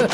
কি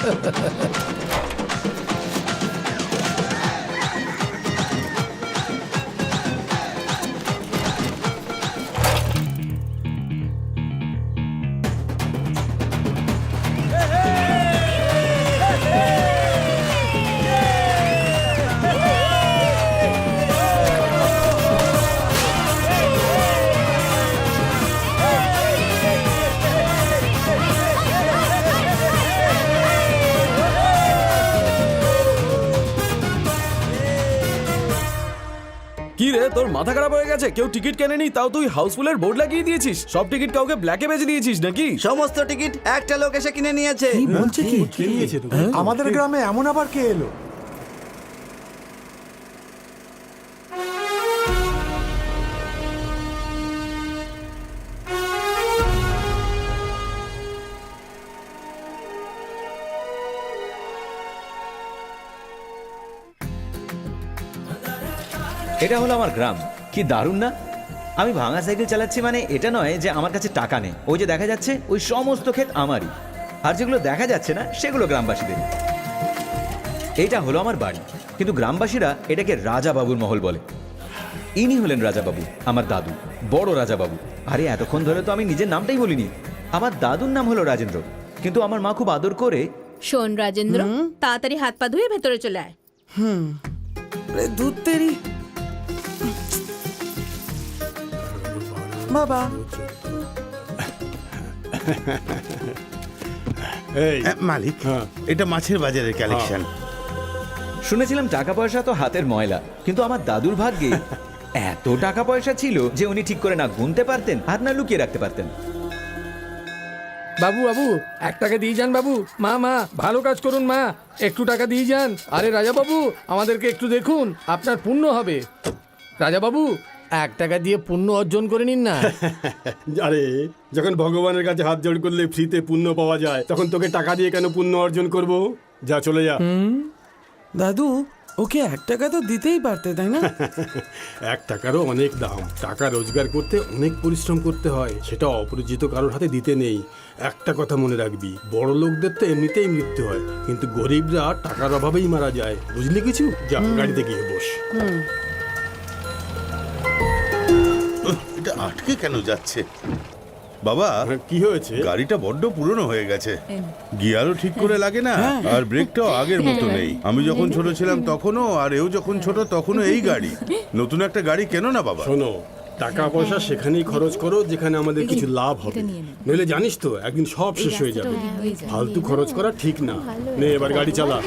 রে, তোর মাথা খারাপ হয়ে গেছে? কেউ টিকিট কেনেনি, তাও তুই হাউসফুলের বোর্ড লাগিয়ে দিয়েছিস। সব টিকিট কাউকে ব্ল্যাকে বেচে দিয়েছিস নাকি? সমস্ত টিকিট একটা লোক এসে কিনে নিয়েছে। বলছে কি? আমাদের গ্রামে এমন আবার কে এলো? এটা হলো আমার গ্রাম। কি দারুণ না? আমি ভাঙা সাইকেল চালাচ্ছি মানে এটা নয় যে আমার কাছে টাকা নেই। ওই যে দেখা যাচ্ছে ওই সমস্ত ক্ষেত আমারই, আর যেগুলো দেখা যাচ্ছে না সেগুলো গ্রামবাসীদের। এইটা হলো আমার বাড়ি, কিন্তু গ্রামবাসীরা এটাকে রাজা বাবুর মহল বলে। ইনি হলেন রাজা বাবু, আমার দাদু, বড় রাজা বাবু। আরে এতক্ষণ ধরে তো আমি নিজের নামটাই বলিনি। আমার দাদুর নাম হলো রাজেন্দ্র, কিন্তু আমার মা খুব আদর করে। শোন রাজেন্দ্র, তাড়াতাড়ি হাত পা ধুয়ে ভেতরে চলে আয়। দুধ তেরি বাবা। মালিক, এটা মাছের বাজারের কালেকশন। শুনেছিলাম টাকা পয়সা তো হাতের ময়লা, কিন্তু আমার দাদুর ভাগ্যে এত টাকা পয়সা ছিল যে উনি ঠিক করে না গুনতে পারতেন আর না লুকিয়ে রাখতে পারতেন। বাবু বাবু 1 টাকা দিয়ে যান বাবু। মা মা ভালো কাজ করুন মা, একটু টাকা দিয়ে যান। আরে রাজা বাবু, আমাদেরকে একটু দেখুন, আপনার পুণ্য হবে। রাজা বাবু 1 টাকা দিয়ে পুণ্য অর্জন করে নিন না। আরে যখন ভগবানের কাছে হাত জোড় করলে ফ্রিতে পুণ্য পাওয়া যায়, তখন তোকে টাকা দিয়ে কেন পুণ্য অর্জন করব? যা চলে যা। দাদু, ওকে 1 টাকা তো দিতেই পারতে, তাই না? 1 টাকারও অনেক দাম। টাকা রোজগার করতে অনেক পরিশ্রম করতে হয়, সেটা অপরিচিত কারোর হাতে দিতে নেই। একটা কথা মনে রাখবি, বড় লোকদের তো এমনিতেই মৃত্যু হয়, কিন্তু গরিবরা টাকার অভাবেই মারা যায়। বুঝলি কিছু? যা গাড়িতে গিয়ে বস। এটা আটকে কেন যাচ্ছে বাবা? কি হয়েছে? গাড়িটা বড্ড পুরনো হয়ে গেছে, গিয়ারও ঠিক করে লাগে না, আর ব্রেকটাও আগের মতো নেই। আমি যখন ছোট ছিলাম তখনও, আর এও যখন ছোট তখনও এই গাড়ি। নতুন একটা গাড়ি কেন না বাবা? শোনো, টাকা পয়সা সেখানেই খরচ করো যেখানে আমাদের কিছু লাভ হবে, নইলে জানিস তো একদিন সব শেষ হয়ে যাবে। ফালতু খরচ করা ঠিক না। নে এবার গাড়ি চালা।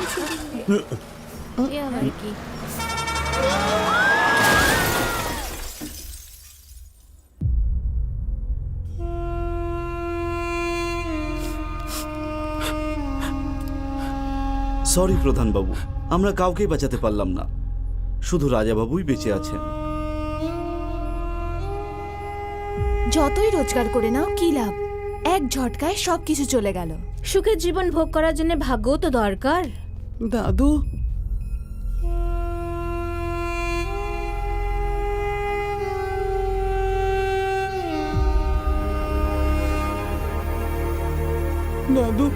সরি প্রধান বাবু, আমরা কাউকেই বাঁচাতে পারলাম না, শুধু রাজা বাবুই বেঁচে আছেন। যতই রোজগার করে নাও কি লাভ, এক ঝটকায় সবকিছু চলে গেল। সুখের জীবন ভোগ করার জন্য ভাগ্যও তো দরকার। দাদু, দাদু,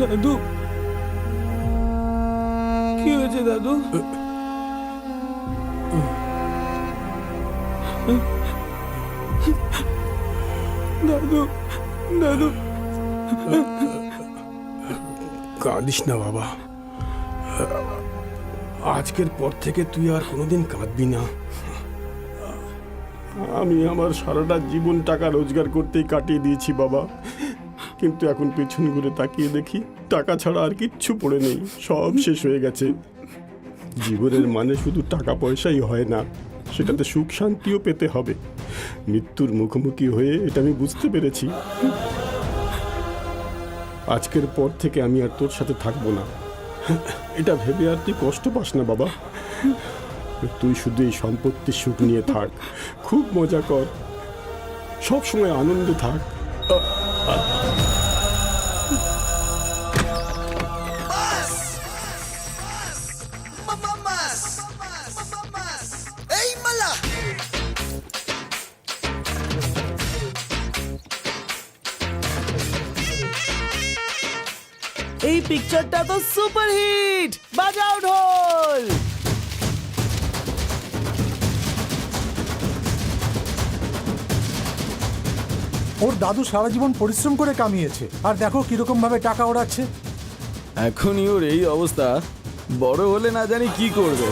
দাদু, কি হয়েছে দাদু? দাদু, দাদু, কাঁদিস না বাবা, আজকের পর থেকে তুই আর কোনোদিন কাঁদবি না। আমি আমার সারাটা জীবন টাকা রোজগার করতেই কাটিয়ে দিয়েছি বাবা, কিন্তু এখন পেছন ঘুরে তাকিয়ে দেখি টাকা ছাড়া আর কিচ্ছু পড়ে নেই, সব শেষ হয়ে গেছে। জীবনের মানে শুধু টাকা পয়সাই হয় না, সেটাতে সুখ শান্তিও পেতে হবে। মৃত্যুর মুখোমুখি হয়ে এটা আমি বুঝতে পেরেছি। আজকের পর থেকে আমি আর তোর সাথে থাকবো না, এটা ভেবে আর তুই কষ্ট পাস না বাবা। তুই শুধু এই সম্পত্তির সুখ নিয়ে থাক, খুব মজা কর, সব সময় আনন্দে থাক। পিকচারটা তো সুপার হিট, বাজাও ঢোল। ওর দাদু সারা জীবন পরিশ্রম করে কামিয়েছে, আর দেখো কিরকম ভাবে টাকা ওড়াচ্ছে। এখনই ওর এই অবস্থা, বড় হলে না জানি কি করবে।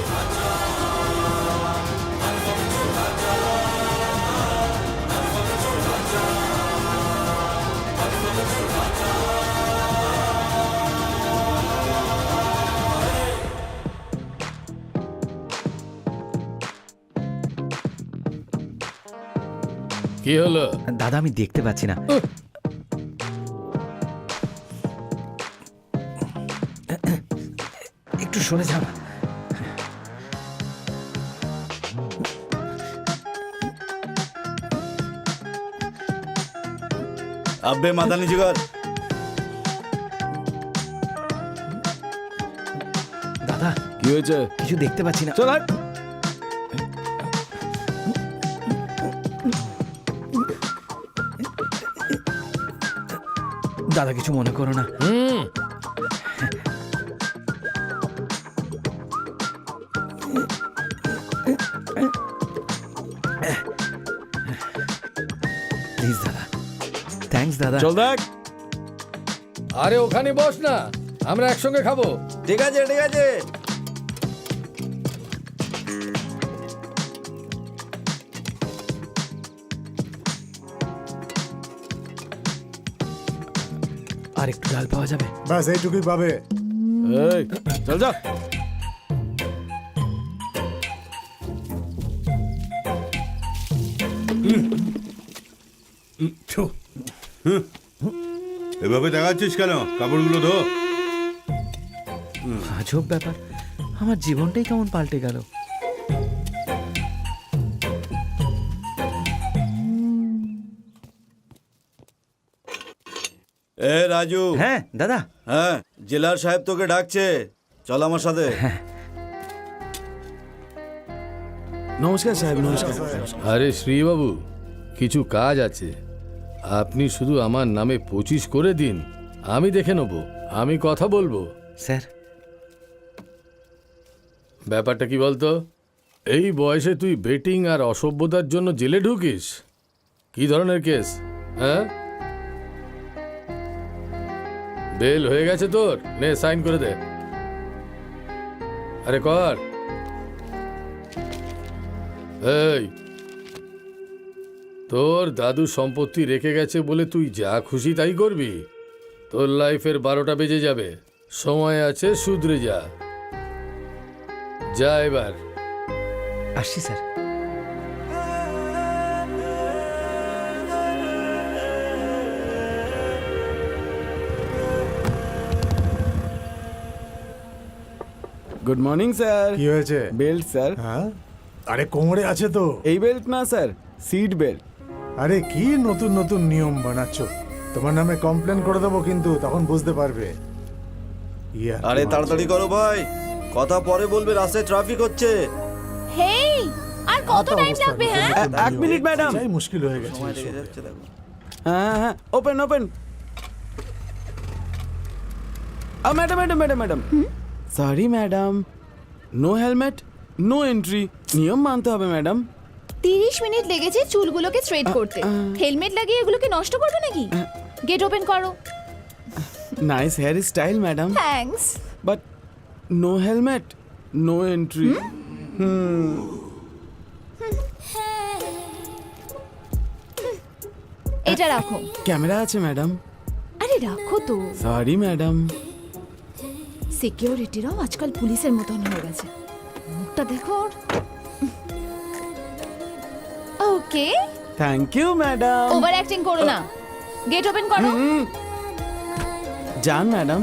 কি হলো? দাদা আমি দেখতে পাচ্ছি না। একটু সরে যাও না। আব্বে মাথা নিচু কর। দাদা কি হয়েছে? কিছু দেখতে পাচ্ছি না। চল হাট। দাদা কিছু মনে করো না। প্লিজ দাদা, থ্যাঙ্কস দাদা। চল দেখ। আরে ওখানে বস না, আমরা একসঙ্গে খাবো। ঠিক আছে ঠিক আছে। আর একটু ডাল পাওয়া যাবে? ব্যাস এইটুকুই পাবে। এই চল যা। এভাবে দেখাচ্ছিস কেন? কাপড়গুলো ধো। আজব ব্যাপার, আমার জীবনটাই কেমন পাল্টে গেল। এ রাজু। হ্যাঁ দাদা। হ্যাঁ, জেলার সাহেব তোকে ডাকছে, চল আমার সাথে। নমস্কার সাহেব, নমস্কার। আরে শ্রীবাবু, কিছু কাজ আছে, আপনি শুধু আমার নামে 25 করে দিন, আমি দেখে নেব, আমি কথা বলবো। স্যার ব্যাপারটা কি বলতো? এই বয়সে তুই বেটিং আর অসভ্যতার জন্য জেলে ঢুকিস? কি ধরনের কেস? হ্যাঁ, বেল হয়ে গেছে তোর, নে সাইন করে দে। আরে কর। এই, তোর দাদু সম্পত্তি রেখে গেছে বলে তুই যা খুশি তাই করবি? তোর লাইফের 12টা বেজে যাবে, সময় আছে, শুধরে যা। যা এবার। আসছি স্যার। Good morning sir. কি হয়েছে? Belt sir. হ্যাঁ, আরে কোমরে আছে তো। এই বেল্ট না স্যার, সিট বেল্ট। আরে কি নতুন নতুন নিয়ম বানাচ্ছ? তোমার নামে কমপ্লেন করে দেবো, কিন্তু তখন বুঝতে পারবে। ইয়া, আরে তাড়াতাড়ি করো ভাই, কথা পরে বলবে, রাস্তায় ট্রাফিক হচ্ছে। হেই, আর কত টাইম লাগবে? হ্যাঁ, এক মিনিট ম্যাডাম। যাই মুশকিল হয়ে গেছে। সময় লেগে যাচ্ছে দেখো। হ্যাঁ হ্যাঁ, open open. Madam madam madam madam, sorry madam, no helmet no entry. নিয়ম মানতে হবে ম্যাডাম। 30 মিনিট লেগেছে চুলগুলোকে স্ট্রেট করতে, হেলমেট লাগিয়ে এগুলোকে নষ্ট করবে নাকি? গেট ওপেন করো। Nice hair style madam, thanks. But no helmet no entry. এটা রাখো। ক্যামেরা আছে ম্যাডাম। আরে রাখো তো। Sorry madam. সিকিউরিটিরাও আজকাল পুলিশের মতন হয়ে গেছে, মুখটা দেখো। Okay, thank you madam. Over acting করো না। গেট ওপেন করো। যান ম্যাডাম।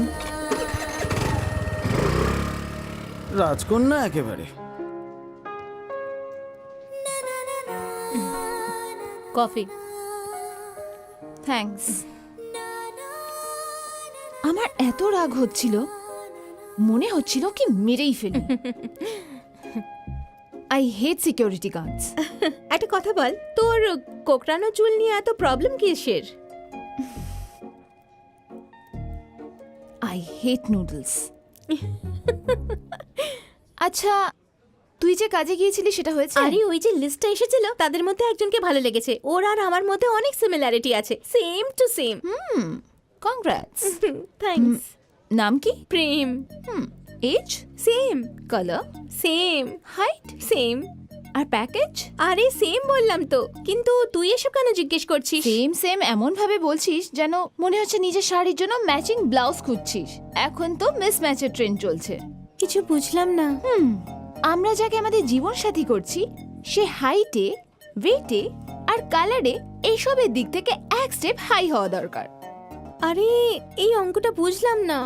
রাজকন্যা একেবারে। কফি। থ্যাঙ্কস। আমার এত রাগ হচ্ছিল, মনে হচ্ছিল কি মেরেই ফেলি। I hate security guards. একটা কথা বল, তোর কোকড়ানো চুল নিয়ে এত প্রবলেম কিসের? I hate noodles. আচ্ছা, তুই যে কাজে গিয়েছিলি সেটা হয়েছে? আরে ওই যে লিস্টটা এসেছিল তাদের মধ্যে একজনকে ভালো লেগেছে, ওর আর আমার মধ্যে অনেক সিমিলারিটি আছে, same to same. Congrats. Thanks. নাম কি? Prem. Age? Same. Colour? Same. Height? Same. আর প্যাকেজ? আরে সেম বললাম তো, কিন্তু তুই এসব কেন জিজ্ঞেস করছিস? সেম সেম এমন ভাবে বলছিস যেন মনে হচ্ছে নিজের শাড়ির জন্য ম্যাচিং ব্লাউজ খুঁজছিস। এখন তো মিস ম্যাচের ট্রেন্ড চলছে। কিছু বুঝলাম না। আমরা যাকে আমাদের জীবন সাথী করছি সে হাইটে, ওয়েটে আর কালারে এইসবের দিক থেকে এক স্টেপ হাই হওয়া দরকার। আরে এই অঙ্কটা বুঝলাম না।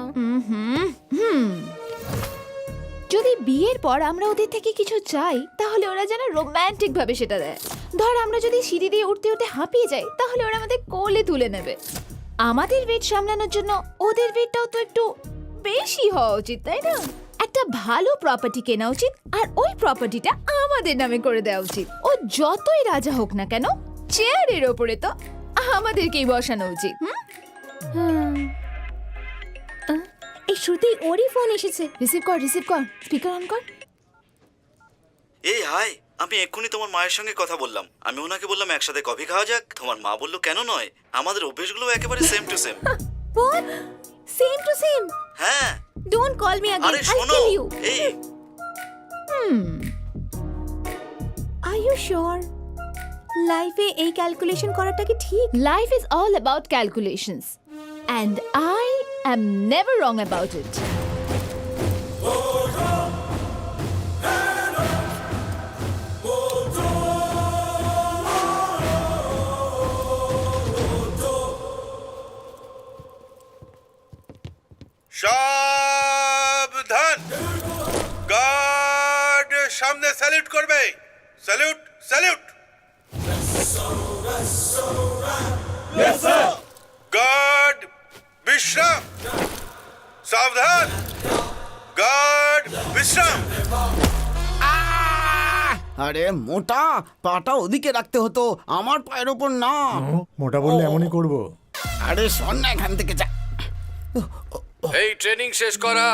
যদি বিয়ের পর আমরা ওদের থেকে কিছু চাই তাহলে ওরা যেন রোমান্টিক ভাবে সেটা দেয়। ধর আমরা যদি সিঁড়ি দিয়ে উঠতে উঠতে হাঁপিয়ে যাই তাহলে ওরা আমাদের কোলে তুলে নেবে। আমাদের ওয়েট সামলানোর জন্য ওদের ওয়েটটাও তো একটু বেশি হওয়া উচিত, তাই না? একটা ভালো প্রপার্টি কেনা উচিত আর ওই প্রপার্টিটা আমাদের নামে করে দেওয়া উচিত। ও যতই রাজা হোক না কেন চেয়ারের ওপরে তো আমাদেরকেই বসানো উচিত। এই শ্রুতি, ওরই ফোন এসেছে। রিসিভ কর, রিসিভ কর, স্পিকার অন কর। এই হাই, আমি এক্ষুনি তোমার মায়ের সঙ্গে কথা বললাম। আমি ওনাকে বললাম একসাথে কফি খাওয়া যাক। তোমার মা বললো কেন নয়, আমাদের অভ্যেসগুলো একেবারে same to same. What? Same to same. হ্যাঁ, Don't call me again. আরে I'll শোনো, kill you. এই Are you sure? লাইফে এই ক্যালকুলেশন করাটা কি ঠিক? Life is all about calculations and I am never wrong about it. সাবধান, গার্ড সামনে স্যালুট করবে। Salute, salute. গার্ড বিশ্রাম। সাবধান, গার্ড বিশ্রাম। আরে মোটা, পাটা ওদিকে রাখতে হতো, আমার পায়ের ওপর না। মোটা বললে এমনই করব। আরে শোন না, এখান থেকে যা। এই ট্রেনিং শেষ করা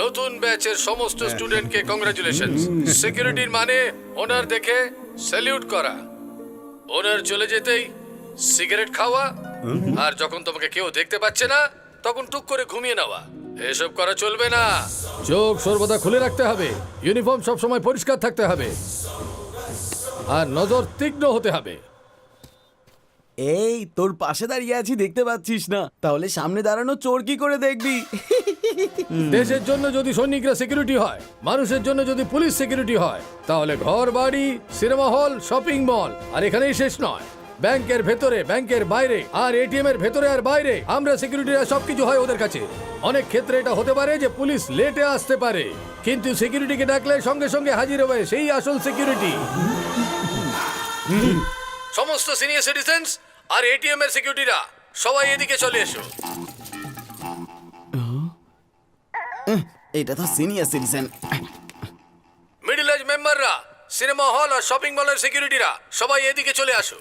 নতুন ব্যাচের সমস্ত স্টুডেন্টকে কংগ্রাচুলেশন। সিকিউরিটির মানে ওনার দেখে স্যালিউট করা, ওনার চলে যেতেই সিগারেট খাওয়া, আর যখন তোমাকে কেউ দেখতে পাচ্ছে না তখন টুক করে ঘুমিয়ে নেওয়া, এসব করা চলবে না। চোখ সর্বদা খুলে রাখতে হবে, ইউনিফর্ম সব সময় পরিষ্কার থাকতে হবে, আর নজর তীক্ষ্ণ হতে হবে। এই তোর পাশে দাঁড়িয়ে আছি, দেখতে পাচ্ছিস না? তাহলে সামনে দাঁড়ানো চোর কি করে দেখবি? দেশের জন্য যদি সৈনিকরা সিকিউরিটি হয়, মানুষের জন্য যদি পুলিশ সিকিউরিটি হয়, তাহলে ঘর বাড়ি, সিনেমা হল, শপিং মল আর এখানেই শেষ নয়। ব্যাংকের ভেতরে, ব্যাংকের বাইরে আর এটিএম এর ভেতরে আর বাইরে আমরা সিকিউরিটিরা সবকিছু হয় ওদের কাছে। অনেক ক্ষেত্রে এটা হতে পারে যে পুলিশ লেটে আসতে পারে, কিন্তু সিকিউরিটিকে ডাকলে সঙ্গে সঙ্গে হাজির হবে সেই আসল সিকিউরিটি। সমস্ত সিনিয়র সিটিজেন্স আর এটিএম এর সিকিউরিটিরা সবাই এদিকে চলে এসো। এটা তো সিনিয়র সিটিজেন। মিডল এজ মেম্বাররা, সিনেমা হল আর শপিং মলের সিকিউরিটিরা সবাই এদিকে চলে আসো।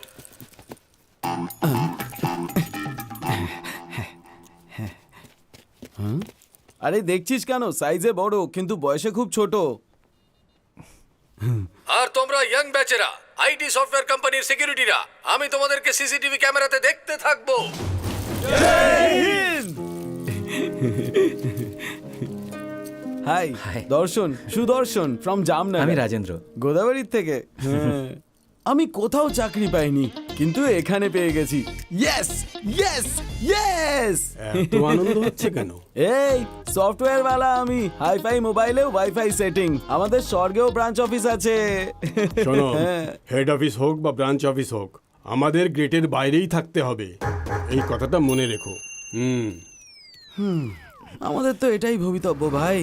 আরে দেখছিস কেন, সাইজে বড় কিন্তু বয়সে খুব ছোট। আর তোমরা ইয়াং ব্যাচেরা, আইটি সফটওয়্যার কোম্পানির সিকিউরিটিরা, আমি তোমাদেরকে সিসিটিভি ক্যামেরাতে দেখতে থাকবো। হাই, দর্শন, সুদর্শন ফ্রম জামনগর। আমি রাজেন্দ্র। গোদাবরীর থেকে। হ্যাঁ। আমি কোথাও চাকরি পাইনি, কিন্তু এখানে পেয়ে গেছি। Yes, yes, yes. এত আনন্দ হচ্ছে কেন? এই সফটওয়্যার वाला আমি, হাইফাই মোবাইলেও ওয়াইফাই সেটিং। আমাদের স্বর্গেও ব্রাঞ্চ অফিস আছে। শোনো, হ্যাঁ। হেড অফিস হোক বা ব্রাঞ্চ অফিস হোক, আমাদের গেটের বাইরেই থাকতে হবে, এই কথাটা মনে রেখো। আমাদের তো এটাই ভবিতব্য ভাই।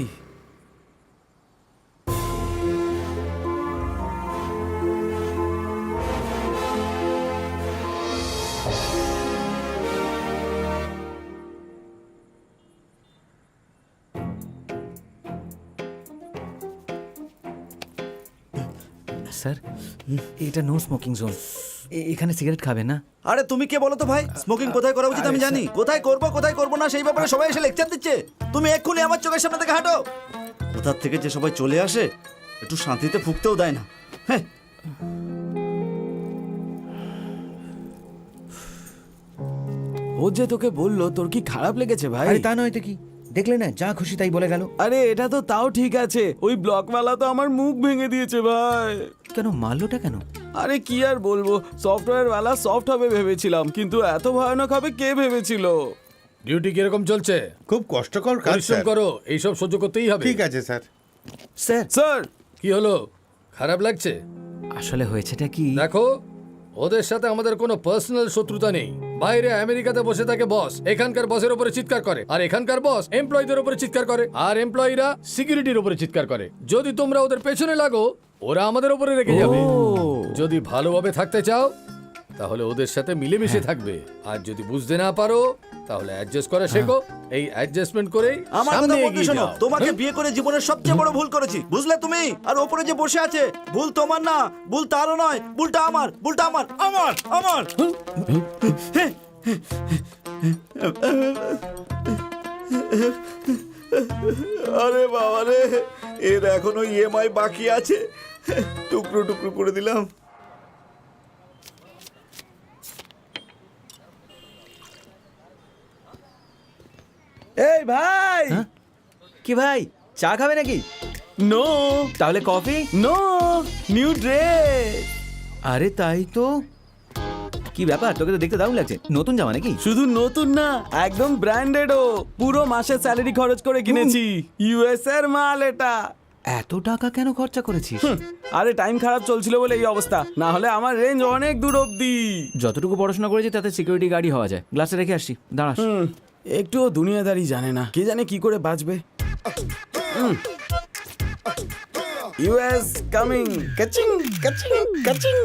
স্যার, এটা নো স্মোকিং জোন। এখানে সিগারেট খাবে না? আরে তুমি কে বলো তো ভাই, স্মোকিং কোথায় করা উচিত আমি জানি, কোথায় করব না সেই ব্যাপারে সবাই এসে লেকচার দিচ্ছে। তুমি এক্ষুনি আমার চোখের সামনে থেকে হাঁটো। কোথার থেকে যে সবাই চলে আসে, একটু শান্তিতে ফুঁকতেও দেয় না। হ্যাঁ, ও যে তোকে বললো, তোর কি খারাপ লেগেছে ভাই? আরে তা নয় তো কি, দেখলে না যা খুশি তাই বলে গেল। আরে এটা তো তাও ঠিক আছে, ওই ব্লকওয়ালা তো আমার মুখ ভেঙে দিয়েছে ভাই। কেন মারলোটা কেন? আরে কি আর বলবো, সফটওয়্যার ওয়ালা সফট হবে ভেবেছিলাম, কিন্তু এত ভয়ানক হবে কে ভেবেছিল। ডিউটি কিরকম চলছে? খুব কষ্টকর কাজ পরিশ্রম স্যার। করো, এইসব সহ্য করতেই হবে। ঠিক আছে স্যার। স্যার স্যার, কি হলো, খারাপ লাগছে? আসলে হয়েছেটা কি, দেখো, ওদের সাথে আমাদের কোনো পার্সোনাল শত্রুতা নেই। বাইরে আমেরিকাতে বসে থাকে বস, এখানকার বসের উপরে চিৎকার করে, আর এখানকার বস এমপ্লয়ীদের উপরে চিৎকার করে, আর এমপ্লয়িরা সিকিউরিটির উপরে চিৎকার করে। যদি তোমরা ওদের পেছনে লাগো, ওরা আমাদের উপরে রেগে যাবে। যদি ভালোভাবে থাকতে চাও তাহলে ওদের সাথে মিলেমিশে থাকবে, আর যদি বুঝতে না পারো তাহলে অ্যাডজাস্ট করা শেখো। এই অ্যাডজাস্টমেন্ট করেই আমার সামনে কথা বলতে এগিয়ে শোনো, যাও। তোমাকে বিয়ে করে জীবনের সবচেয়ে বড় ভুল করেছি, বুঝলে তুমি? আর ওপরে যে বসে আছে, ভুল তোমার না, ভুল তারও নয়, ভুলটা আমার, ভুলটা আমার, আমার আমার। আরে বাবা রে, এর এখনো ইএমআই বাকি আছে, টুকরো টুকরো করে দিলাম। এই ভাই, কি ভাই চা খাবে নাকি? নো তাহলে কফি? No, new dress. আরে তাই তো, কি ব্যাপার, তোকে তো দেখতে দারুণ লাগছে। নতুন জামা নাকি? শুধু নতুন না, একদম ব্র্যান্ডেডও, পুরো মাসের স্যালারি খরচ করে কিনেছি, ইউএস এর মাল এটা। এত টাকা কেন খরচা করেছিস? আরে টাইম খারাপ চলছিল বলে এই অবস্থা, না হলে আমার রেঞ্জ অনেক দূর অব্দি। যতটুকু পড়াশোনা করেছি তাতে সিকিউরিটি গার্ডই হওয়া যায়। গ্লাসে রেখে আসছি, দাঁড়াস। একটুও দুনিয়াদারি জানে না, কে জানে কি করে বাঁচবে। ইউএস কামিং, কাচিং কাচিং কাচিং।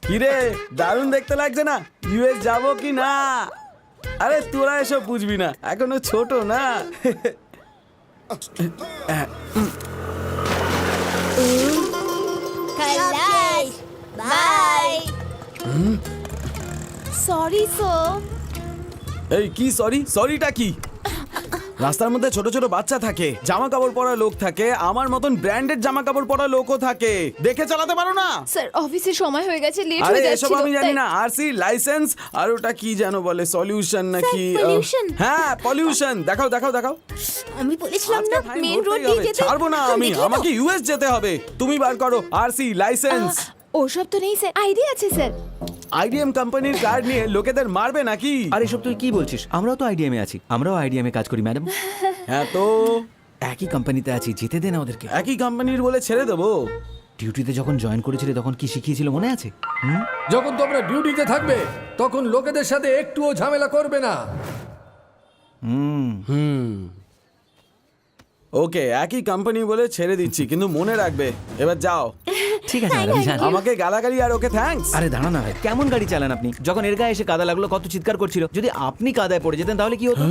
কিরে, দারুণ দেখতে লাগছে না? ইউএস যাব কি না? আরে তোরা এসব বুঝবি না, এখনো ছোট না। বাই। Sorry so. এই কি সরি, সরিটা কি? রাস্তার মধ্যে ছোট ছোট বাচ্চা থাকে, জামা কাপড় পরা লোক থাকে, আমার মতন ব্র্যান্ডেড জামা কাপড় পরা লোকও থাকে, দেখে চালাতে পারো না? স্যার অফিসে সময় হয়ে গেছে, লেট আরে হয়ে এসব যাচ্ছিল। আমি জানি না। আরসি লাইসেন্স আর ওটা কি যেন বলে, সলিউশন নাকি? pollution? হ্যাঁ পলিউশন। দেখাও দেখাও দেখাও। আমি বলেছিলাম না আজকে fine মেন রোড ভরতেই দিয়ে হবে, যেতে। ছাড়বো না আমি, দেখলে তো? আমাকে ইউএস যেতে হবে। তুমি বার করো আরসি লাইসেন্স। ওসব তো নেই স্যার, আইডিয়া আছে স্যার। আইডিএম কোম্পানির কার্ড নিয়ে লোকেদের মারবে নাকি? আর এসব তুই কি বলছিস? আমরাও তো আইডিএমে আছি, আমরাও আইডিএমে কাজ করি ম্যাডাম। হ্যাঁ তো একই কোম্পানিতে আছি, যেতে দে না ওদেরকে। একই কোম্পানির বলে ছেড়ে দেবো? ডিউটিতে যখন জয়েন করেছিলে তখন কি শিখিয়েছিল মনে আছে? যখন তোমরা ডিউটিতে থাকবে তখন লোকেদের সাথে একটুও ঝামেলা করবে না। ওকে, একই কোম্পানি বলে ছেড়ে দিচ্ছি, কিন্তু মনে রাখবে এবার যাও। ঠিক আছে ম্যাডাম, যান। আমাকে গালাগালি আর ওকে থ্যাঙ্কস। আরে দাঁড়ান না ভাই, কেমন গাড়ি চালান আপনি? যখন এর গায়ে এসে কাদা লাগলো কত চিৎকার করছিল। যদি আপনি কাদায় পড়ে যেতেন তাহলে কি হতো?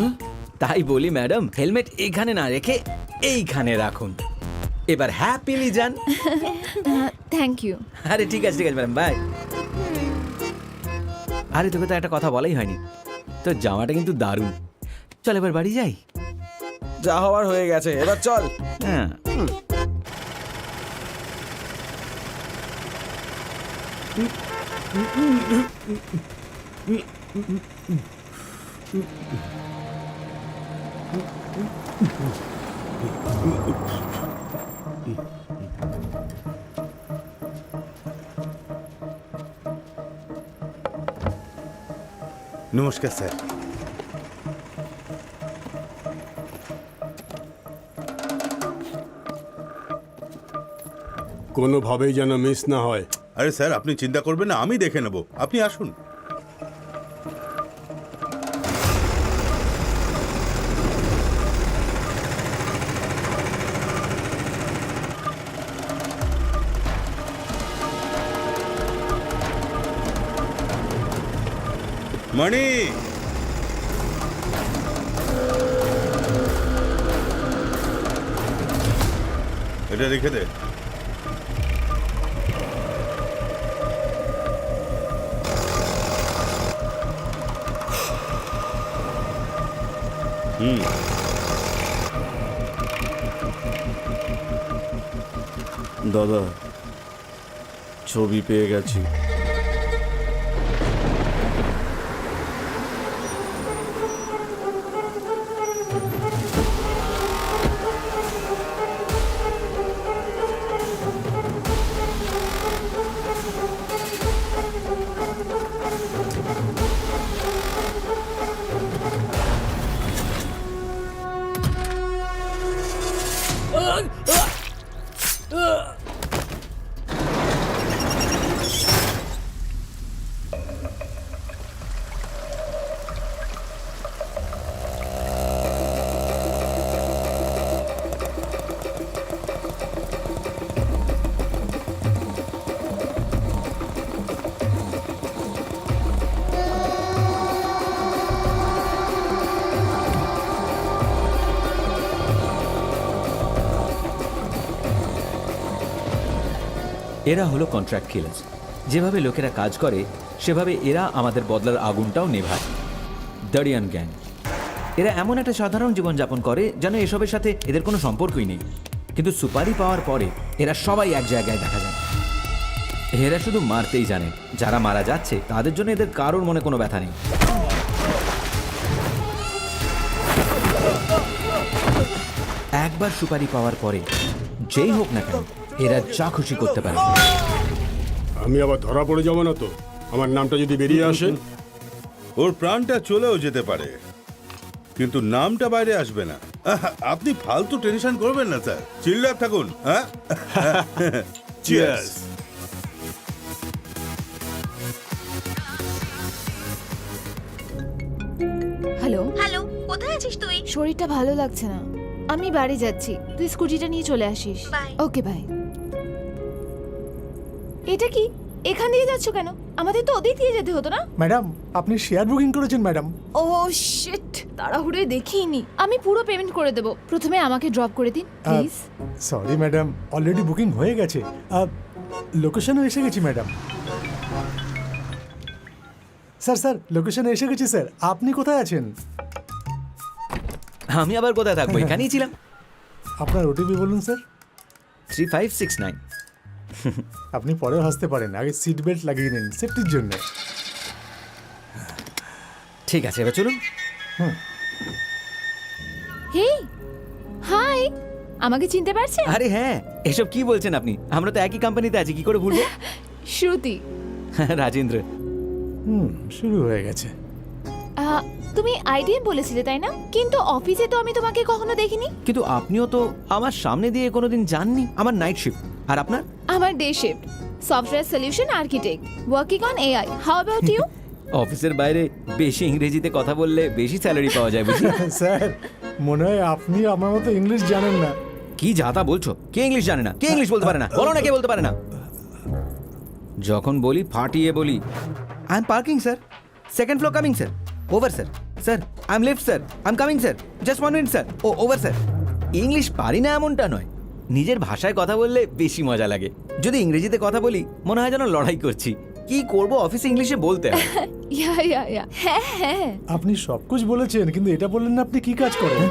তাই বলি ম্যাডাম, হেলমেট এখানে না রেখে এইখানে রাখুন। এবার হ্যাপিলি যান। Thank you. আরে ঠিক আছে ম্যাডাম, বাই। আরে তোকে তো একটা কথা বলাই হয়নি, তোর জামাটা কিন্তু দারুণ। চল এবার বাড়ি যাই। যা হওয়ার হয়ে গেছে, এবার চল। হ্যাঁ। নমস্কার স্যার। কোনোভাবেই যেন মিস না হয়। আরে স্যার আপনি চিন্তা করবেন না, আমি দেখে নেব, আপনি আসুন। মণি, এটা রেখে দে। দাদা ছবি পেয়ে গেছি। এরা হলো কন্ট্রাক্ট কিলার্স। যেভাবে লোকেরা কাজ করে সেভাবে এরা আমাদের বদলার আগুনটাও নেভায়। দারিয়ান গ্যাং এরা এমন একটা সাধারণ জীবনযাপন করে যেন এসবের সাথে এদের কোনো সম্পর্কই নেই, কিন্তু সুপারি পাওয়ার পরে এরা সবাই এক জায়গায় দেখা যায়। এরা শুধু মারতেই জানে, যারা মারা যাচ্ছে তাদের জন্য এদের কারোর মনে কোনো ব্যথা নেই। একবার সুপারি পাওয়ার পরে যেই হোক না কেন এরা যা খুশি করতে পারে। আমি আবার ধরা পড়ে যাবো না তো? আমার নামটা যদি বেরিয়ে আসে? ওর প্রাণটা চলেও যেতে পারে, কিন্তু নামটা বাইরে আসবে না। আপনি ফালতু টেনশন করবেন না স্যার, চিল্লার থাকুন। হ্যাঁ, চিয়ার্স। হ্যালো, হ্যালো, কোথায় আছিস তুই? শরীরটা ভালো লাগছে না, আমি বাড়ি যাচ্ছি, তুই স্কুটিটা নিয়ে চলে আসিস। Bye. Okay bye. এটা কি, এখান দিয়ে যাচ্ছ কেন? আমাদের তো ওদিক দিয়ে যেতে হতো না? ম্যাডাম আপনি শেয়ার বুকিং করেছেন ম্যাডাম। ও শিট, তাড়াহুড়োয় দেখিনি। আমি পুরো পেমেন্ট করে দেবো, প্রথমে আমাকে ড্রপ করে দিন please. Sorry madam, already booking হয়ে গেছে। লোকেশনও এসে গেছি ম্যাডাম। স্যার লোকেশনে এসে গেছি স্যার, আপনি কোথায় আছেন? আমি আবার কোথায় থাকবো, এখানেই ছিলাম। আপনার ওটিপি বলুন স্যার। 3569। আপনি পরেও হাসতে পারেন, আগে সিট বেল্ট লাগিয়ে নিন সেফটির জন্য। ঠিক আছে, এবার চলুন। হেই, হাই, আমাকে চিনতে পারছেন? আরে হ্যাঁ, এসব কি বলছেন আপনি? আমরা তো একই কোম্পানিতে আছি, কি করে ভুলবো? শ্রুতি। রাজেন্দ্র। শুরু হয়ে গেছে। তুমি আইডিএম বলেছিলে তাই না? কিন্তু অফিসে তো আমি তোমাকে কখনো দেখিনি। কিন্তু আপনিও তো আমার সামনে দিয়ে কোনোদিন যাননি। আমার নাইট শিফট, আর আপনার? আমার day shift, software solution architect, working on AI. How about you? অফিসের বাইরে বেশি ইংরেজিতে কথা বললে বেশি স্যালারি পাওয়া যায় বুঝি? স্যার মনে হয় আপনি আমার মতো ইংলিশ জানেন না। কি যাতা বলছো? কে ইংলিশ জানে না? কে ইংলিশ বলতে পারে না? বলো না কে বলতে পারে না। যখন বলি ফাটিয়ে বলি। I am parking sir, second floor coming sir, over sir, sir I am lift sir, I am coming sir, just 1 minute sir, ও ওভার স্যার। ইংলিশ পারি না এমনটা নয়, নিজের ভাষায় কথা বললে বেশি মজা লাগে। যদি ইংরেজিতে কথা বলি মনে হয় যেন লড়াই করছি। কি করব, অফিসে ইংলিশে বলতে হয়। ইয়া হ্যাঁ হ্যাঁ। আপনি সব কিছু বলেছেন, কিন্তু এটা বললেন না আপনি কি কাজ করেন।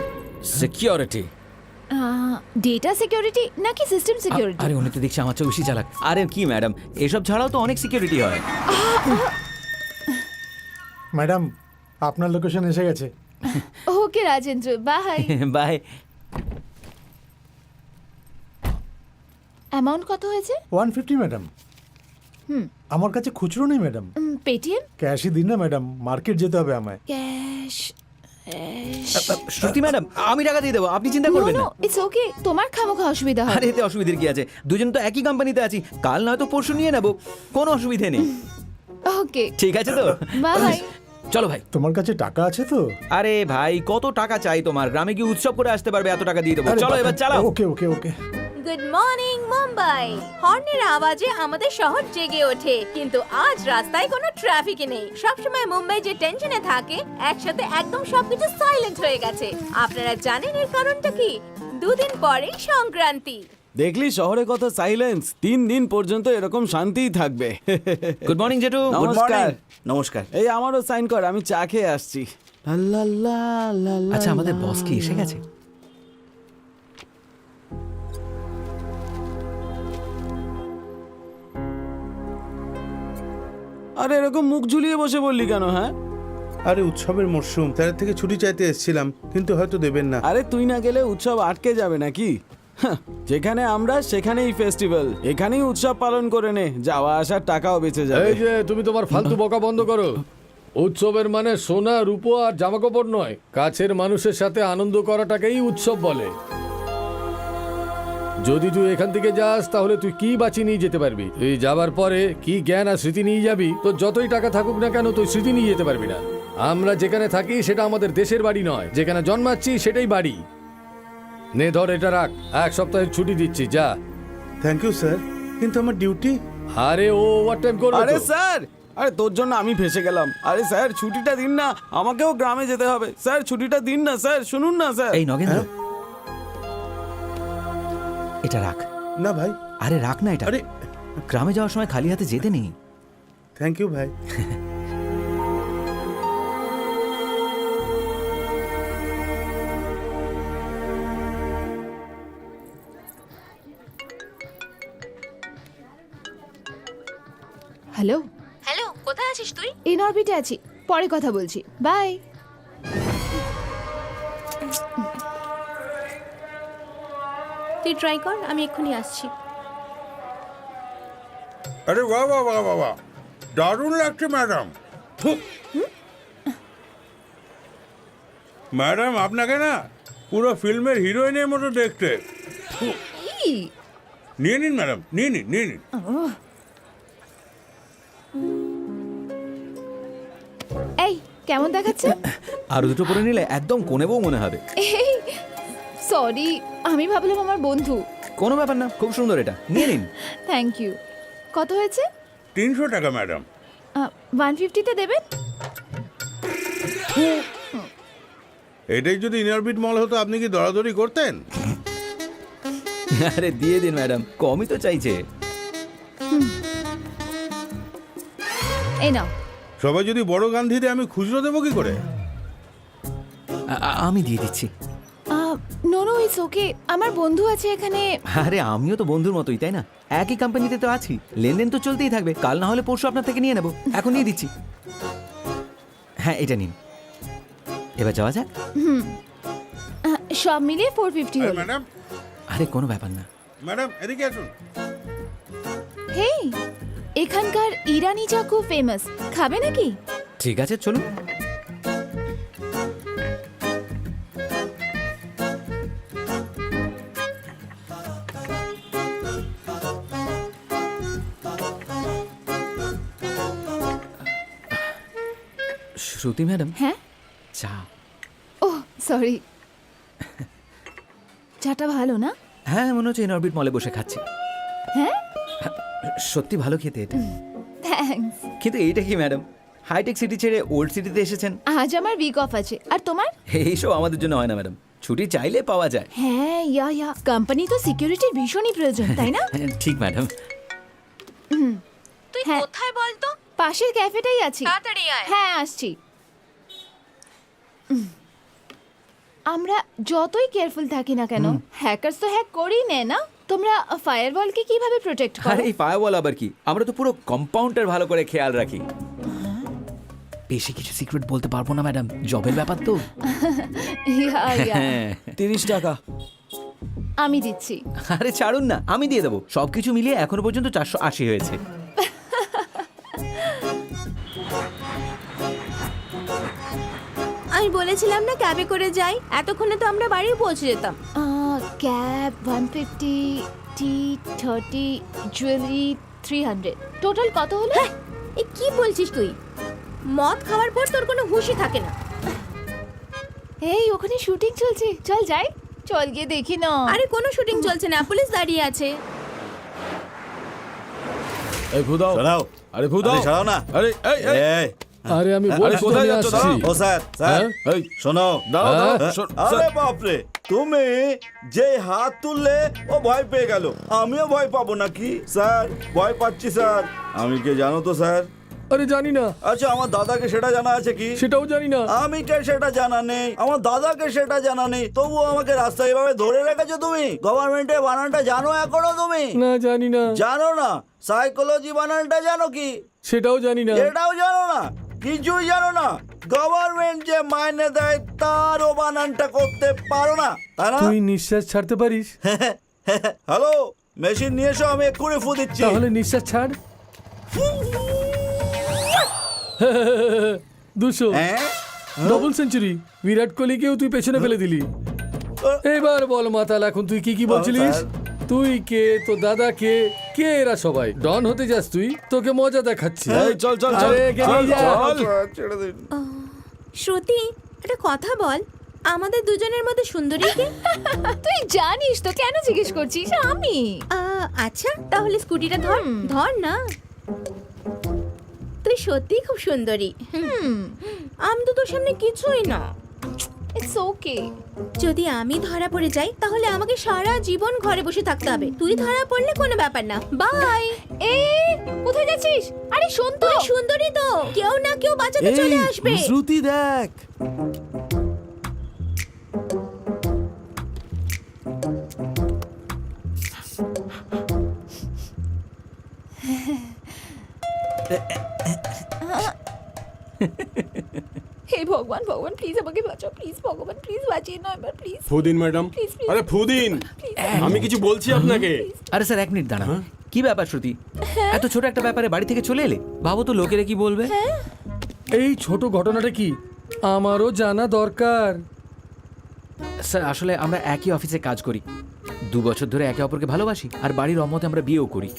সিকিউরিটি। ডেটা সিকিউরিটি নাকি সিস্টেম সিকিউরিটি? আরে উনি তো দেখছি আমার চেয়ে বেশি চালাক। আরে কি ম্যাডাম, এসব ছাড়াও তো অনেক সিকিউরিটি হয়। ম্যাডাম আপনার লোকেশন এসে গেছে। ওকে রাজেন্দ্র, বাই। বাই। অ্যামাউন্ট কত হয়েছে? 150 ম্যাডাম। আমার কাছে খুচরো নেই ম্যাডাম। পেটিএম? ক্যাশই দিন না ম্যাডাম, মার্কেট যেতে হবে আমায়। ক্যাশ? শ্রুতি ম্যাডাম, আমি টাকা দিয়ে দেবো, আপনি চিন্তা করবেন না। ইটস ওকে, তোমার খামোখা অসুবিধা আরে হবে। এতে অসুবিধার কি আছে? দুজন তো একই কোম্পানিতে আছি, কাল নয়তো পরশু নিয়ে নেবো, কোনো অসুবিধে নেই। ওকে ঠিক আছে তো? বাই। চলো ভাই। তোমার কাছে টাকা আছে তো? আরে ভাই, কত টাকা চাই তোমার? গ্রামে কি উৎসব করে আসতে পারবে? এত টাকা দিয়ে দেবো। আরে চলো বাবা, এবার চালাও। Okay okay okay. Good morning Mumbai. হর্নের আওয়াজে আমাদের শহর জেগে ওঠে, কিন্তু আজ রাস্তায় কোনো ট্রাফিকই নেই। সবসময় মুম্বাই যে টেনশনে থাকে, একসাথে একদম সবকিছু সাইলেন্ট হয়ে গেছে। আপনারা জানেন এর কারণটা কি? 2 দিন পরেই সংক্রান্তি। দেখলি শহরে কত সাইলেন্স, 3 দিন পর্যন্ত এরকম শান্তিই থাকবে। গুড মর্নিং জেঠু। নমস্কার। নমস্কার। এই আমারও সাইন কর, আমি চা খেয়ে আসছি। লা লা লা লা আচ্ছা আমাদের লা। বস কি এসে গেছে? আরে এরকম মুখ ঝুলিয়ে বসে বললি কেন? হ্যাঁ, আরে উৎসবের মরশুম, তার থেকে ছুটি চাইতে এসেছিলাম, কিন্তু হয়তো দেবেন না। আরে তুই না গেলে উৎসব আটকে যাবে নাকি? হাহ, যেখানে আমরা সেখানেই ফেস্টিভ্যাল, এখানেই উৎসব পালন করে নে, যাওয়া আসার টাকাও বেঁচে যাবে। এই যে তুমি তোমার ফালতু বকা বন্ধ করো। উৎসবের মানে সোনা রূপো আর জামা কাপড় নয়, কাছের মানুষের সাথে আনন্দ করাটাকেই উৎসব বলে। যদি তুই এখান থেকে যাস তাহলে তুই কি বাঁচিয়ে নিয়ে যেতে পারবি? তুই যাবার পরে কি জ্ঞান আর স্মৃতি নিয়ে যাবি? তোর যতই টাকা থাকুক না কেন তুই স্মৃতি নিয়ে যেতে পারবি না। আমরা যেখানে থাকি সেটা আমাদের দেশের বাড়ি নয়, যেখানে জন্মাচ্ছি সেটাই বাড়ি। নে ধর এটা রাখ, 1 সপ্তাহের ছুটি দিচ্ছি, যা। থ্যাংক ইউ স্যার, কিন্তু আমার ডিউটি। আরে ও ওভারটাইম করবে আরে তো। স্যার, আরে তোর জন্য আমি ফেসে গেলাম। আরে স্যার ছুটিটা দিন না, আমাকেও গ্রামে যেতে হবে। স্যার ছুটিটা দিন না স্যার, শুনুন না স্যার। এই নগেন্দ্র, এটা রাখ। না ভাই, আরে রাখ না এটা। আরে গ্রামে যাওয়ার সময় খালি হাতে যেতে নেই। থ্যাংক ইউ ভাই। হ্যালো, হ্যালো, কোথায় আছিস তুই? ইন অরবিটে আছি, পরে কথা বলছি, বাই। তুই ট্রাই কর, আমি এক্ষুনি আসছি। আরে বাহ বাহ বাহ বাহ বাহ, দারুণ লাগছে ম্যাডাম। ম্যাডাম আপনাকে না পুরো ফিল্মের হিরোইনের মতো দেখতে। নিয়ে নিন ম্যাডাম, নিয়ে নিন, নিয়ে নিন। এই কেমন দেখাচ্ছে? আর দুটো পরে নিলে একদম কোনে বউ মনে হবে। এই সরি, আমি ভাবলাম আমার বন্ধু। কোনো ব্যাপার না, খুব সুন্দর, এটা নিয়ে নিন। Thank you. কত হয়েছে? 300 টাকা ম্যাডাম। 150-তে দেবেন? এটাই যদি ইনারবিট মল হতো আপনি কি দরাদরি করতেন? আরে দিয়ে দিন ম্যাডাম, কমই তো চাইছে। এই নাও। সবাই যদি বড় গান্ধী দেয় আমি খুচরো দেবো কি করে? আমি দিয়ে দিচ্ছি। নো নো, ইটস ওকে, আমার বন্ধু আছে এখানে। আরে আমিও তো বন্ধুর মতোই, তাই না? একই কোম্পানিতে তো আছি, লেনদেন তো চলতেই থাকবে। কাল না হলে পরশু আপনার থেকে নিয়ে নেব, এখন নিয়ে দিচ্ছি। হ্যাঁ এটা নিন, এবার যাওয়া যাক। সব মিলিয়ে 450 হলো। ম্যাডাম, আরে কোনো ব্যাপার না। ম্যাডাম এদিকে আসুন। হেই, এখানকার ইরানি চা খুব ফেমাস, খাবে নাকি? ঠিক আছে চলুন। শ্রুতি ম্যাডাম, হ্যাঁ, চা। ও সরি। চাটা ভালো না? হ্যাঁ মনে হচ্ছে ইনঅরবিট মলে বসে খাচ্ছি। হ্যাঁ, সত্যি ভালো খেতে এটা। থ্যাঙ্কস। কিন্তু এইটা কি ম্যাডাম, হাইটেক সিটি ছেড়ে ওল্ড সিটিতে এসেছেন? আজ আমার উইক অফ আছে, আর তোমার? এইসব আমাদের জন্য হয় না ম্যাডাম, ছুটি চাইলে পাওয়া যায়। হ্যাঁ, ইয়া কোম্পানি তো সিকিউরিটির ভীষণই প্রয়োজন, তাই না? ঠিক ম্যাডাম। তুই হ্যাঁ। কোথায় বলতো? পাশের ক্যাফেটাই আছি। তাড়াতাড়ি আয়। হ্যাঁ আসছি। আমরা যতই কেয়ারফুল থাকি না কেন, হ্যাকারস তো হ্যাক করেই নেয় না। তোমরা ফায়ারওয়ালকে কিভাবে প্রোটেক্ট আরে করো? এই ফায়ারওয়াল আবার কি, আমরা তো পুরো কম্পাউন্ডার ভালো করে খেয়াল রাখি। বেশি কিছু সিক্রেট বলতে পারবো না ম্যাডাম, জবের ব্যাপার তো। ইয়া 30 টাকা। আমি দিচ্ছি। আরে ছাড়ুন না, আমি দিয়ে দেবো। সবকিছু মিলিয়ে এখনো পর্যন্ত 480 হয়েছে। আমি বলেছিলাম না ক্যাবে করে যাই, এতক্ষণে তো আমরা বাড়ি পৌঁছে যেতাম। ক্যাব 150, টি 30, জুয়েলারি 300, টোটাল কত হলো? এ কি বলছিস তুই? মদ খাওয়ার পর তোর কোনো হুঁশই থাকে না। এই ওখানে শুটিং চলছে, চল যাই। চল গিয়ে দেখি না। আরে কোনো শুটিং চলছে না, পুলিশ দাঁড়িয়ে আছে। এই ফুদাও, সরাও। আরে ফুদাও, আরে সরাও না। আরে এই এই এই আরে আমি আরে বলছি তো কোথায় আমি যাচ্ছ? আসছি। দাঁড়াও। ও স্যার, স্যার এই শোনো। দাঁড়াও হ্যাঁ? দাঁড়াও, আরে বাপরে, তুমি যে হাত তুললে ও ভয় পেয়ে গেল, আমিও ভয় পাবো নাকি? স্যার ভয় পাচ্ছি স্যার। আমি কে জানো তো স্যার? আরে জানি না, আচ্ছা আমার দাদাকে সেটা জানা আছে কি? সেটাও জানি না। আমি কে সেটা জানা নেই, আমার দাদাকে সেটা জানা নেই, তবুও আমাকে রাস্তায় এভাবে ধরে রেখেছো তুমি। গভর্নমেন্টের বানানটা জানো এখনো তুমি? না জানি না, জানো না? সাইকোলজি বানানটা জানো কি? সেটাও জানি না। এটাও জানো না? কিছুই জানো না? গভর্নমেন্ট যে মাইনে দেয় তারও বানানটা করতে পারো না, তাই না? তুই নিঃশ্বাস ছাড়তে পারিস? হ্যালো, মেশিন নিয়ে এসো, আমি এক্ষুনি ফু দিচ্ছি। তাহলে নিঃশ্বাস ছাড়। 200 হ্যাঁ? Double century. বিরাট কোহলিকেও তুই পেছনে ফেলে দিলি। এবার বল মাতাল, এখন তুই কি কি বলছিলিস? তুই কে, তো দাদা কে, কে এরা সবাই? ডন হতে যাস তুই? তোকে মজা দেখাচ্ছি। এই চল চল চল আরে, একে নিয়ে যা। চল। শ্রুতি, একটা কথা বল, আমাদের দুজনের মধ্যে সুন্দরী কে? তুই জানিস তো, কেন জিজ্ঞেস করছিস? আমি আচ্ছা, তাহলে স্কুটিটা ধর। ধর না, তুই সত্যিই খুব সুন্দরী। আমি তো তোর সামনে কিছুই না। It's okay. যদি আমি ধরা পড়ে যাই তাহলে আমাকে সারা জীবন ঘরে বসে থাকতে হবে। তুই ধরা পড়লে কোনো ব্যাপার না। বাই। এ কোথায় যাচ্ছিস? আরে শোন তো, তুই সুন্দরী তো, কেউ না কেউ বাঁচাতে এই চলে আসবে। শ্রুতি দেখ। হে ভগবান, ভগবান প্লিজ আমাকে বাঁচাও, প্লিজ ভগবান প্লিজ বাঁচিয়ে নাও এবার প্লিজ। ফুদিন ম্যাডাম, Please, please. আরে ফুদিন, আমি কিছু বলছি আপনাকে। আরে স্যার, এক মিনিট দাঁড়া। কি ব্যাপার শ্রুতি, এত ছোট একটা ব্যাপারে বাড়ি থেকে চলে এলে? ভাবো তো লোকেরা কি বলবে। এই ছোট ঘটনাটা কি আমারও জানা দরকার। স্যার আসলে আমরা একই অফিসে কাজ করি, 2 বছর ধরে একে অপরকে ভালোবাসি, আর বাড়ির অমতে আমরা বিয়েও করি।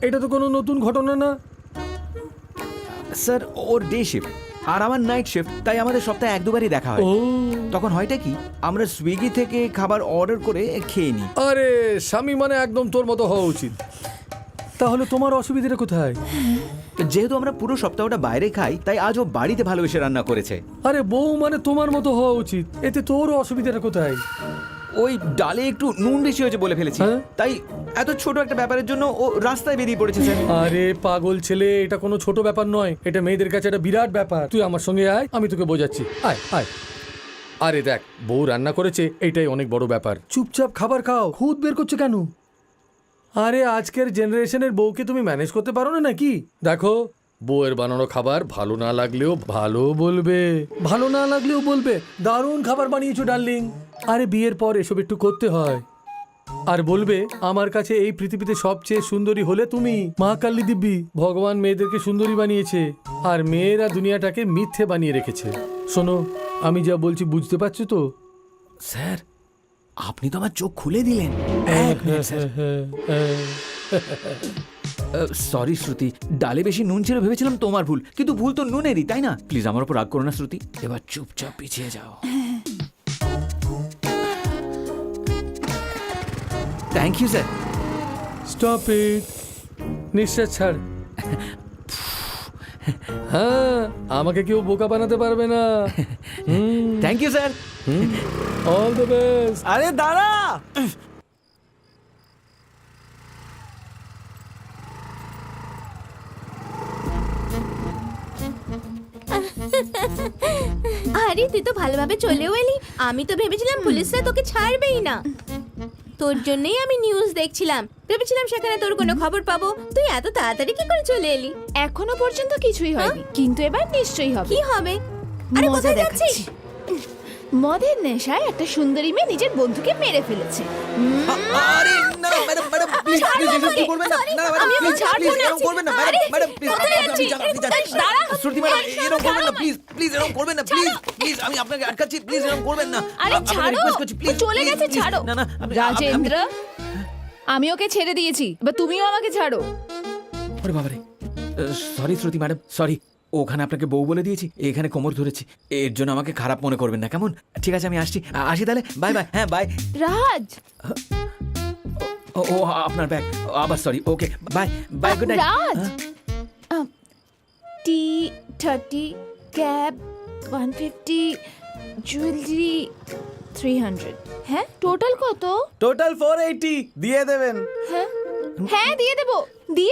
এটা তো কোনো নতুন ঘটনা না। স্যার ওর ডে শিফট আর আমার নাইট শিফট, তাই আমাদের সপ্তাহে 1-2বারই দেখা হয়। ও তখন হয়টা কি, আমরা সুইগি থেকে খাবার অর্ডার করে খেয়ে নিই। আরে স্বামী মানে একদম তোর মতো হওয়া উচিত। তাহলে তোমার অসুবিধাটা কোথায়? যেহেতু আমরা পুরো সপ্তাহটা বাইরে খাই, তাই আজ ও বাড়িতে ভালোবেসে রান্না করেছে। আরে বউ মানে তোমার মতো হওয়া উচিত, এতে তোর অসুবিধাটা কোথায়? ওই ডালে একটু নুন বেশি হয়েছে বলে ফেলেছি, হ্যাঁ? তাই এত ছোট একটা ব্যাপারের জন্য ও রাস্তায় বেরিয়ে পড়েছে স্যার। আরে পাগল ছেলে, এটা কোনো ছোট ব্যাপার নয়, এটা মেয়েদের কাছে একটা বিরাট ব্যাপার। তুই আমার সঙ্গে আয়, আমি তোকে বোঝাচ্ছি। আয় আয়। আরে দেখ, বউ রান্না করেছে, এইটাই অনেক বড় ব্যাপার। চুপচাপ খাবার খাও, খুদ বের করছো কেন? আরে আজকের জেনারেশনের বউকে তুমি ম্যানেজ করতে পারো না নাকি? দেখো, বউয়ের বানানো খাবার ভালো না লাগলেও ভালো বলবে, ভালো না লাগলেও বলবে দারুণ খাবার বানিয়েছো ডার্লিং। আরে বিয়ের পর এসব একটু করতে হয়। আর বলবে আমার কাছে এই পৃথিবীতে সবচেয়ে সুন্দরী হলে তুমি, মা কালী দিব্যি। ভগবান মেয়েদেরকে সুন্দরী বানিয়েছে, আর মেয়েরা দুনিয়াটাকে মিথ্যে বানিয়ে রেখেছে। শোনো, আমি যা বলছি বুঝতে পারছো তো? স্যার আপনি তো আমার চোখ খুলে দিলেন। সরি শ্রুতি, ডালে বেশি নুন ছিল ভেবেছিলাম তোমার ভুল, কিন্তু ভুল তো নুনেরই, তাই না? প্লিজ আমার উপর রাগ করো না শ্রুতি, এবার চুপচাপ পিছিয়ে যাও। Thank you sir. Stop it. নিঃশ্বাস ছাড়। হ্যাঁ, আমাকে কেউ বোকা বানাতে পারবে না। Thank you sir. All the best. আরে দাঁড়া। আরে তুই তো ভালোভাবে চলেও এলি। আমি তো ভেবেছিলাম পুলিশরা তোকে ছাড়বেই না। তোর জন্যই আমি নিউজ দেখছিলাম, ভেবেছিলাম সেখানে তোর কোনো খবর পাবো। তুই এত তাড়াতাড়ি কি করে চলে এলি? এখনো পর্যন্ত কিছুই হয়নি, কিন্তু এবার নিশ্চয়ই হবে। কি হবে? আরে মজা কোথায় দেখাচ্ছি। যাচ্ছিস? মদের নেশায় একটা সুন্দরী মেয়ে নিজের বন্ধুকে মেরে ফেলেছে। আরে না না ম্যাডাম, ম্যাডাম প্লিজ প্লিজ এরকম করবেন না। না ম্যাডাম আমি প্লিজ ছাড়বো প্লিজ না। এরকম করবেন না। ম্যাডাম ম্যাডাম প্লিজ কোথায় আপনি যাচ্ছিস? যান, আপনি যান। দাঁড়া। শ্রুতি ম্যাডাম এরকম করবেন না, প্লিজ প্লিজ এরকম করবেন না, প্লিজ প্লিজ আমি আপনাকে আটকাচ্ছি, প্লিজ এরকম করবেন না। আরে আপনাকে ছাড়ো, রিকোয়েস্ট করছি, প্লিজ চলে গেছে, ছাড়ো। না না রাজেন্দ্র, আমি ওকে ছেড়ে দিয়েছি, এবার তুমিও আমাকে ছাড়ো। আরে বাবারে, সরি শ্রুতি ম্যাডাম, সরি। ওখানে আপনাকে বউ বলে দিয়েছি, এখানে কোমর ধরেছি, এর জন্য আমাকে খারাপ মনে করবেন না, কেমন? ঠিক আছে আমি আসছি, আসি তাহলে, বাই বাই। হ্যাঁ বাই। রাজ, ও ও আপনার ব্যাগ, আবার sorry. Okay bye bye, good night. Raj, T30 cab 150 jewellery 300। হ্যাঁ, টোটাল কত? টোটাল 480 দিয়ে দেবেন। হ্যাঁ, হ্যাঁ দিয়ে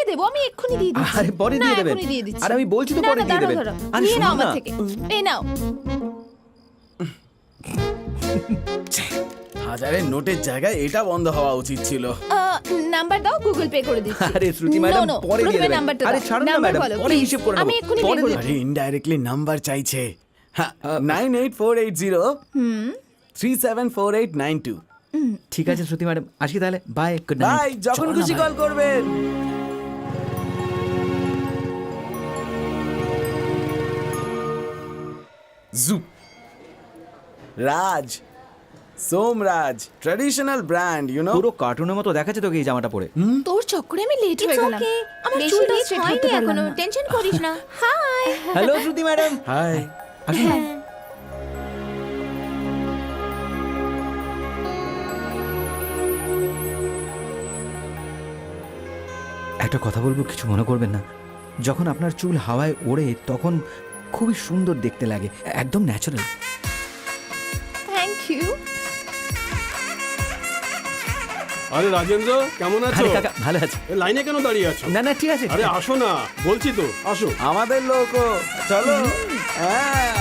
দেবো আমি এক্ষুনি দিয়ে দিচ্ছি আরে পরে না, দিয়ে দেবেন এক্ষুনি দিয়ে দিচ্ছি। আরে আমি বলছি তো না, পরে না, দিয়ে দাঁড়াও, দেবেন দাঁড়াও। আরে নিয়ে নাও শোনো আমার না থেকে এই নাও হাজারের নোটের জায়গায় এটা বন্ধ হওয়া উচিত ছিল। নাম্বার দাও গুগল পে করে দিচ্ছি আরে শ্রুতি ম্যাডাম No, no, পরে দিয়ে প্রথমে দেবেন নাম্বারটা আরে দাও। ছাড়ুন না নাম্বার ম্যাডাম বলো, পরে please। হিসেব করে আমি নেবো এক্ষুনি পরে pay করে দিয়ে আরে ইনডাইরেক্টলি নাম্বার চাইছে। হ্যাঁ 9848037489 ঠিক আছে শ্রুতি ম্যাডাম আসি তাহলে বাই গুড নাইট ভাই যখন খুশি কল করবেন। জু Raj Somraj traditional brand you know. পুরো কার্টুনের মতো দেখাচ্ছে তোকে এই জামাটা পরে তোর চক্করে আমি লেট হয়ে It's গেলাম okay. আমার বেশি চুলটা late straight হয়নি করতে পারলাম এখনো না। টেনশন করিস না হাই হ্যালো শ্রুতি ম্যাডাম হাই। আসুন একটা কথা বলবো কিছু মনে করবেন না যখন আপনার চুল হাওয়ায় ওড়ে তখন খুবই সুন্দর দেখতে লাগে একদম ন্যাচারাল থ্যাংক ইউ আরে রাজেন্দ্র কেমন আছো আরে কাকা ভালো আছে এ, লাইনে কেন দাঁড়িয়ে আছো না না ঠিক আছে আরে আসো না বলছি তো আসো আমাদের লোকও চলো। হ্যাঁ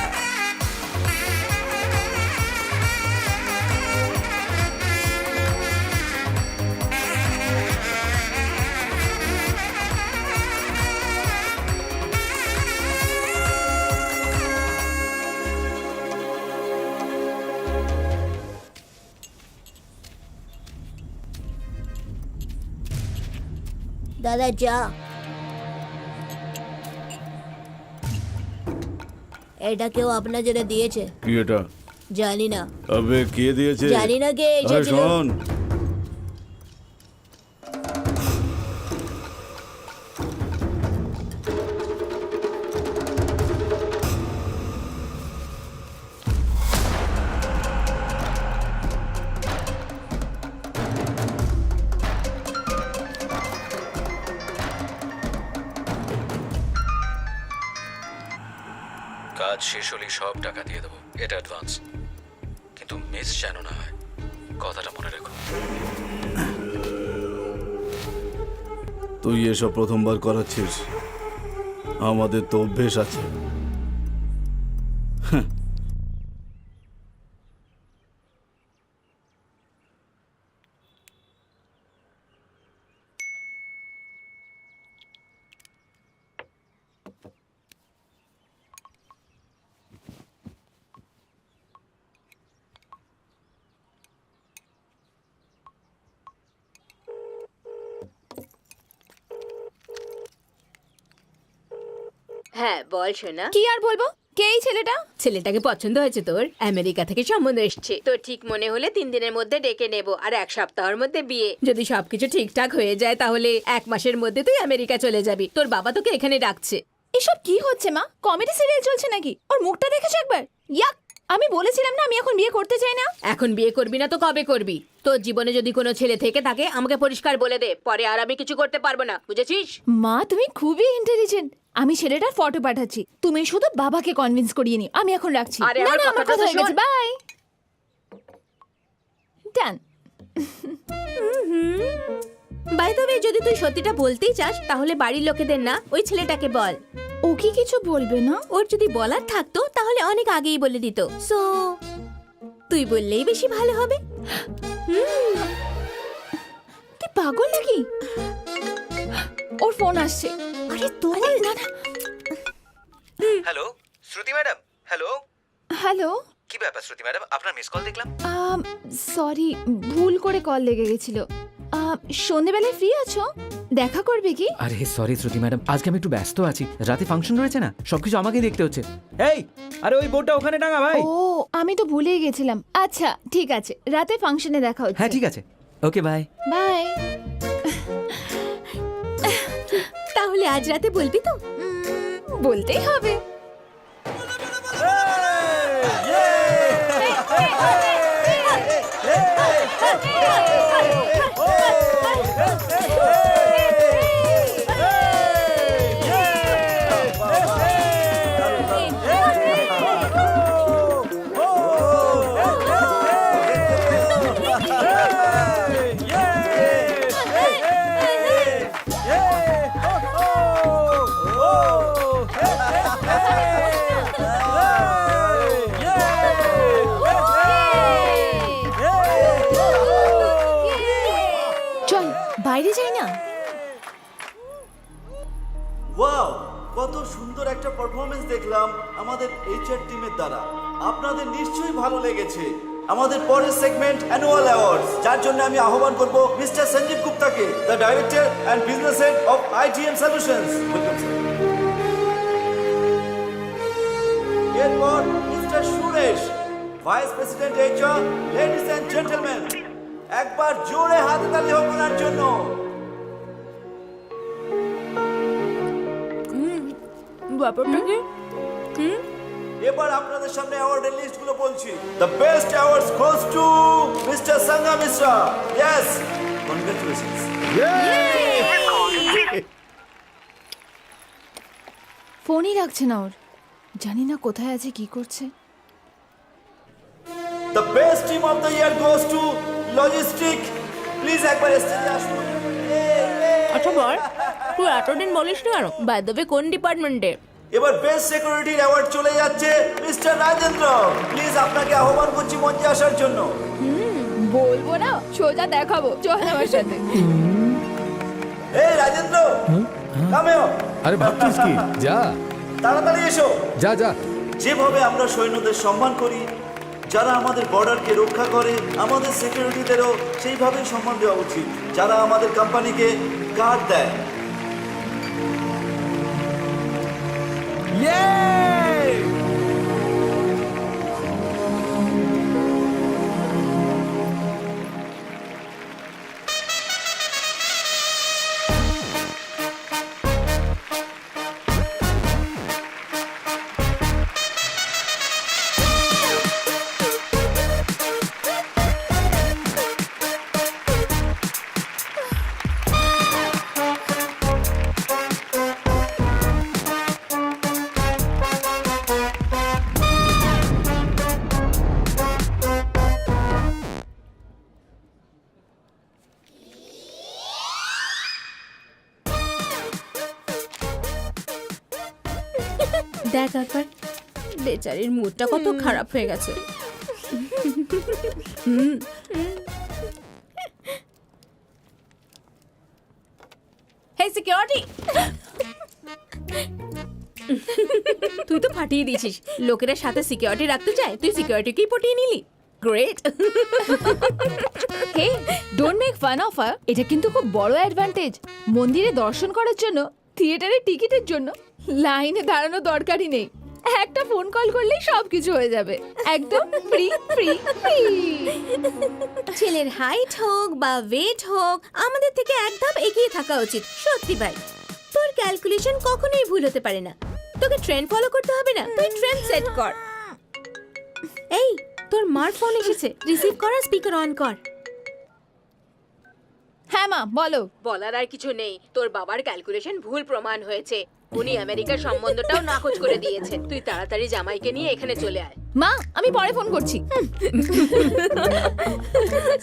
দাদা যা এটা কেউ আপনার জন্য দিয়েছে কি এটা জানি না আবে কে দিয়েছে জানি না কে আরে এসেছিল শোন কাজ শেষ হলেই সব টাকা দিয়ে দেবো এটা অ্যাডভান্স কিন্তু মিস যেন না হয় কথাটা মনে রেখো তুই এসব প্রথমবার করাচ্ছিস আমাদের তো অভ্যেস আছে হ্যাঁ বল শোনা কি আর বলবো কে এই ছেলেটা ছেলেটাকে পছন্দ হয়েছে তোর আমেরিকা থেকে সম্বন্ধ এসছে তোর ঠিক মনে হলে 3 দিনের মধ্যে ডেকে নেব আর 1 সপ্তাহের মধ্যে বিয়ে যদি সবকিছু ঠিকঠাক হয়ে যায় তাহলে 1 মাসের মধ্যে তুই আমেরিকা চলে যাবি তোর বাবা তোকে এখানে ডাকছে এসব কি হচ্ছে মা কমেডি সিরিয়াল চলছে নাকি ওর মুখটা দেখেছো একবার ইয়াক আমি বলেছিলাম না আমি এখন বিয়ে করতে চাই না এখন বিয়ে করবি না তো কবে করবি তোর জীবনে যদি কোনো ছেলে থেকে থাকে আমাকে পরিষ্কার বলে দে পরে আর আমি কিছু করতে পারবো না বুঝেছিস মা তুমি খুবই ইন্টেলিজেন্ট আমি ছেলেটার ফটো পাঠাচ্ছি তুমি শুধু বাবাকে কনভিন্স করিয়ে নিও আমি এখন রাখছি আরে, না আমার না আমার কথাটা কথা হয়ে তো গেছে শোন। Bye done by the way যদি তুই সত্যিটা বলতেই চাস তাহলে বাড়ির লোকেদের না ওই ছেলেটাকে বল ও কি কিছু বলবে না ওর যদি বলার থাকতো তাহলে অনেক আগেই বলে দিত সো তুই বললেই বেশি ভালো হবে তুই পাগল নাকি ওর ফোন আসছে আরে তোর না না হ্যালো শ্রুতি ম্যাডাম হ্যালো হ্যালো কি ব্যাপার শ্রুতি ম্যাডাম আপনার মিস কল দেখলাম সরি ভুল করে কল লেগে গেছিল সন্ধেবেলায় ফ্রি আছো দেখা করবে কি আরে সরি শ্রুতি ম্যাডাম আজকে আমি একটু ব্যস্ত আছি রাতে ফাংশন রয়েছে না সবকিছু আমাকেই দেখতে হচ্ছে এই আরে ওই বোর্ডটা ওখানে টাঙা ভাই ও আমি তো ভুলেই গেছিলাম আচ্ছা ঠিক আছে রাতে ফাংশনে দেখা হচ্ছে হ্যাঁ ঠিক আছে ওকে বাই বাই তাহলে আজ রাতে বলবি তো বলতেই হবে চল বাইরে যাই না। ওয়াও, কত সুন্দর একটা পারফরমেন্স দেখলাম আমাদের এইচআর টিমের দ্বারা। আপনাদের নিশ্চয়ই ভালো লেগেছে। আমাদের পরের সেগমেন্ট অ্যানুয়াল অ্যাওয়ার্ডস, যার জন্য আমি আহ্বান করব মিস্টার সঞ্জীব গুপ্তাকে, the director and business head of ITM solutions. এরপর mister Suresh, vice president HR. Ladies and gentleman, একবার জোরে হাততালি হোক ওনার জন্য। ব্যাপারটা কি? এবার আপনাদের সামনে অ্যাওয়ার্ডের লিস্টগুলো বলছি। The best awards goes to mister Sanga Mishra. Yes, congratulations. ফোনই লাগছে না ওর, জানি না কোথায় আছে, কি করছে। The best team of the year goes to logistic. Please একবার স্টেজে আসুন। আচ্ছা বল, তুই এতদিন বলিস না কেন? বাই দ্য ওয়ে, কোন ডিপার্টমেন্টে? এবার বেস্ট সিকিউরিটির অ্যাওয়ার্ড চলে যাচ্ছে মিস্টার রাজেন্দ্র। প্লিজ আপনাকে আহ্বান করছি মঞ্চে আসার জন্য। বলবো না, সোজা দেখাবো, চল আমার সাথে। এই রাজেন্দ্র, কামেও, আরে ভাবছিস কি? যা তাড়াতাড়ি এসো। যা যা। যেভাবে আমরা সৈন্যদের সম্মান করি, যারা আমাদের বর্ডারকে রক্ষা করে, আমাদের সিকিউরিটিদেরও সেইভাবেই সম্মান দেওয়া উচিত, যারা আমাদের কোম্পানিকে গার্ড দেয়। Yay! দেখ একবার, বেচারির মুডটা কত খারাপ হয়ে গেছে। হে সিকিউরিটি, তুই তো ফাটিয়ে দিয়েছিস। লোকেরা সাথে সিকিউরিটি রাখতে চায়, তুই সিকিউরিটিকেই পটিয়ে নিলি। Great. Hey, don't make fun of her. এটা কিন্তু খুব বড় অ্যাডভান্টেজ। মন্দিরে দর্শন করার জন্য, থিয়েটারের টিকিটের জন্য লাইনে দাঁড়ানো দরকারই নেই। একটা ফোন কল করলেই সবকিছু হয়ে যাবে, একদম ফ্রি ফ্রি ফ্রি। ছেলের হাইট হোক বা ওয়েট হোক, আমাদের থেকে এক ধাপ এগিয়ে থাকা উচিত। সত্যি ভাই, তোর ক্যালকুলেশন কখনোই ভুল হতে পারে না। তোকে ট্রেন্ড ফলো করতে হবে না, তুই ট্রেন্ড সেট কর। এই, তোর মার ফোন এসেছে, রিসিভ কর আর স্পিকার অন কর। হ্যাঁ মা, বলো। বলার আর কিছু নেই, তোর বাবার ক্যালকুলেশন ভুল প্রমাণ হয়েছে। উনি আমেরিকার সম্বন্ধটাও নাকচ করে দিয়েছে। তুই তাড়াতাড়ি জামাইকে নিয়ে এখানে চলে আয়। মা, আমি পরে ফোন করছি।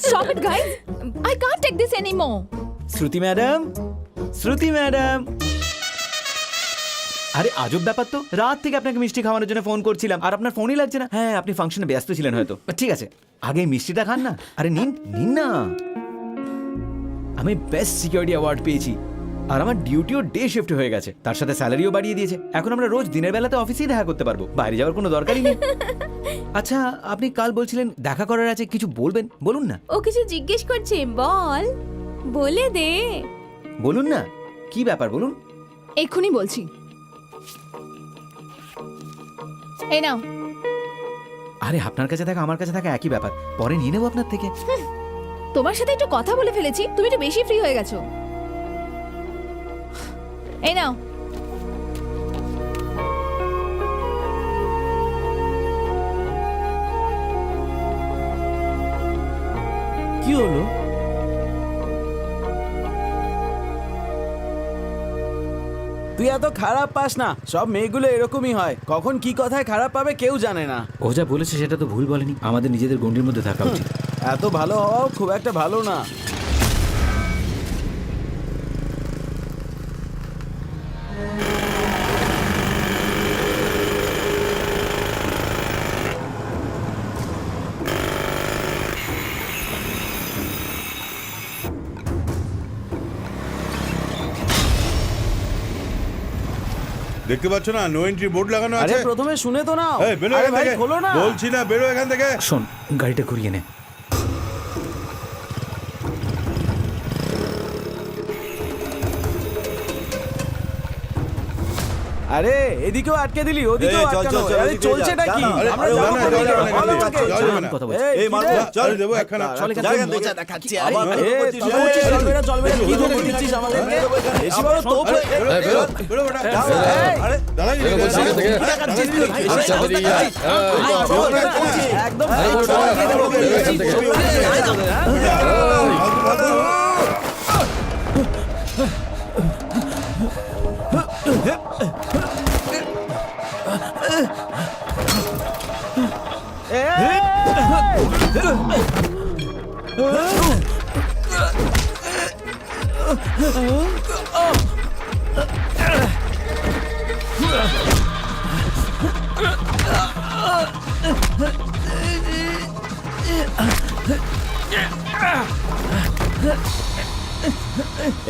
Stop it, guys. I can't take this anymore. Shruti madam, Shruti madam, আরে আজব ব্যাপার তো, রাত থেকে আপনাকে মিষ্টি খাওয়ানোর জন্য ফোন করছিলাম আর আপনার ফোনই লাগছে না। হ্যাঁ, আপনি ফাংশনে ব্যস্ত ছিলেন হয়তো। ঠিক আছে, আগে এই মিষ্টিটা খান না। আরে নিন নিন না। আমি বেস্ট সিকিউরিটি অ্যাওয়ার্ড পেয়েছি আর আমার ডিউটিও ডে শিফট হয়ে গেছে, তার সাথে স্যালারিও বাড়িয়ে দিয়েছে। এখন আমরা রোজ দিনের বেলাতে অফিসেই দেখা করতে পারবো, বাইরে যাওয়ার কোনো দরকারই নেই। আচ্ছা, আপনি কাল বলছিলেন দেখা করার আছে, কিছু বলবেন? বলুন না। ও কিছু জিজ্ঞেস করছে, বল, বলে দে। বলুন না, কি ব্যাপার বলুন। এক্ষুনি বলছি। এই নাও। আরে আপনার কাছে থাকা আমার কাছে থাকা একই ব্যাপার, পরে নিয়ে নেবো আপনার থেকে। তোমার সাথে একটু কথা বলে ফেলেছি, তুমি একটু বেশি ফ্রি হয়ে গেছো। এই নাও। কি হলো? তুই এত খারাপ পাস না, সব মেয়েগুলো এরকমই হয়, কখন কি কথায় খারাপ পাবে কেউ জানে না। ও যা বলেছে সেটা তো ভুল বলেনি, আমাদের নিজেদের গণ্ডির মধ্যে থাকা উচিত। এত ভালো হওয়াও খুব একটা ভালো না। দেখতে পাচ্ছ না নো এন্ট্রি বোর্ড লাগানো আরে আছে প্রথমে শুনে তো নাও। এই বেরো আরে এখান ভাই থেকে খোলো না। বলছি না বেরো এখান থেকে শোন গাড়িটা ঘুরিয়ে নে। আরে এদিকেও আটকে দিলি, ওদিকেও এই, চল, আটকানো। চল, চল, আরে ওদিকে চলছেটা যা, কি? যা না, আমরা আরে, যাবো না, কোথায়? যাওয়া যাবে না, বলো যাওয়া আমাকে। যাবে না। কথা বলছি। এই, এই কি মারবো রে? চল আরে দেবো একখানা চল এখান যা থেকে এখান থেকে। মজা দেখাচ্ছি। আবার আরে, মারবো এ, বলছিস, চল এই, চল বেরো, চল বেরো। কি ধরে এই, দিচ্ছিস আমাদেরকে? বেরো এখানে। বেশি আবার বড় তোপ হয়ে- বেরো, এই, বেরো। বেরো বেটা যাও, এই, আরে দাঁড়াই বেরো বলছি এখান থেকে। দেখাচ্ছিস তুই? আচ্ছা, বেরিয়ে যা। চল, একদম আরে, বড়, চল, বড়, দিয়ে দেবো। বেরো এখান থেকে।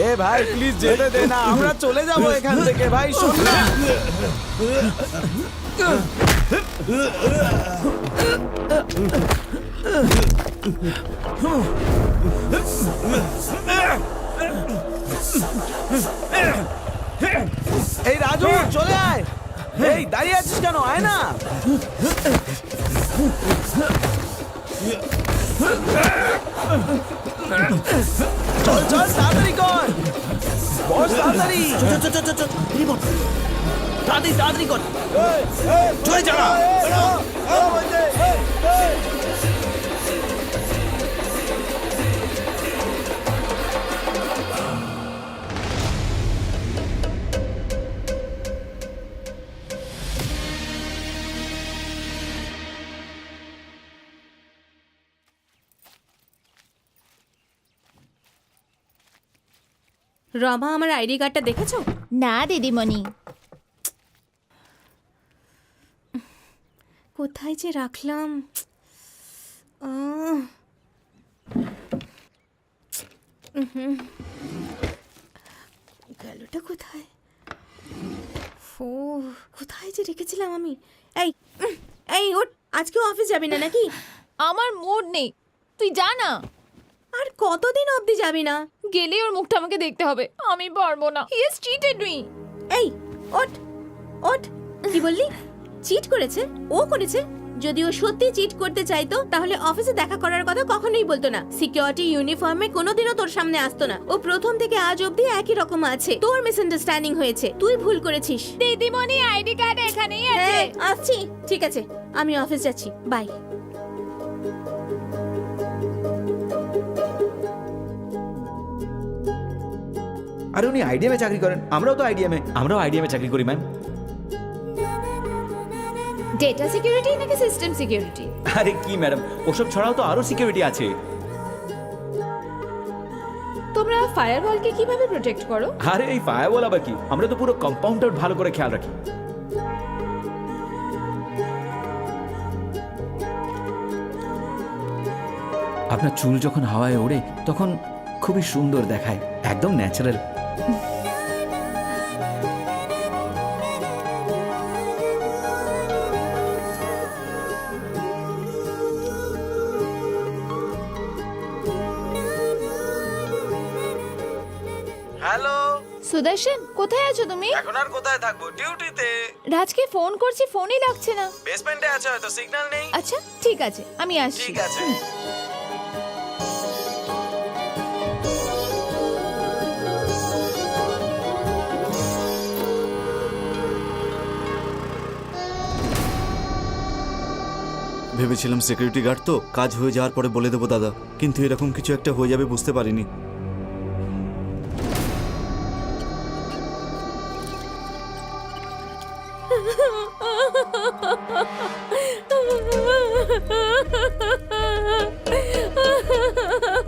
এ ভাই প্লিজ যেতে দে না, আমরা চলে যাবো এখান থেকে। ভাই শোন না। এই রাজু চলে আয়। এই দাঁড়িয়ে আছিস কেন? আয় না। চল চল তাড়াতাড়ি কর বস, তাড়াতাড়ি তাড়াতাড়ি কর। চলে যা না। রমা, আমার আইডি কার্ডটা দেখেছো? না দিদিমণি, কোথায় যে রাখলাম? গেলটা কোথায়? ও কোথায় যে রেখেছিলাম আমি? এই এই ওঠ, আজকেও অফিস যাবি না নাকি? আমার মুড নেই, তুই যা না। আর কতদিন অবধি যাবি না? গেলে ওর মুখটা আমাকে দেখতে হবে, আমি পারবো না। He has cheated me. এই ওঠ ওঠ, কি বললি? চিট করেছে? ও করেছে? যদি ও সত্যি চিট করতে চাইতো তাহলে অফিসে দেখা করার কথা কখনোই বলতো না। সিকিউরিটি ইউনিফর্মে কোনোদিনও তোর সামনে আসতো না। ও প্রথম থেকে আজ অবধি একই রকম আছে। তোর মিসআন্ডারস্ট্যান্ডিং হয়েছে, তুই ভুল করেছিস। দিদিমণি আইডি কার্ড এখানেই আছে। হ্যাঁ, আসছি। ঠিক আছে, আমি অফিস যাচ্ছি, বাই। আরে উনি আইডিএমে চাকরি করেন, আমরাও আইডিএমে চাকরি করি ম্যাম। ডেটা সিকিউরিটি নাকি সিস্টেম সিকিউরিটি? আরে কি ম্যাডাম, ওসব ছাড়াও তো আরো সিকিউরিটি আছে। তোমরা ফায়ারওয়ালকে কিভাবে প্রোটেক্ট করো? আরে এই ফায়ারওয়াল আবার কি, আমরা তো পুরো কম্পাউন্ডার ভালো করে খেয়াল রাখি। আপনার চুল যখন হাওয়ায় ওড়ে তখন খুবই সুন্দর দেখায়, একদম ন্যাচারাল। হ্যালো, সুদর্শন, কোথায় আছো তুমি? এখন আর কোথায় থাকবো? ডিউটিতে। রাজকে ফোন করছি, ফোনই লাগছে না। বেসমেন্টে আছে, হয়তো সিগন্যাল নেই। আচ্ছা ঠিক আছে, আমি আসছি। ঠিক আছে। ভেবেছিলাম সিকিউরিটি গার্ড তো কাজ হয়ে যাওয়ার পরে বলে দেবো দাদা, কিন্তু এরকম কিছু একটা হয়ে যাবে বুঝতে পারিনি।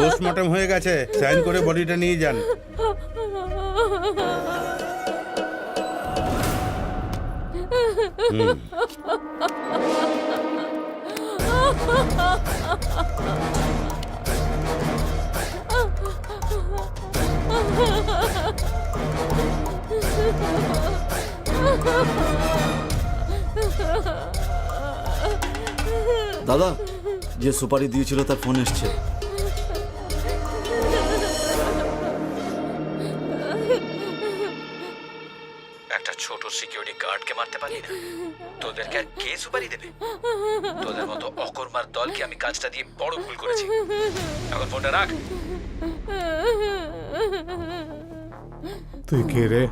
পোস্টমর্টম হয়ে গেছে, সাইন করে বডিটা নিয়ে যান। দাদা, যে সুপারি দিয়েছিল তার ফোন এসছে। একটা ছোট সিকিউরিটি গার্ডকে মারতে পারি না, তোদেরকে আর কে সুপারি দেবে? তোদের মতো অকর্মার দলকে আমি কাজটা দিয়ে বড় ভুল করেছি। এখন ফোনটা রাখ। তুই কে রে?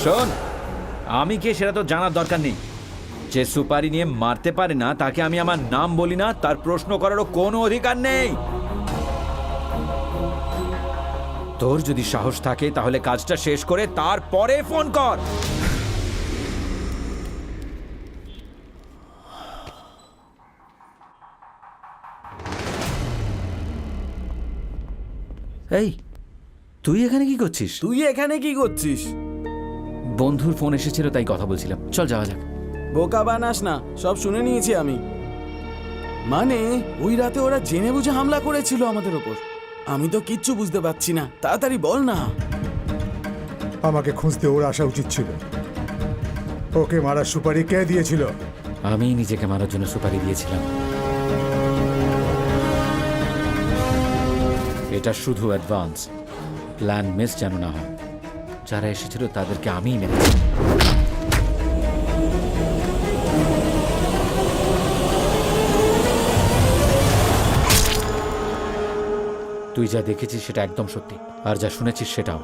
শোন, আমি কে সেটা তো জানার দরকার নেই। যে সুপারি নিয়ে মারতে পারে না তাকে আমি আমার নাম বলি না, তার প্রশ্ন করারও কোনো অধিকার নেই। তোর যদি সাহস থাকে তাহলে কাজটা শেষ করে তারপরে ফোন কর। এই, তুই এখানে কি করছিস? তুই এখানে কি করছিস? বন্ধুর ফোন এসেছিল তাই কথা বলছিলাম, চল যাওয়া যাক। বোকা বানাস না, সব শুনে নিয়েছি আমি। মানে ওই রাতে ওরা জেনে বুঝে হামলা করেছিল আমাদের ওপর। আমি তো কিচ্ছু বুঝতে পারছি না, তাড়াতাড়ি বল না। আমাকে খুঁজতে ওর আসা উচিত ছিল। ওকে মারার সুপারি কে দিয়েছিল? আমি নিজেকে মারার জন্য সুপারি দিয়েছিলাম। এটা শুধু অ্যাডভান্স, প্ল্যান মিস যেন না হয়। যারা এসেছিল তাদেরকে আমিই মেরেছি। তুই যা দেখেছিস সেটা একদম সত্যি, আর যা শুনেছিস সেটাও।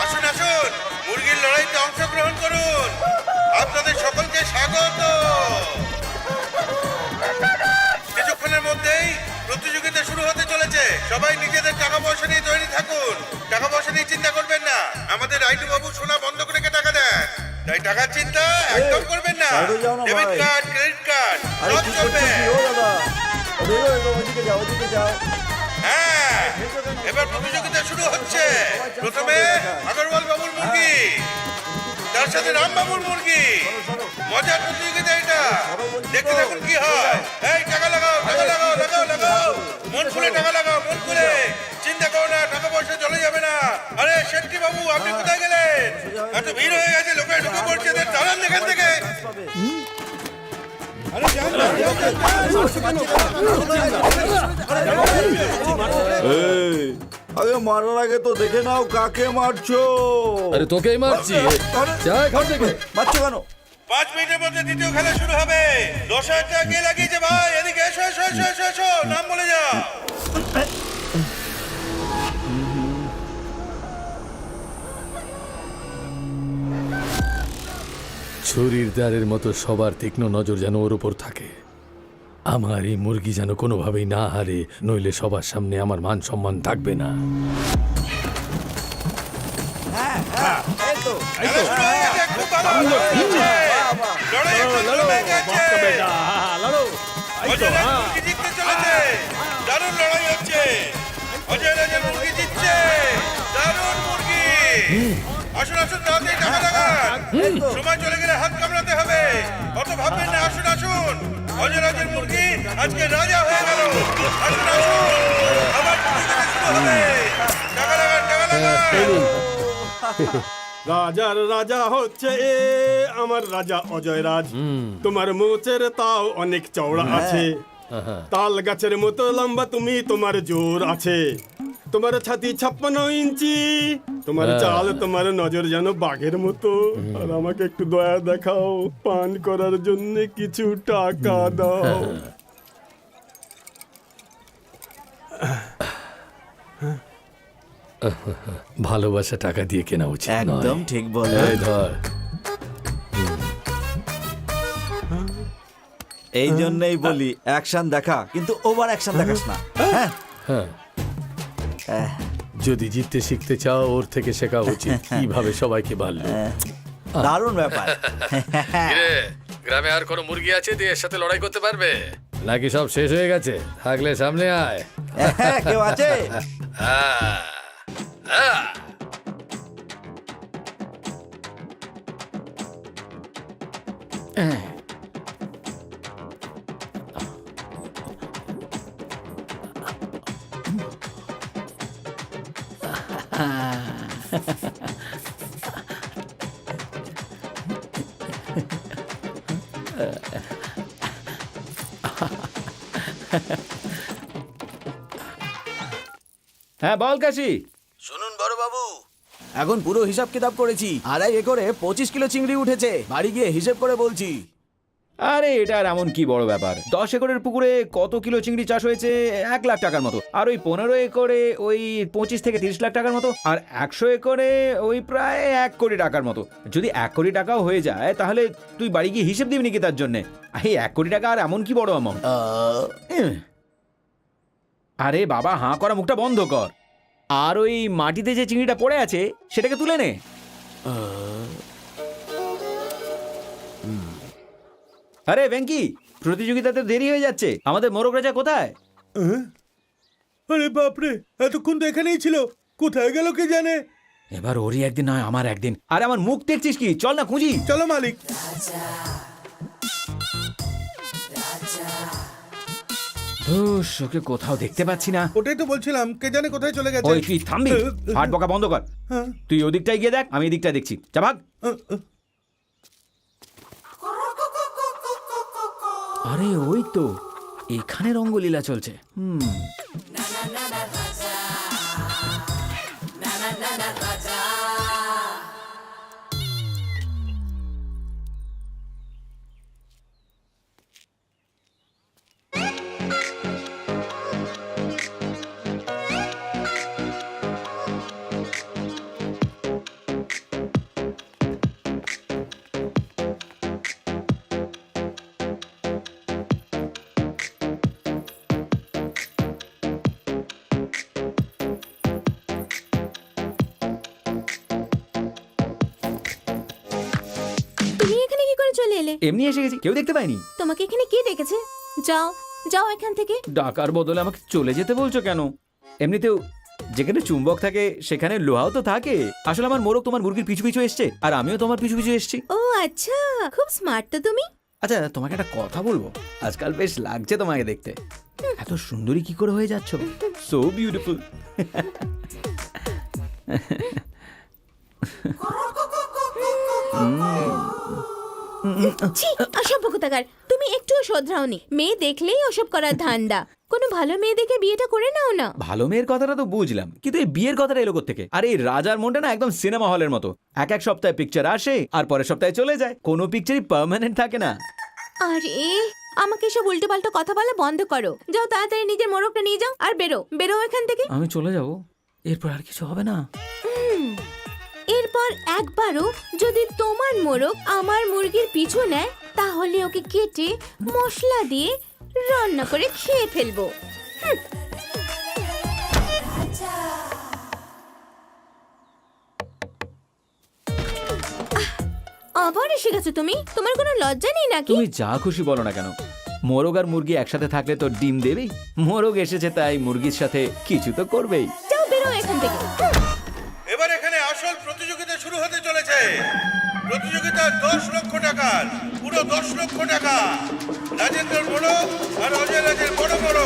আসুন আসুন, মুরগির লড়াইতে অংশগ্রহণ করুন। আপনাদের সকলকে স্বাগত। কিছুক্ষণের মধ্যেই প্রতিযোগিতা শুরু হতে চলেছে। সবাই নিজেদের টাকা পয়সা নিয়ে তৈরি থাকুন। টাকা পয়সা নিয়ে চিন্তা করবেন না। আমাদের রাইটু বাবু সোনা বন্ধ করে রেখে টাকা দেন, তাই টাকার চিন্তা একদম করবেন না। বাইরে যাও না ডেবিট ভাই। কার্ড, ক্রেডিট কার্ড আরে সব কি চলবে। করছিস কি? ও দাদা, ওদিকে যাও, ওদিকে যাও। হ্যাঁ, এবার প্রতিযোগিতা শুরু হচ্ছে। প্রথমে আগরওয়াল বাবুর মুরগি, তার সাথে রাম বাবুর মুরগি। মজার প্রতিযোগিতা এটা, দেখতে দেখুন কি হয়। এই টাকা লাগাও, টাকা লাগাও, লাগাও লাগাও, মন খুলে টাকা লাগাও, মন খুলে। চিন্তা করো না, টাকা পয়সা চলে যাবে না। আরে শেট্টি বাবু, আপনি কোথায় গেলেন? এত ভিড় হয়ে গেছে, লোকে ঢুকে পড়ছে, এদের দাঁড়ান এখান থেকে। আরে যান না, এই, আগে মারার আগে তো দেখে নাও কাকে মারছো। আরে তোকেই মারছি, যা এখান থেকে। মারছো কেন? 5 মিনিটের মধ্যে দ্বিতীয় খেলা শুরু হবে। 10,000 টাকা কে লাগিয়েছে ভাই? এদিকে এসো এসো এসো এসো এসো, নাম বলে যাও। ছুরির দ্বারের মতো সবার তীক্ষ্ণ নজর যেন ওর উপর থাকে। আমার এই মুরগি যেন কোনোভাবেই না হারে, নইলে সবার সামনে আমার মান সম্মান থাকবে না। এই তো, খেলা শুরু হয়ে গেছে, খুব ভালো হচ্ছে। লড়াই একদম জমে গেছে। অজয় রাজের মুরগি জিততে চলেছে। দারুণ লড়াই হচ্ছে। অজয় রাজের মুরগি জিতছে। দারুণ মুরগি। আসুন আসুন, তাড়াতাড়ি টাকা লাগান। সময় চলে গেলে হাত কামড়াতে হবে। অত ভাববেন না, আসুন আসুন। অজয় রাজের মুরগি আজকে রাজা হয়ে গেল। আসুন আসুন, আবার প্রতিযোগিতা শুরু হবে। টাকা লাগান, টাকা লাগান। রাজার রাজা হচ্ছে এ, আমার রাজা অজয় রাজ। তোমার মোচের তাও অনেক চওড়া আছে, তাল গাছের মতো লম্বা তুমি, তোমার জোর আছে। তোমার ছাতি 56 ইঞ্চি, তোমার চাল, তোমার নজর যেন বাঘের মতো। আর আমাকে একটু দয়া দেখাও, পান করার জন্য কিছু টাকা দাও। ভালোবাসা টাকা দিয়ে কেনা উচিত নয়। একদম ঠিক বলে। এই ধর, এই জন্যই বলি অ্যাকশন দেখা, কিন্তু ওভার অ্যাকশন দেখাস না। হ্যাঁ, হ্যাঁ, যদি জিততে শিখতে চাও ওর থেকে শেখা উচিত কিভাবে সবাইকে মারলো। দারুণ ব্যাপার। গ্রামে আর কোনো মুরগি আছে যে এর সাথে লড়াই করতে পারবে নাকি সব শেষ হয়ে গেছে? থাকলে সামনে আয়। হ্যাঁ, কেউ আছে? আহ, আহ। হ্যাঁ বল কাশি। শুনুন বড় বাবু, এখন পুরো হিসাব কিতাব করেছি, 2.5 একরে 25 কিলো চিংড়ি উঠেছে। বাড়ি গিয়ে হিসেব করে বলছি। আরে এটা আর এমন কি বড় ব্যাপার, 10 একরের পুকুরে কত কিলো চিংড়ি চাষ হয়েছে? 1 লাখ টাকার মতো। আর ওই 15 একরে ওই 25 থেকে 30 লাখ টাকার মতো। আর 100 একরে ওই প্রায় 1 কোটি টাকার মতো। যদি 1 কোটি টাকাও হয়ে যায় তাহলে তুই বাড়ি গিয়ে হিসেব দিবি নাকি তার জন্যে? এই 1 কোটি টাকা আর এমন কি বড় অ্যামাউন্ট? আরে বাবা, হাঁ করা মুখটা বন্ধ কর। আর ওই মাটিতে যে চিংড়িটা পড়ে আছে সেটাকে তুলে নে। আরে ভেঙ্কি, প্রতিযোগিতাতে দেরি হয়ে যাচ্ছে। আমাদের মোরগ রাজা কোথায়? আরে বাপরে, এতক্ষণ তো এখানেই ছিল, কোথায় গেল কে জানে। এবার ওরই একদিন নয় আমার একদিন। আরে আমার মুখ দেখছিস কি? চল না খুঁজি। চলো মালিক। ধুস, ওকে কোথাও দেখতে পাচ্ছি না। ওটাই তো বলছিলাম, কে জানে কোথায় চলে গেছে। ওই তুই থামবি? হাট বকা বন্ধ কর। তুই ওদিকটাই গিয়ে দেখ, আমি এদিকটা দেখছি। যা ভাগ। আরে ওই তো, এখানে রঙ্গলীলা চলছে। তুমি এখানে কি করে চলে এলে? এমনি এসে গেছি, কেউ দেখতে পায়নি। তোমাকে এখানে কে দেখেছে? যাও যাও এখান থেকে। ডাকার বদলে আমাকে চলে যেতে বলছো কেন? এমনিতেও যেখানে চুম্বক থাকে সেখানে লোহাও তো থাকে। আসলে আমার মোরগ তোমার মুরগির পিছু পিছু এসছে, আর আমিও তোমার পিছু পিছু এসছি। ও আচ্ছা, খুব স্মার্ট তো তুমি। আচ্ছা তোমাকে একটা কথা বলবো, আজকাল বেশ লাগছে তোমাকে দেখতে। এত সুন্দরী কি করে হয়ে যাচ্ছ? So beautiful. ছি, অসভ্য কোথাকার। তুমি একটুও শোধরাওনি। মেয়ে দেখলেই ওসব করার ধান্দা। কোনো ভালো মেয়ে দেখে বিয়েটা করে নাও না। ভালো মেয়ের কথাটা তো বুঝলাম, কিন্তু এই বিয়ের কথাটা এলো থেকে? আর এই রাজার মনটা না একদম সিনেমা হলের মতো। এক এক সপ্তাহে পিকচার আসে আর পরের সপ্তাহে চলে যায়। কোনো পিকচারই পার্মানেন্ট থাকে না। আরে আমাকে সব উল্টো পাল্টা কথা বলা বন্ধ করো। যাও তাড়াতাড়ি নিজের মোরগটা নিয়ে যাও আর বেরো বেরো এখান থেকে। আমি চলে যাব, এরপর আর কিছু হবে না। এরপর একবারও যদি তোমার মোরগ আমার মুরগির পিছু নেয় তাহলে ওকে কেটে মশলা দিয়ে রান্না করে খেয়ে ফেলবো। আবার এসে গেছো তুমি? তোমার কোনো লজ্জা নেই নাকি? তুমি যা খুশি বলো না কেন, মোরগ আর মুরগি একসাথে থাকলে তো ডিম দেবেই। মোরগ এসেছে তাই মুরগির সাথে কিছু তো করবেই। যাও বেরো এখান থেকে। এবার এখানে আসল প্রতিযোগিতা শুরু হতে চলেছে। প্রতিযোগিতা 10 লক্ষ টাকার, পুরো 10 লক্ষ টাকা। রাজেন্দ্র বড় আর অজয় রাজের বড় বড়।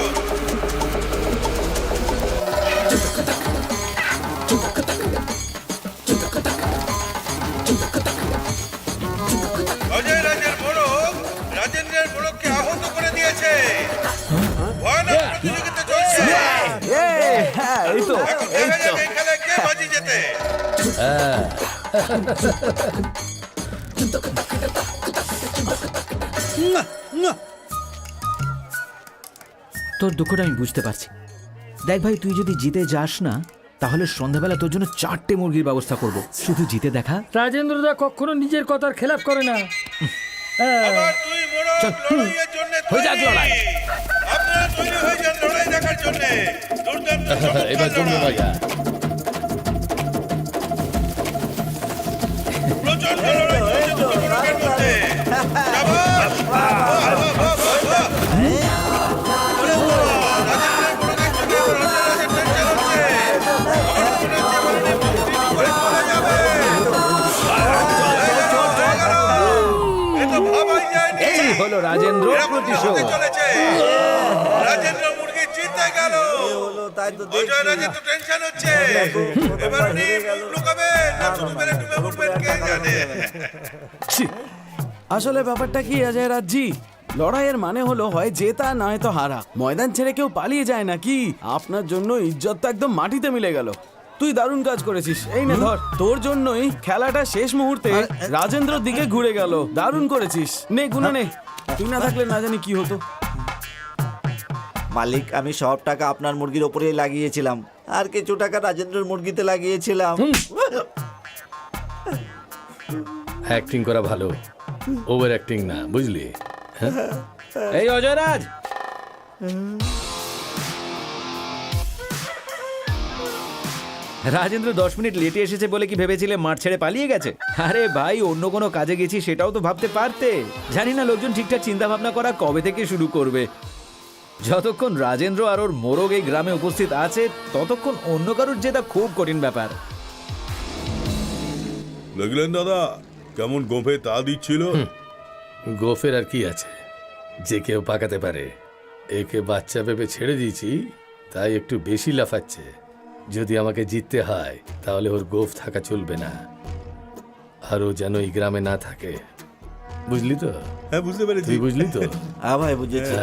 অজয় রাজের বড় রাজেন্দ্রের বড়কে আহত করে দিয়েছে। ভয়ানক প্রতিযোগিতা চলছে। হ্যাঁ, এই তো এখন দেখা যাক এই খেলায় কে বাজি জেতে। তোর দুঃখটা আমি বুঝতে পারছি। দেখ ভাই, তুই যদি জিতে যাস না তাহলে সন্ধ্যাবেলা তোর জন্য 4টে মুরগির ব্যবস্থা করব। শুধু জিতে দেখা। রাজেন্দ্রদা কখনো নিজের কথার খেলাপ করে না। আবার তুই মোড়ক লড়াইয়ের জন্য হয়ে যাক লড়াই। আপনারা তৈরি হয়ে যান লড়াই দেখার জন্য। দুর্দান্ত এবার জমবে ভাইয়া। প্রচন্ড লড়াই চলছে দুটো মোড়কের মধ্যে। শাবাশ! হলো রাজেন্দ্র এরকম প্রতিশোধ। হতে চলেছে। রাজেন্দ্র মুরগি জিতে গেল। হলো তাই তো অজয় রাজের তো টেনশন হচ্ছে। এবার উনি মুখ লুকাবেন না শুধু মেরে ডুবে উঠবেন কে জানে। ছি! আসলে ব্যাপারটা কি অজয় রাজ্জি, লড়াইয়ের মানে হলো হয় জেতা নয় তো হারা। ময়দান ছেড়ে কেউ পালিয়ে যায় নাকি? আপনার জন্য ইজ্জত তো একদম মাটিতে মিলে গেল। তুই দারুণ কাজ করেছিস। এই নে ধর, তোর জন্যই খেলাটা শেষ মুহূর্তে রাজেন্দ্রর দিকে ঘুরে গেল। দারুণ করেছিস। নে গুনা নে, তুই না থাকলে না জানি কি হতো। মালিক, আমি সব টাকা আপনার মুরগির ওপরেই লাগিয়েছিলাম, আর কিছু টাকা রাজেন্দ্রের মুরগিতে লাগিয়েছিলাম। অ্যাক্টিং করা ভালো, ওভার অ্যাক্টিং না, বুঝলি? এই অজয় রাজ, রাজেন্দ্র 10 মিনিট লেটে এসেছে বলে কি ভেবেছিলে মাঠ ছেড়ে পালিয়ে গেছে? আরে ভাই, অন্য কোনো কাজে গেছি সেটাও তো ভাবতে পারতে। জানি না লোকজন ঠিকঠাক চিন্তা ভাবনা করা কবে থেকে শুরু করবে। যতক্ষণ রাজেন্দ্র আর ওর মোরগ এই গ্রামে উপস্থিত আছে ততক্ষণ অন্য কারোর জেতা খুব কঠিন ব্যাপার। দেখলেন দাদা কেমন গোফে তা দিচ্ছিল? গোফের আর কি আছে, যে কেউ পাকাতে পারে। একে বাচ্চা ভেবে ছেড়ে দিয়েছি, তাই একটু বেশি লাফাচ্ছে। যদি আমাকে জিততে হয় তাহলে ওর গোফ থাকা চলবে না, আর ও যেন এই গ্রামে না থাকে, বুঝলি তো? হ্যাঁ বুঝতে পেরেছি। তুই বুঝলি তো? হ্যাঁ ভাই, বুঝেছি।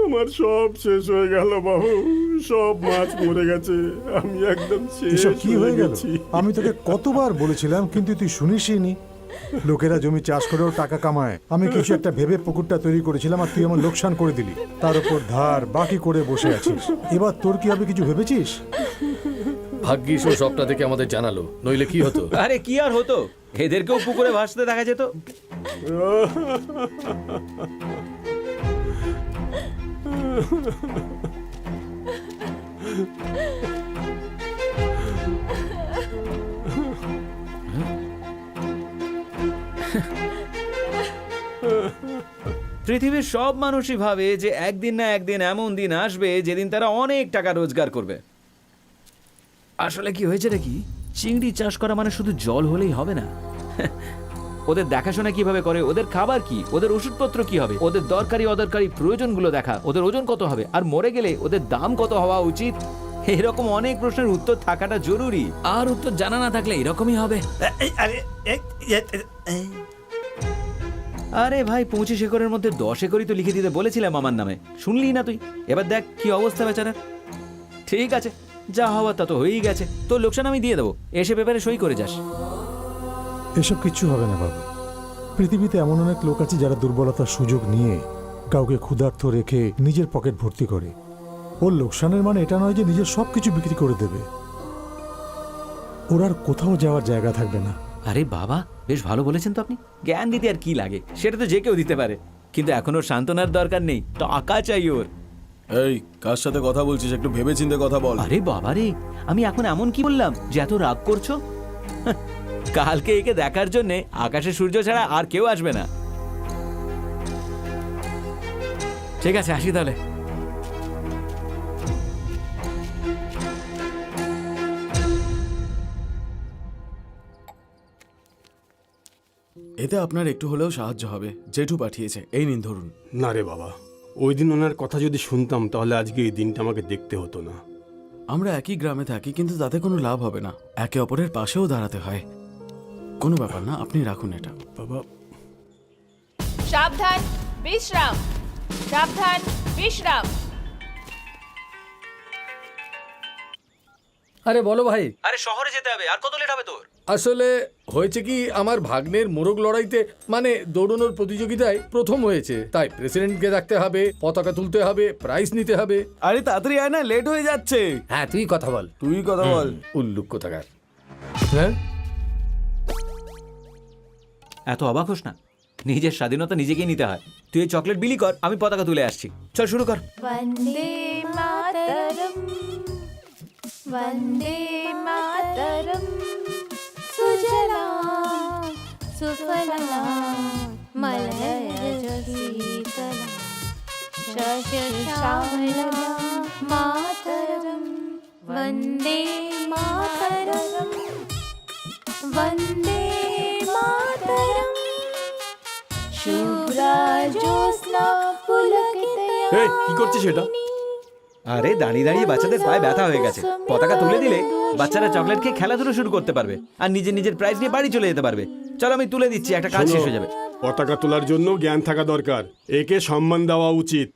আমার সব শেষ হয়ে গেল বাবু, সব মাছ মরে গেছে, আমি একদম শেষ এসব কি হয়ে গেল? গেছি। আমি তোকে কতবার বলেছিলাম, কিন্তু তুই শুনিসই। লোকেরা জমি চাষ করেও টাকা কামায়, আমি কিছু একটা ভেবে পুকুরটা তৈরি করেছিলাম আর তুই আমার লোকসান করে দিলি। তার উপর ধার বাকি করে বসে আছিস। এবার তোর কি হবে কিছু ভেবেছিস? ভাগ্যিস ও সবটা থেকে আমাদের জানালো, নইলে কি হতো? আরে কি আর হতো, এদেরকেও পুকুরে ভাসতে দেখা যেত। পৃথিবীর সব মানুষই ভাবে যে একদিন না একদিন এমন দিন আসবে যেদিন তারা অনেক টাকা রোজগার করবে। আসলে কি হয়েছে নাকি, চিংড়ি চাষ করা মানে শুধু জল হলেই হবে না। ওদের দেখাশোনা কিভাবে করে, ওদের খাবার কি, ওদের ওষুধপত্র কি হবে, ওদের দরকারি অদরকারি প্রয়োজনগুলো দেখা, ওদের ওজন কত হবে, আর মরে গেলে ওদের দাম কত হওয়া উচিত, এরকম অনেক প্রশ্নের উত্তর থাকাটা জরুরি। আর উত্তর জানা না থাকলে এরকমই হবে। আরে ভাই, 25 একরের মধ্যে 10 একরই তো লিখে দিতে বলেছিলাম আমার নামে, শুনলি না তুই? এবার দেখ কি অবস্থা বেচারা। ঠিক আছে, যা হওয়ার তা তো হয়েই গেছে, তোর লোকসান আমি দিয়ে দেবো, এসে পেপারে সই করে যাস। এসব কিচ্ছু হবে না বাবু। পৃথিবীতে এমন অনেক লোক আছে যারা দুর্বলতার সুযোগ নিয়ে কাউকে ক্ষুধার্ত রেখে নিজের পকেট ভর্তি করে। ওর লোকসানের মানে এটা নয় যে নিজের সবকিছু বিক্রি করে দেবে। ওর আর কোথাও যাওয়ার জায়গা থাকবে না। আরে বাবা, বেশ ভালো বলেছেন তো আপনি। জ্ঞান দিতে আর কি লাগে, সেটা তো যে কেউ দিতে পারে, কিন্তু এখন ওর সান্ত্বনার দরকার নেই, টাকা চাই ওর। এই, কার সাথে কথা বলছিস? একটু ভেবেচিন্তে কথা বল। আরে বাবা রে, আমি এখন এমন কি বললাম যে এত রাগ করছো? কালকে একে দেখার জন্য আকাশে সূর্য ছাড়া আর কেউ আসবে না। ঠিক আছে, আসি তাহলে। এতে আপনার একটু হলেও সাহায্য হবে। জেঠু পাঠিয়েছে, এই নিন ধরুন। না রে বাবা, ওই দিন ওনার কথা যদি শুনতাম তাহলে আজকে এই দিনটা আমাকে দেখতে হতো না। আমরা একই গ্রামে থাকি, কিন্তু তাতে কোনো লাভ হবে না। একে অপরের পাশেও দাঁড়াতে হয়। কোনো ব্যাপার না, আপনি রাখুন এটা। বাবা, সাবধান, বিশ্রাম। সাবধান, বিশ্রাম। আরে বলো ভাই। আরে শহরে যেতে হবে, আর কত লেট হবে তোর? আসলে হয়েছে কি, আমার ভাগ্নের মোরগ লড়াইতে মানে দৌড়নোর প্রতিযোগিতায় প্রথম হয়েছে, তাই প্রেসিডেন্টকে ডাকতে হবে, পতাকা তুলতে হবে, প্রাইজ নিতে হবে। আরে তাড়াতাড়ি আয় না, লেট হয়ে যাচ্ছে। হ্যাঁ, তুই কথা বল। তুই কথা বল। উল্লুক কোথাকার। হ্যাঁ, এত অবাক হোস না, নিজের স্বাধীনতা নিজেকেই নিতে হয়। তুই এই চকলেট বিলি কর, আমি পতাকা তুলে আসছি। চল শুরু কর। বন্দে মাতরম, বন্দে মাতরম, সুজলাম সুফলা মলয়জ শীতলা শস্যশ্যামলা মাতরম বন্দে মাতরম বন্দে মাতরম শুভ্রা জ্যোৎস্না পুলকিতয়া। এই কি করছিস এটা? আরে দাঁড়িয়ে দাঁড়িয়ে বাচ্চাদের পায়ে ব্যথা হয়ে গেছে, পতাকা তুলে দিলে বাচ্চারা চকলেট খেয়ে খেলাধুলো শুরু করতে পারবে আর নিজের নিজের প্রাইজ নিয়ে বাড়ি চলে যেতে পারবে। চলো আমি তুলে দিচ্ছি, একটা কাজ শেষ হয়ে যাবে। পতাকা তোলার জন্য জ্ঞান থাকা দরকার, একে সম্মান দেওয়া উচিত।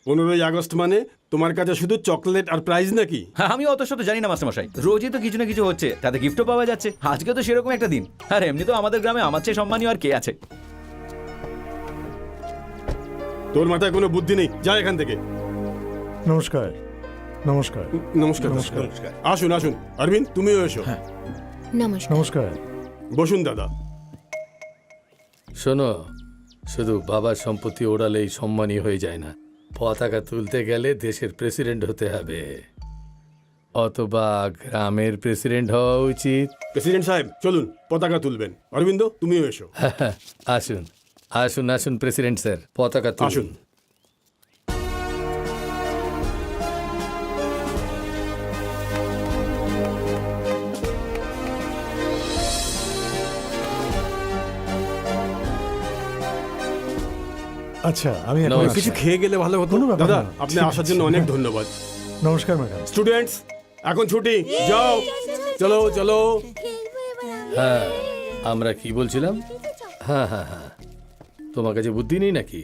15ই আগস্ট মানে তোমার কাছে শুধু চকলেট আর প্রাইজ নাকি? হ্যাঁ, আমি অত শত জানি না মাস্টারমশাই, রোজই তো কিছু না কিছু হচ্ছে, তাতে গিফটও পাওয়া যাচ্ছে। আজকে তো সেরকম একটা দিন। আর এমনি তো আমাদের গ্রামে আমার চেয়ে সম্মানীয় আর কে আছে? তোর মাথায় কোনো বুদ্ধি নেই, যা এখান থেকে। নমস্কার নমস্কার নমস্কার নমস্কার। আসুন আসুন, অরবিন্দ তুমিও এসো। নমস্কার। বসুন দাদা। শোনো, শুধু বাবার সম্পত্তি ওড়ালেই সম্মানী হয়ে যায় না, পতাকা তুলতে গেলে দেশের প্রেসিডেন্ট হতে হবে, অথবা গ্রামের প্রেসিডেন্ট হওয়া উচিত। প্রেসিডেন্ট সাহেব চলুন, পতাকা তুলবেন। অরবিন্দ তুমিও এসো। আসুন আসুন আসুন প্রেসিডেন্ট স্যার, পতাকা আসুন। তুলুন। আচ্ছা, আমি এখন নমস্কার। আসছি। কিছু খেয়ে গেলে ভালো হতো। কোনো ব্যাপার দাদা না। আপনি ঠিক আসার আছে। জন্য অনেক ধন্যবাদ। নমস্কার ম্যাডাম। স্টুডেন্টস এখন ছুটি, যাও। চলো চলো। হ্যাঁ, আমরা কি বলছিলাম? হ্যাঁ হ্যাঁ হ্যাঁ, তোমার কাছে বুদ্ধি নেই নাকি?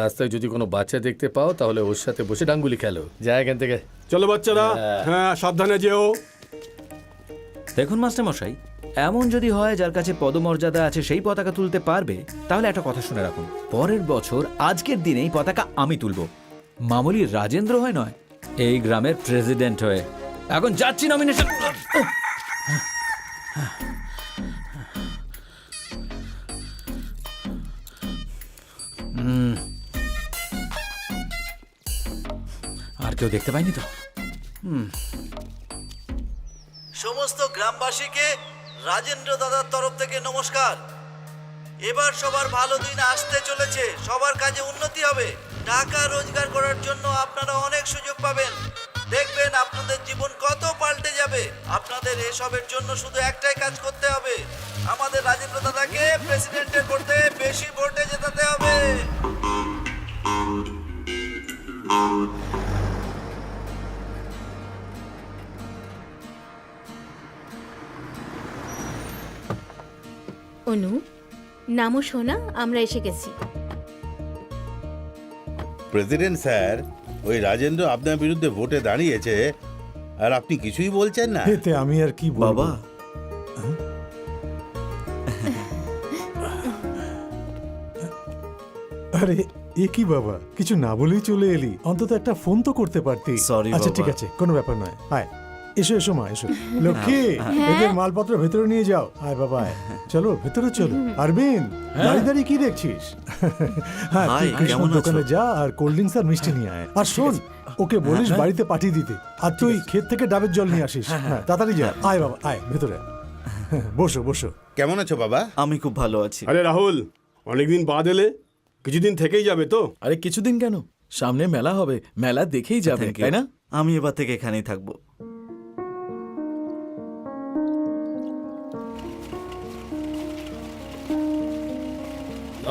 রাস্তায় যদি কোনো বাচ্চা দেখতে পাও তাহলে ওর সাথে বসে ডাঙ্গুলি খেলো। যা এখান থেকে। চলো বাচ্চারা, হ্যাঁ সাবধানে যেও। দেখুন মাস্টারমশাই, এমন যদি হয় যার কাছে পদমর্যাদা আছে সেই পতাকা তুলতে পারবে, তাহলে একটা কথা শুনে রাখুন, পরের বছর আজকের দিনেই পতাকা আমি তুলবো, মামুলি রাজেন্দ্র হয় নয়, এই গ্রামের প্রেসিডেন্ট হয়ে। এখন যাচ্ছি নমিনেশন। আর কেউ দেখতে পাইনি তো? সমস্ত গ্রামবাসীকে রাজেন্দ্র দাদার তরফ থেকে নমস্কার। এবার সবার ভালো দিন আসতে চলেছে, সবার কাজে উন্নতি হবে, টাকা রোজগার করার জন্য আপনারা অনেক সুযোগ পাবেন, দেখবেন আপনাদের জীবন কত পাল্টে যাবে। আপনাদের এসবের জন্য শুধু একটাই কাজ করতে হবে, আমাদের রাজেন্দ্র দাদাকে প্রেসিডেন্টের ভোটে বেশি ভোটে জেতাতে হবে। অনু, নামও শোনা, আমরা এসে গেছি। প্রেসিডেন্ট স্যার, ওই রাজেন্দ্র আপনার বিরুদ্ধে ভোটে দাঁড়িয়েছে আর আপনি কিছুই বলছেন না। এতে আমি আর কি বলবো? বাবা আরে এ কি বাবা, কিছু না বলেই চলে এলি, অন্তত একটা ফোন তো করতে পারতি। Sorry, আচ্ছা বাবা। ঠিক আছে, কোনো ব্যাপার নয়। আয়, এসো এসো মা, এসো। লক্ষ্মী, এদের মালপত্র ভেতরে নিয়ে যাও। আয় বাবা, আয়। চলো ভেতরে চলো। অরবিন্দ, দাঁড়িয়ে দাঁড়িয়ে কি দেখছিস? হ্যাঁ, তুই Hi, কৃষ্ণর কেমন আছো? দোকানে যা আর কোল্ড ড্রিঙ্কস আর মিষ্টি নিয়ে আয়। আর শোন, ওকে বলিস বাড়িতে পাঠিয়ে দিতে, আর তুই ক্ষেত থেকে ডাবের জল নিয়ে আসিস। হ্যাঁ, তাড়াতাড়ি যা। আয় বাবা, আয় ভেতরে। বসো বসো। কেমন আছো বাবা? আমি খুব ভালো আছি। আরে রাহুল, অনেকদিন বাদ এলে, কিছুদিন থেকেই যাবে তো? আরে কিছুদিন কেন, সামনে মেলা হবে, মেলা দেখেই যাবেন, Thank you. তাই না? আমি এবার থেকে এখানেই থাকবো।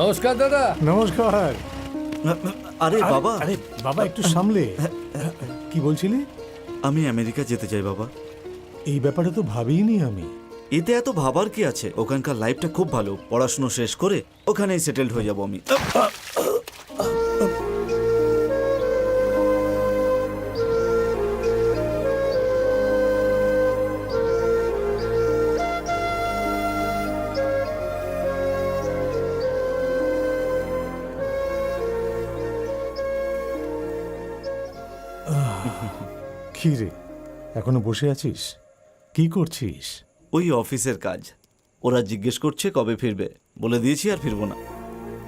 নমস্কার দাদা। নমস্কার। আরে বাবা, আরে বাবা, একটু সামলে। কি বলছিলি? আমি আমেরিকা যেতে চাই বাবা। এই ব্যাপারে তো ভাবিনি আমি। এতে এত ভাবার কি আছে? ওখানকার লাইফটা খুব ভালো, পড়াশুনো শেষ করে ওখানেই সেটেলড হয়ে যাব আমি। কি রে, এখনো বসে আছিস? কি করছিস? ওই অফিসের কাজ, ওরা জিজ্ঞেস করছে কবে ফিরবে, বলে দিয়েছি আর ফিরবো না।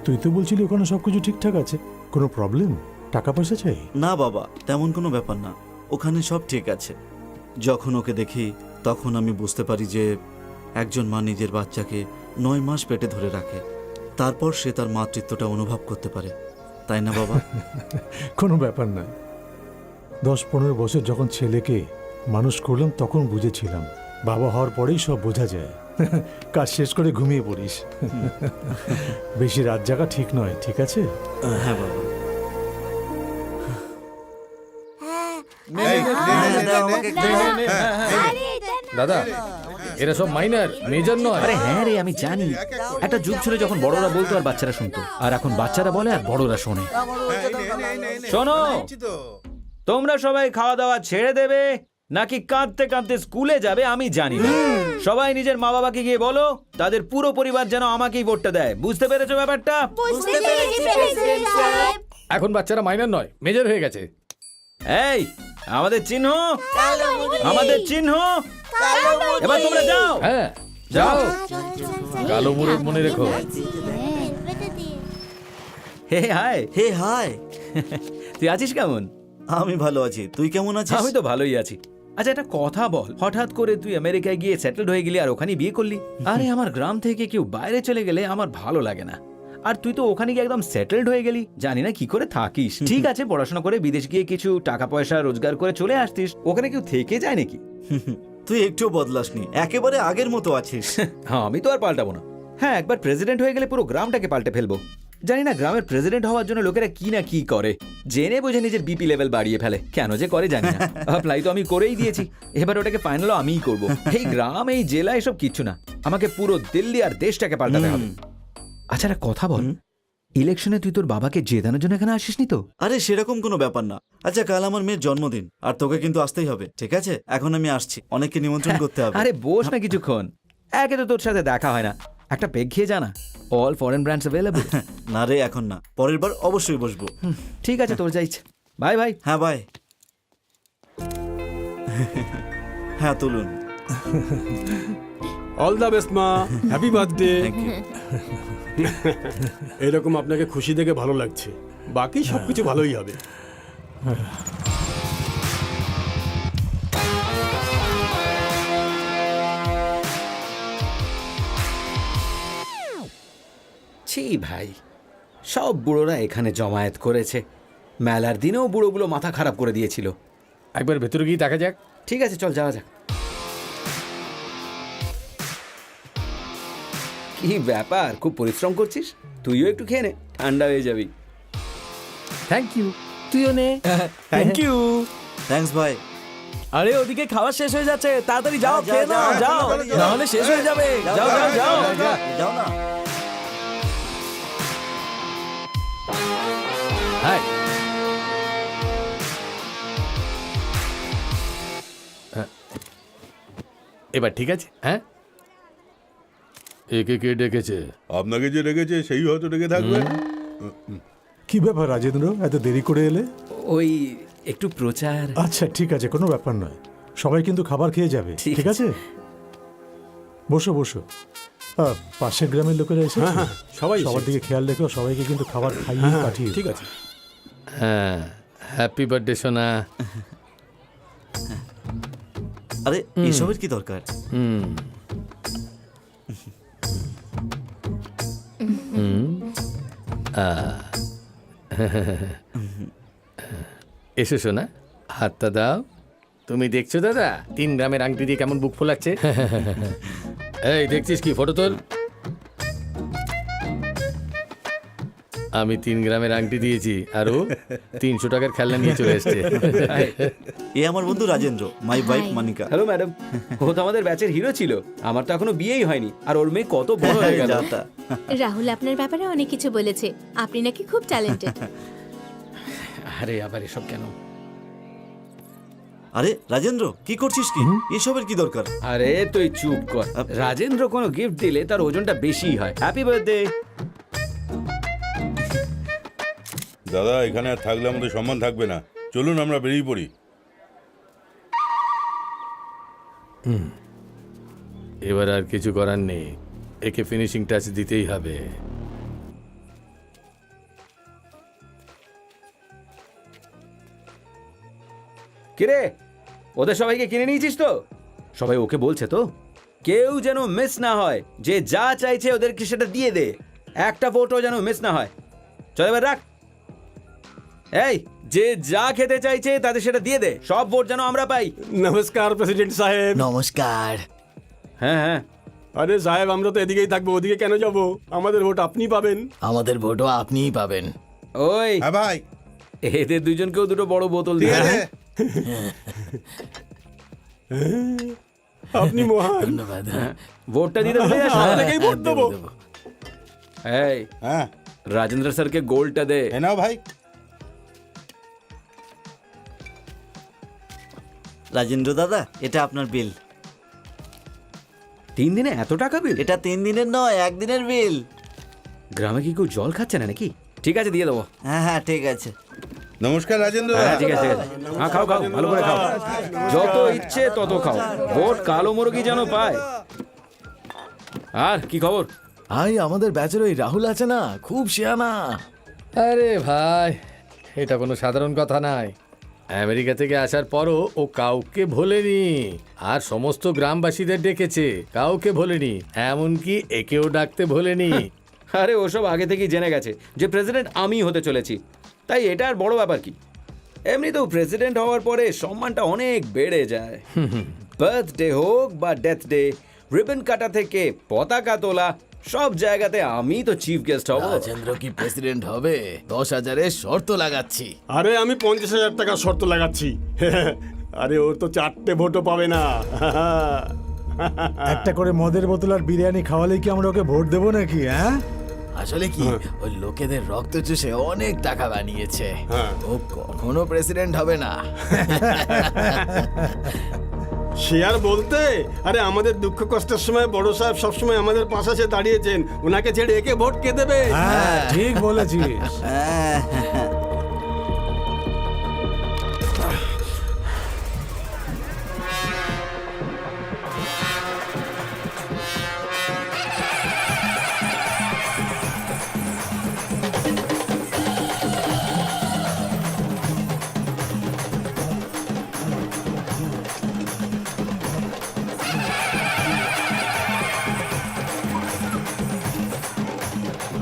তুই তো বলছিলি ওখানে সবকিছু ঠিকঠাক আছে, কোনো প্রবলেম? টাকা পয়সা চাই? না বাবা, তেমন কোনো ব্যাপার না, ওখানে সব ঠিক আছে। যখন ওকে দেখি তখন আমি বুঝতে পারি যে একজন মা নিজের বাচ্চাকে 9 মাস পেটে ধরে রাখে, তারপর সে তার মাতৃত্বটা অনুভব করতে পারে, তাই না বাবা? কোনো ব্যাপার না। 10-15 বছর যখন ছেলেকে মানুষ করলাম তখন বুঝেছিলাম, বাবা হওয়ার পরেই সব বোঝা যায়। কাজ শেষ করে ঘুমিয়ে পড়িস। বেশি রাত জাগা ঠিক নয়, ঠিক আছে? হ্যাঁ বাবা। দাদা এরা সব মাইনার, মেজর নয়। আরে হ্যাঁ রে, আমি জানি। একটা যুগ ছিল যখন বড়রা বলতো আর বাচ্চারা শুনতো, আর এখন বাচ্চারা বলে আর বড়রা শোনে। শোনো, তোমরা সবাই খাওয়া দাওয়া ছেড়ে দেবে নাকি কাঁদতে কাঁদতে স্কুলে যাবে আমি জানি না। সবাই নিজের মা বাবাকে গিয়ে বলো তাদের পুরো পরিবার যেন আমাকেই ভোটটা দেয়। বুঝতে পেরেছো ব্যাপারটা? এখন বাচ্চারা মাইনার নয়, মেজর হয়ে গেছে। এই আমাদের চিহ্ন, আমাদের চিহ্ন। এবার তোমরা যাও। হ্যাঁ যাও, কালো মুরগ মনে রেখো। হে হাই, হে হাই, তুই আছিস কেমন? আমি ভালো আছি, তুই কেমন আছিস? আমি তো ভালোই আছি। আচ্ছা একটা কথা বল, হঠাৎ করে তুই আমেরিকায় গিয়ে সেটেলড হয়ে গেলি আর ওখানে বিয়ে করলি? আরে আমার গ্রাম থেকে কেউ বাইরে চলে গেলে আমার ভালো লাগে না, আর তুই তো ওখানে গিয়ে একদম সেটেলড হয়ে গেলি। জানি না কি করে থাকিস। ঠিক আছে, পড়াশোনা করে বিদেশ গিয়ে কিছু টাকা পয়সা রোজগার করে চলে আসতিস, ওখানে কেউ থেকে যায় নাকি? তুই একটুও বদলাসনি, একেবারে আগের মতো আছিস। হ্যাঁ আমি তো আর পাল্টাবো না। হ্যাঁ একবার প্রেসিডেন্ট হয়ে গেলে পুরো গ্রামটাকে পাল্টে ফেলবো। জানি না গ্রামের প্রেসিডেন্ট হওয়ার জন্য লোকেরা কি না কি করে, জেনে বুঝে নিজের বিপি লেভেল বাড়িয়ে ফেলে। কেন যে করে জানি না। অ্যাপ্লাই তো আমি করেই দিয়েছি, এবার ওটাকে ফাইনালও আমিই করব। এই গ্রাম, এই জেলা, এসব কিচ্ছু না, আমাকে পুরো দিল্লি আর দেশটাকে পাল্টাতে হবে। আচ্ছা একটা কথা বল, ইলেকশনে তুই তোর বাবাকে জেতানোর জন্য এখানে আসিসনি তো? আরে সেরকম কোনো ব্যাপার না। আচ্ছা কাল আমার মেয়ের জন্মদিন, আর তোকে কিন্তু আসতেই হবে, ঠিক আছে? এখন আমি আসছি, অনেককে নিমন্ত্রণ করতে হবে। আরে বস না কিছুক্ষণ, একে তো তোর সাথে দেখা হয় না, একটা পেগ খেয়ে জানা। All foreign brands available. না রে এখন না, পরের বার অবশ্যই বসবো। ঠিক আছে, তোর যা ইচ্ছে। Bye bye. হ্যাঁ বাই। হ্যাঁ তুলুন। অল দ্য বেস্ট মা, হ্যাপি বার্থডে। Thank you. এরকম আপনাকে খুশি দেখে ভালো লাগছে, বাকি সবকিছু ভালোই হবে। ছি ভাই, সব বুড়োরা এখানে জমায়েত করেছে। মেলার দিনেও বুড়োগুলো মাথা খারাপ করে দিয়েছিল। একবার ভেতরে গিয়ে দেখা যাক। ঠিক আছে চল যাওয়া যাক। কি ব্যাপার, খুব পরিশ্রম করছিস? তুইও একটু খেয়ে নে, ঠান্ডা হয়ে যাবি। থ্যাংক ইউ, তুইও নে। Thank you. থ্যাঙ্কস ভাই। আরে ওদিকে খাওয়া শেষ হয়ে যাচ্ছে, তাড়াতাড়ি যাও, যা, খেয়ে যা, নাও, যা, যাও, তাড়াতাড়ি যাও। নাহলে শেষ হয়ে যাবে। যাও যাও যাও। যাও না। হাই। এবার ঠিক আছে? হ্যাঁ, একে কে ডেকেছে? আপনাকে যে রেখেছে সেই হয়তো রেখে থাকবে। কি ব্যাপার রাজেন্দ্র, এত দেরি করে এলে? ওই একটু প্রচার। আচ্ছা ঠিক আছে, কোনো ব্যাপার নয়। সবাই কিন্তু খাবার খেয়ে যাবে, ঠিক ঠিক আছে? বসো বসো। পাশের গ্রামের লোকেরা এসেছে, হ্যাঁ, হ্যাঁ, সবাই সবার এসেছে। দিকে খেয়াল রেখো, সবাইকে কিন্তু খাবার খাইয়ে হ্যাঁ, পাঠিয়ে। ঠিক আছে। হ্যাঁ, হ্যাপি বার্থডে সোনা। আরে এসবের কি দরকার? এসো সোনা, হাতটা দাও। তুমি দেখছো দাদা 3 গ্রামের আংটি দিয়ে কেমন বুক ফোলাচ্ছে? এই দেখছিস কি, ফটো তোল। আমি 3 গ্রামের আংটি দিয়েছি আর ও 300 টাকার খেলনা নিয়ে চলে এসছে। এ আমার বন্ধু Rajendra, my wife Manika. Hello madam, ও তো আমাদের ব্যাচের হিরো ছিল। আমার তো এখনো বিয়েই হয়নি, আর ওর মেয়ে কত বড় হয়ে গেল। যা তা। রাহুল আপনার ব্যাপারে অনেক কিছু বলেছে, আপনি নাকি খুব ট্যালেন্টেড। আরে আবার এসব কেন? আরে রাজেন্দ্র কি করছিস কি? এসবের কি দরকার? আরে তুই চুপ কর। রাজেন্দ্র কোনো গিফট দিলে তার ওজনটা বেশি হয়। Happy birthday. দাদা এখানে আর থাকলে আমাদের সম্মান থাকবে না, চলুন আমরা বেরিয়ে পড়ি। এবার আর কিছু করার নেই, একে ফিনিশিং টাচ দিতেই হবে। কিরে, ওদের সবাইকে কিনে নিয়েছিস তো? সবাই ওকে বলছে তো? কেউ যেন মিস না হয়, যে যা চাইছে ওদেরকে সেটা দিয়ে দে, একটা ভোটও যেন মিস না হয়। চল এবার রাখ। এই, যে যা খেতে চাইছে তাদের সেটা দিয়ে দে, সব ভোট যেন আমরা পাই। নমস্কার প্রেসিডেন্ট সাহেব। নমস্কার। হ্যাঁ হ্যাঁ, আরে সাহেব, আমরা তো এদিকেই থাকবো, ওদিকে কেন যাব? আমাদের ভোট আপনি পাবেন। আমাদের ভোটও আপনিই পাবেন। ওই হ্যাঁ ভাই, এদের দুজনকেও দুটো বড় বোতল দিয়ে দিয়ে দে। দে। আপনি মহান। ধন্যবাদ। ভোটটা দিতে ভুলে যাস না। আপনাকেই ভোট দেবো। এই, হ্যাঁ, রাজেন্দ্র স্যারকে গোলটা দে। এ নাও ভাই। রাজেন্দ্র দাদা, এটা আপনার বিল। 3 দিনে এত টাকা বিল? এটা 3 দিনের নয়, 1 দিনের বিল। গ্রামে কি কেউ জল খাচ্ছে না নাকি? ঠিক আছে, দিয়ে দেবো। হ্যাঁ হ্যাঁ, ঠিক আছে। নমস্কার রাজেন্দ্র হ্যাঁ দা। ঠিক আছে, ঠিক আছে। হ্যাঁ খাও খাও, ভালো করে খাও, যত ইচ্ছে তত খাও। ভোট কালো মুরগি যেন পায়। আর কি খবর? ভাই, আমাদের ব্যাচের ওই রাহুল আছে না, খুব শিয়ানা। আরে ভাই, এটা কোনো সাধারণ কথা নয়। আমেরিকা থেকে আসার পরও ও কাউকে ভোলেনি, আর সমস্ত গ্রামবাসীদের ডেকেছে, কাউকে ভোলেনি, এমনকি একেও ডাকতে ভোলেনি। আরে ওসব আগে থেকেই জেনে গেছে যে প্রেসিডেন্ট আমি হতে চলেছি, তাই এটা আর বড় ব্যাপার কি। এমনিতেও প্রেসিডেন্ট হওয়ার পরে সম্মানটা অনেক বেড়ে যায়। বার্থডে হোক বা ডেথ ডে, রিবন কাটা থেকে পতাকা তোলা, সব জায়গাতে আমি তো চিফ গেস্ট হব। রাজেন্দ্র কি প্রেসিডেন্ট হবে? 10,000-এর শর্ত লাগাচ্ছি। আরে আমি 50,000 টাকা শর্ত লাগাচ্ছি। আরে ওর তো 4টে ভোটও পাবে না। একটা করে মদের বোতল আর বিরিয়ানি খাওয়ালেই কি আমরা ওকে ভোট দেবো নাকি? হ্যাঁ, আসলে কি, ওই লোকেদের রক্ত চুষে অনেক টাকা বানিয়েছে। হ্যাঁ। ও কখনো প্রেসিডেন্ট হবে না। সে আর বলতে, আরে আমাদের দুঃখ কষ্টের সময় বড় সাহেব সবসময় আমাদের পাশে দাঁড়িয়েছেন, ওনাকে ছেড়ে একে ভোট কে দেবে? হ্যাঁ, ঠিক বলেছিস। হ্যাঁ,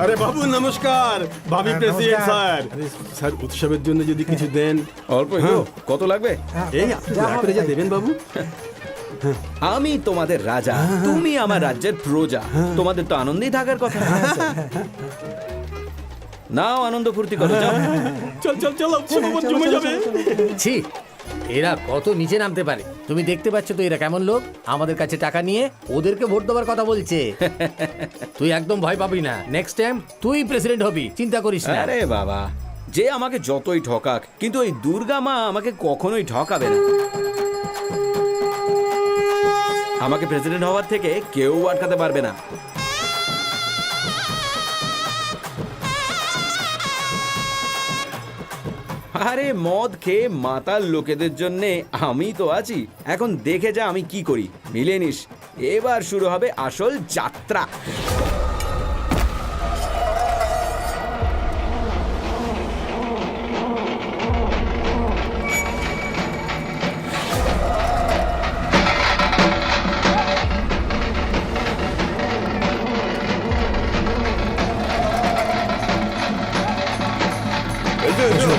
আরে বাবু নমস্কার। ভাবি হ্যাঁ, প্রেসিডেন্ট নমস্কার। স্যার, স্যার উৎসবের জন্য যদি কিছু দেন। অল্প একটু, কত লাগবে? এই আপনি দয়া করে যা দেবেন বাবু। আমি তোমাদের রাজা, তুমি আমার রাজ্যের প্রজা, তোমাদের তো আনন্দেই থাকার কথা। নাও, আনন্দ ফুর্তি করো, যাও। চল চল চল, উৎসব আবার জমে যাবে। ছি, এরা কত নিচে নামতে পারে। তুমি দেখতে পাচ্ছ তো এরা কেমন লোক, আমাদের কাছে টাকা নিয়ে ওদেরকে ভোট দেওয়ার কথা বলছে। তুই একদম ভয় পাবি না, নেক্সট টাইম তুই প্রেসিডেন্ট হবি, চিন্তা করিস না। আরে বাবা, যে আমাকে যতই ঠকাক, কিন্তু ওই দুর্গা মা আমাকে কখনোই ঠকাবে না। আমাকে প্রেসিডেন্ট হওয়ার থেকে কেউ আটকাতে পারবে না। আরে মদ খেয়ে মাতাল লোকেদের জন্যে আমি তো আছি। এখন দেখে যা আমি কি করি, মিলিয়ে নিস। এবার শুরু হবে আসল যাত্রা।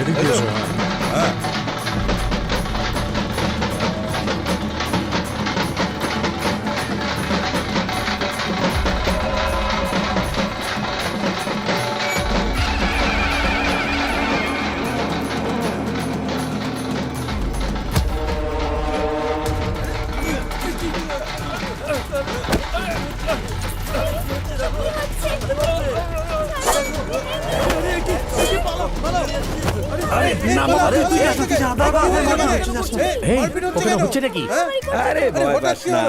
এদিকে এসো। ওখানে হচ্ছে নাকি? আরে ভয় পাস না,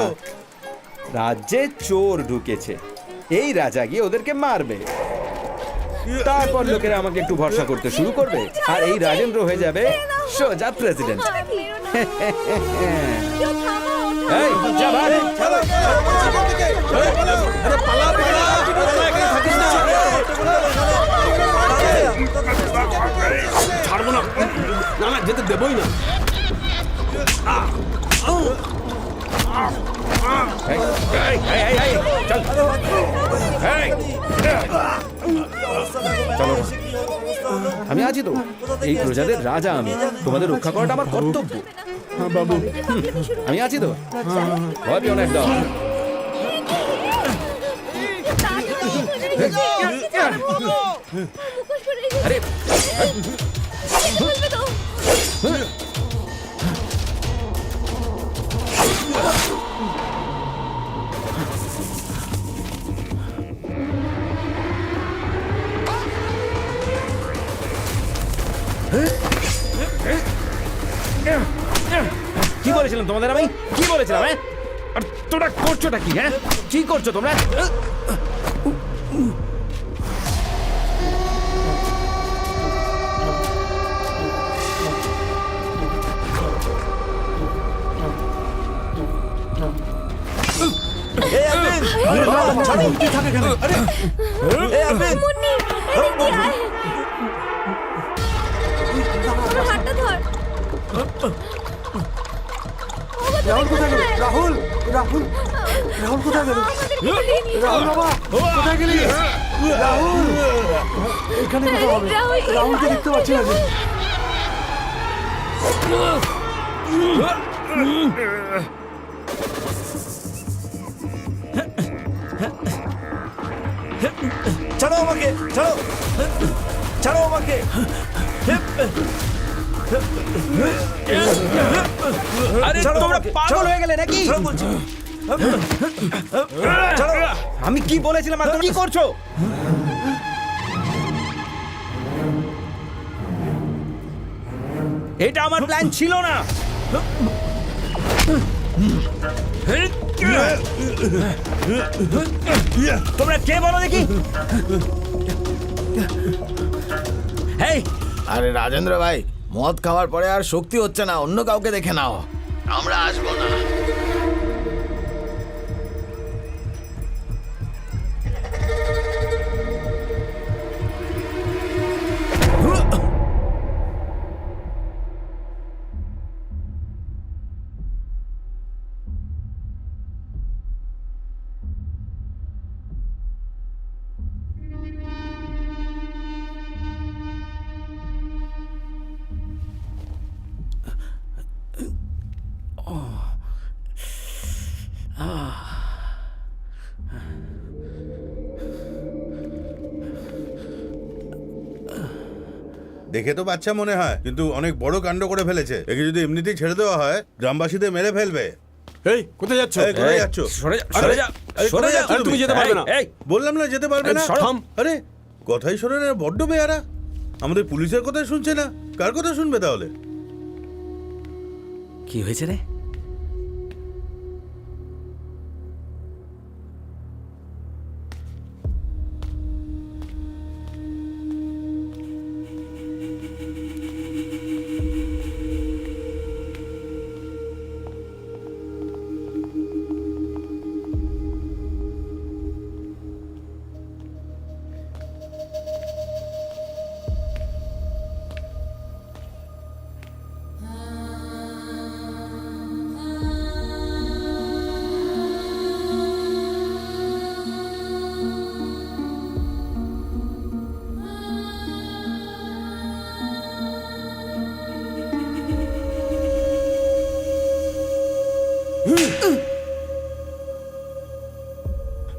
রাজ্যে চোর ঢুকেছে, এই রাজা গিয়ে ওদেরকে মারবে, তারপর লোকেরা আমাকে একটু ভরসা করতে শুরু করবে, আর এই রাজেন্দ্র হয়ে যাবে সোজা প্রেসিডেন্ট। এই, যা ভাগ। ছাড়বো না, না না, যেতে দেবই না। আমি আছি তো, এই প্রজাদের রাজা আমি, তোমাদের রক্ষা করাটা আমার কর্তব্য। হ্যাঁ বাবু, আমি আছি তো, ভয় পেও না একদম। আরে কি বলেছিলাম তোমাদের আমি, কি বলেছিলাম? হ্যাঁ, আর তোমরা করছোটা কি? হ্যাঁ, কি করছো তোমরা? এই আরবিন, ছাড়ো, কি থাকে এখানে? এই আরবিন, মুন্নি, এদিক দিয়ে আয়। আমার হাতটা ধর। রাহুল কোথায় গেল? রাহুল রাহুল রাহুল কোথায় গেল? রাহুল বাবা কোথায় গেলি? রাহুল এখানে কোথাও হবে? রাহুলকে দেখতে পাচ্ছি না যে। ছাড়ো আমাকে, ছাড়ো, ছাড়ো আমাকে। আরে ছাড়ো তোমরা আমাকে, পাগল হয়ে গেলে নাকি? ছাড়ো বলছি। ছাড়ো। আমি কি বলেছিলাম আর তোমরা কি করছো? এটা আমার প্ল্যান ছিল না। তোমরা কে বলো দেখি? হেই, আরে রাজেন্দ্র ভাই, মদ খাওয়ার পরে আর শক্তি হচ্ছে না, অন্য কাউকে দেখে নাও, আমরা আসবো না। দেখে তো বাচ্চা মনে হয়, কিন্তু অনেক বড় কাণ্ড করে ফেলেছে। একে যদি এমনিতেই ছেড়ে দেওয়া হয়, গ্রামবাসীদের মেরে ফেলবে। এই কোথায় যাচ্ছ? এই, কোথায় যাচ্ছ? সরে যা, সরে যা। আরে, তুমি যেতে পারবে না। এই, বললাম না যেতে পারবে না। থাম। আরে কথাই শোনে না, বড্ড বেয়ারা। আমাদের পুলিশের কথা শুনছে না, কার কথা শুনবে তাহলে? কি হয়েছে রে?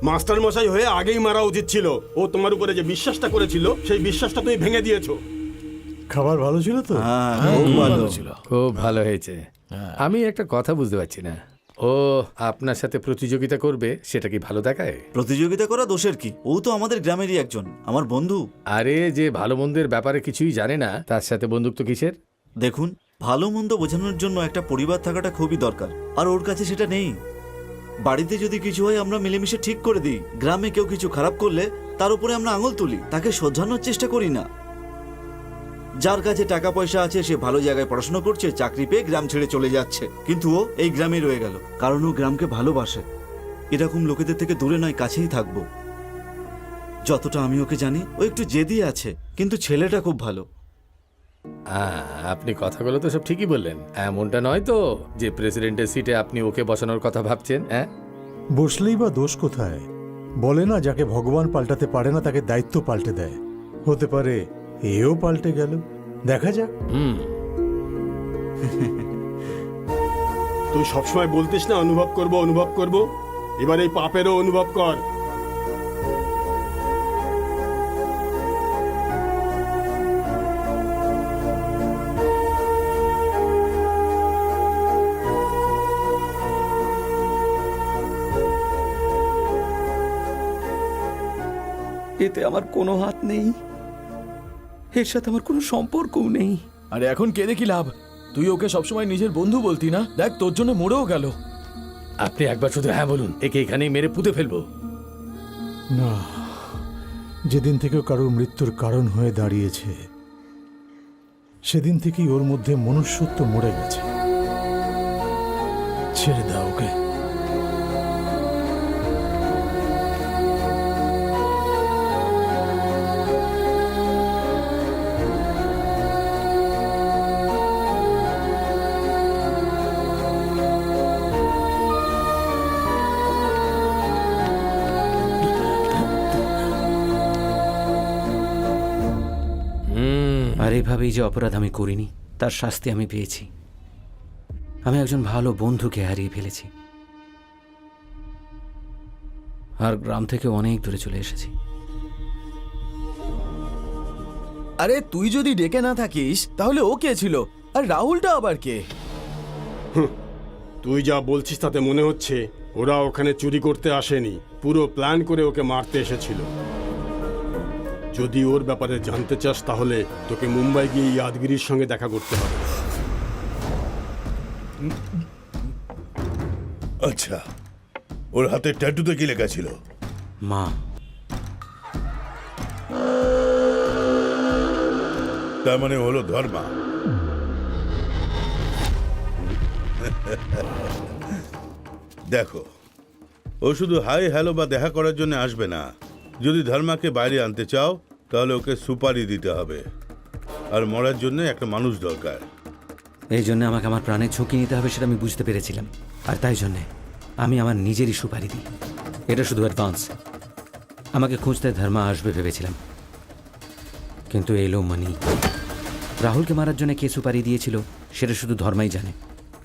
মাস্টার মশাই হয়ে আগেই মারা উচিত ছিল। ও তোমার উপরে যে বিশ্বাসটা করেছিল, সেই বিশ্বাসটা তুমি ভেঙে দিয়েছো। খাবার ভালো ছিল তো? খুব ভালো ছিল। খুব ভালো হয়েছে। আমি একটা কথা বুঝতে পারছি না, ও আপনার সাথে প্রতিযোগিতা করবে, সেটা কি ভালো দেখায়? প্রতিযোগিতা করা দোষের কি? ও তো আমাদের গ্রামেরই একজন, আমার বন্ধু। আরে যে ভালো মন্দের ব্যাপারে কিছুই জানে না, তার সাথে বন্ধুত্ব কিসের? দেখুন, ভালো মন্দ বোঝানোর জন্য একটা পরিবার থাকাটা খুবই দরকার, আর ওর কাছে সেটা নেই। বাড়িতে যদি কিছু হয় আমরা মিলেমিশে ঠিক করে দিই। গ্রামে কেউ কিছু খারাপ করলে তার উপরে আমরা আঙুল তুলি, তাকে শোধরানোর চেষ্টা করি না। যার কাছে টাকা পয়সা আছে সে ভালো জায়গায় পড়াশোনা করছে, চাকরি পেয়ে গ্রাম ছেড়ে চলে যাচ্ছে, কিন্তু ও এই গ্রামে রয়ে গেল, কারণ ও গ্রামকে ভালোবাসে। এরকম লোকেদের থেকে দূরে নয়, কাছেই থাকবো। যতটা আমি ওকে জানি, ও একটু জেদি আছে, কিন্তু ছেলেটা খুব ভালো। আপনি কথাগুলো তো সব ঠিকই বললেন, এমনটা নয় তো যে প্রেসিডেন্টের সিটে আপনি ওকে বসানোর কথা ভাবছেন? হ্যাঁ, বসলেই বা দোষ কোথায়? বলে না, যাকে ভগবান পাল্টাতে পারে না তাকে দায়িত্ব পাল্টে দেয়। হতে পারে এও পাল্টে গেল, দেখা যাক। তুই সবসময় বলতিস না অনুভব করব অনুভব করব, এবার এই পাপেরও অনুভব কর। এতে আমার কোনো হাত নেই, এর সাথে আমার কোনো সম্পর্কও নেই। আরে এখন কেঁদে কি লাভ? তুই ওকে সবসময় নিজের বন্ধু বলতি না? দেখ তোর জন্য মরেও গেল। আপনি একবার শুধু হ্যাঁ বলুন, একে এখানেই মেরে পুঁতে ফেলবো। না, যেদিন থেকে ও কারোর মৃত্যুর কারণ হয়ে দাঁড়িয়েছে সেদিন থেকেই ওর মধ্যে মনুষ্যত্ব মরে গেছে। ছেড়ে দাও ওকে। আর এভাবেই যে অপরাধ আমি করিনি তার শাস্তি আমি পেয়েছি। আমি একজন ভালো বন্ধুকে হারিয়ে ফেলেছি, আর গ্রাম থেকে অনেক দূরে চলে এসেছি। আরে তুই যদি ডেকে না থাকিস তাহলে ও কে ছিল? আর রাহুলটা আবার কে? তুই যা বলছিস তাতে মনে হচ্ছে ওরা ওখানে চুরি করতে আসেনি, পুরো প্ল্যান করে ওকে মারতে এসেছিল। যদি ওর ব্যাপারে জানতে চাস তাহলে তোকে মুম্বাই গিয়ে ইয়াদগিরির সঙ্গে দেখা করতে হবে। আচ্ছা, ওর হাতে ট্যাটুতে কি লেখা ছিল? মা, তার মানে হলো ধর্মা। দেখো, ও শুধু হাই হ্যালো বা দেখা করার জন্য আসবে না। যদি ধর্মাকে বাইরে আনতে চাও তাহলে ওকে সুপারি দিতে হবে, আর মরার জন্য একটা মানুষ দরকার। এই জন্য আমাকে আমার প্রাণের ঝুঁকি নিতে হবে সেটা আমি বুঝতে পেরেছিলাম, আর তাই জন্যে আমি আমার নিজেরই সুপারি দিই। এটা শুধু অ্যাডভান্স। আমাকে খুঁজতে ধর্মা আসবে ভেবেছিলাম, কিন্তু এলো মানি। রাহুলকে মারার জন্য কে সুপারি দিয়েছিল সেটা শুধু ধর্মাই জানে।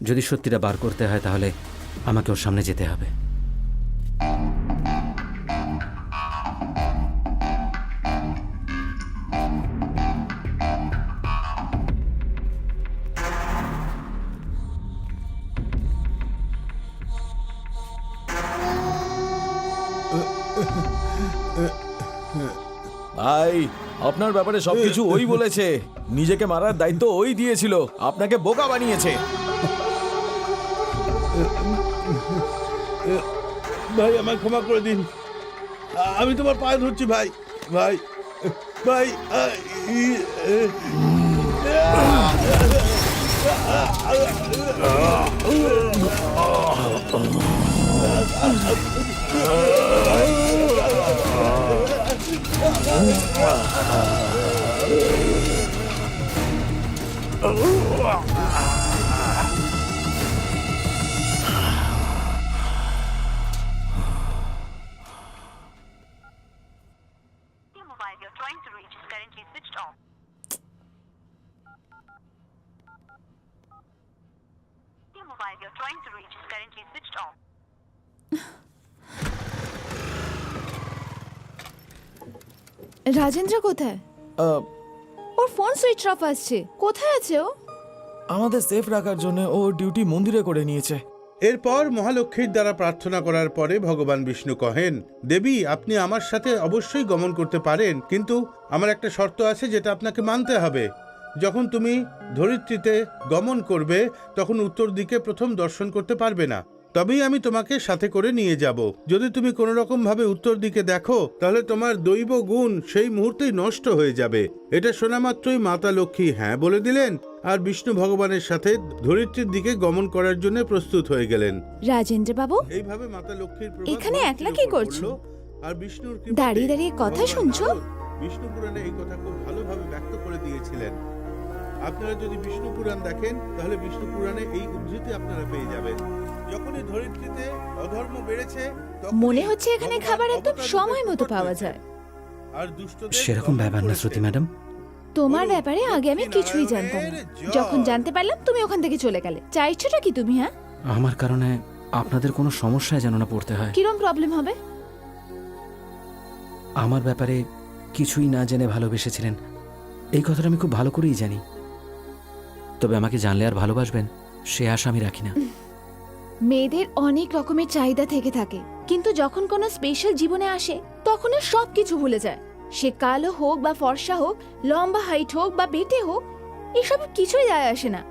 যদি সত্যিটা বার করতে হয় তাহলে আমাকে ওর সামনে যেতে হবে। ভাই, আপনার ব্যাপারে সবকিছু ওই বলেছে। নিজেকে মারার দায়িত্ব ওই দিয়েছিল, আপনাকে বোকা বানিয়েছে। ভাই, আমায় ক্ষমা করে দিন, আমি তোমার পায়ে ধরছি ভাই। ভাই ভাই mobile you're trying to reach is currently switched off. The mobile you're trying to reach is currently switched off. Rajendra কোথায়? ওর ফোন সুইচ অফ আসছে। কোথায় আছে ও? আমাদের সেফ রাখার জন্য ও ডিউটি মন্দিরে করে নিয়েছে। এরপর মহালক্ষ্মীর দ্বারা প্রার্থনা করার পরে ভগবান বিষ্ণু কহেন, দেবী আপনি আমার সাথে অবশ্যই গমন করতে পারেন, কিন্তু আমার একটা শর্ত আছে যেটা আপনাকে মানতে হবে। যখন তুমি ধরিত্রীতে গমন করবে তখন উত্তর দিকে প্রথম দর্শন করতে পারবে না, তবেই আমি তোমাকে সাথে করে নিয়ে যাব। যদি তুমি কোনো রকম ভাবে উত্তর দিকে দেখো তাহলে তোমার দৈব গুণ সেই মুহূর্তেই নষ্ট হয়ে যাবে। এটা শোনা মাত্রই মাতা লক্ষ্মী হ্যাঁ বলে দিলেন, আর বিষ্ণু ভগবানের সাথে ধরিত্রীর দিকে গমন করার জন্য প্রস্তুত হয়ে গেলেন। রাজেন্দ্র বাবু, এইভাবে মাতা লক্ষ্মীর প্রভাব এখানে ধরিত্রীর একলা কি উপর করছো? পড়ল, আর বিষ্ণুর কৃপাতে দাঁড়িয়ে দাঁড়িয়ে কথা ভগবান শুনছো? নারদ বিষ্ণু পুরাণে এই কথা খুব ভালোভাবে ব্যক্ত করে দিয়েছিলেন। আপনারা যদি বিষ্ণু পুরাণ দেখেন তাহলে বিষ্ণু পুরাণে এই উদ্ধৃতি আপনারা পেয়ে যাবেন। যখনই ধরিত্রীতে অধর্ম বেড়েছে তখনই মনে হচ্ছে এখানে ভগবান খাবার একদম অবতার সময় রূপে মতো প্রকট পাওয়া হয়েছেন। যায়। আর দুষ্টদের সেরকম ব্যাপার না শ্রুতি ম্যাডাম। তোমার ব্যাপারে আগে আমি কিছুই জানতাম না। যখন জানতে পারলাম তুমি ওখান থেকে চলে গেলে। চাইছোটা কি তুমি? হ্যাঁ, আমার কারণে আপনাদের কোনো সমস্যায় যেন না পড়তে হয়। কিরম প্রবলেম হবে? আমার ব্যাপারে কিছুই না জেনে ভালোবেসেছিলেন, এই কথাটা আমি খুব ভালো করেই জানি। তবে আমাকে জানলে আর ভালোবাসবেন সে আশা আমি রাখি না। মেয়েদের অনেক রকমের চাহিদা থেকে থাকে, কিন্তু যখন কোনো স্পেশাল জীবনে আসে তখন সব কিছু ভুলে যায়। সে কালো হোক বা ফর্সা হোক, লম্বা হাইট হোক বা বেটে হোক, এসব কিছুই যায় আসে না।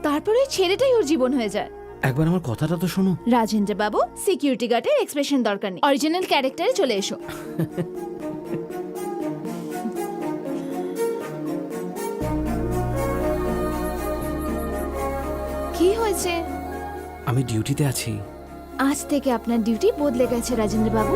তারপরে ছেলেটাই ওর জীবন হয়ে যায়। একবার আমার কথাটা তো শোনো। রাজেন্দ্র বাবু, সিকিউরিটি গার্ডের এক্সপ্রেশন দরকার নেই, অরিজিনাল ক্যারেক্টারে চলে এসো। কি হয়েছে? আমি ডিউটিতে আছি। আজ থেকে আপনার ডিউটি বদলে গেছে রাজেন্দ্র বাবু।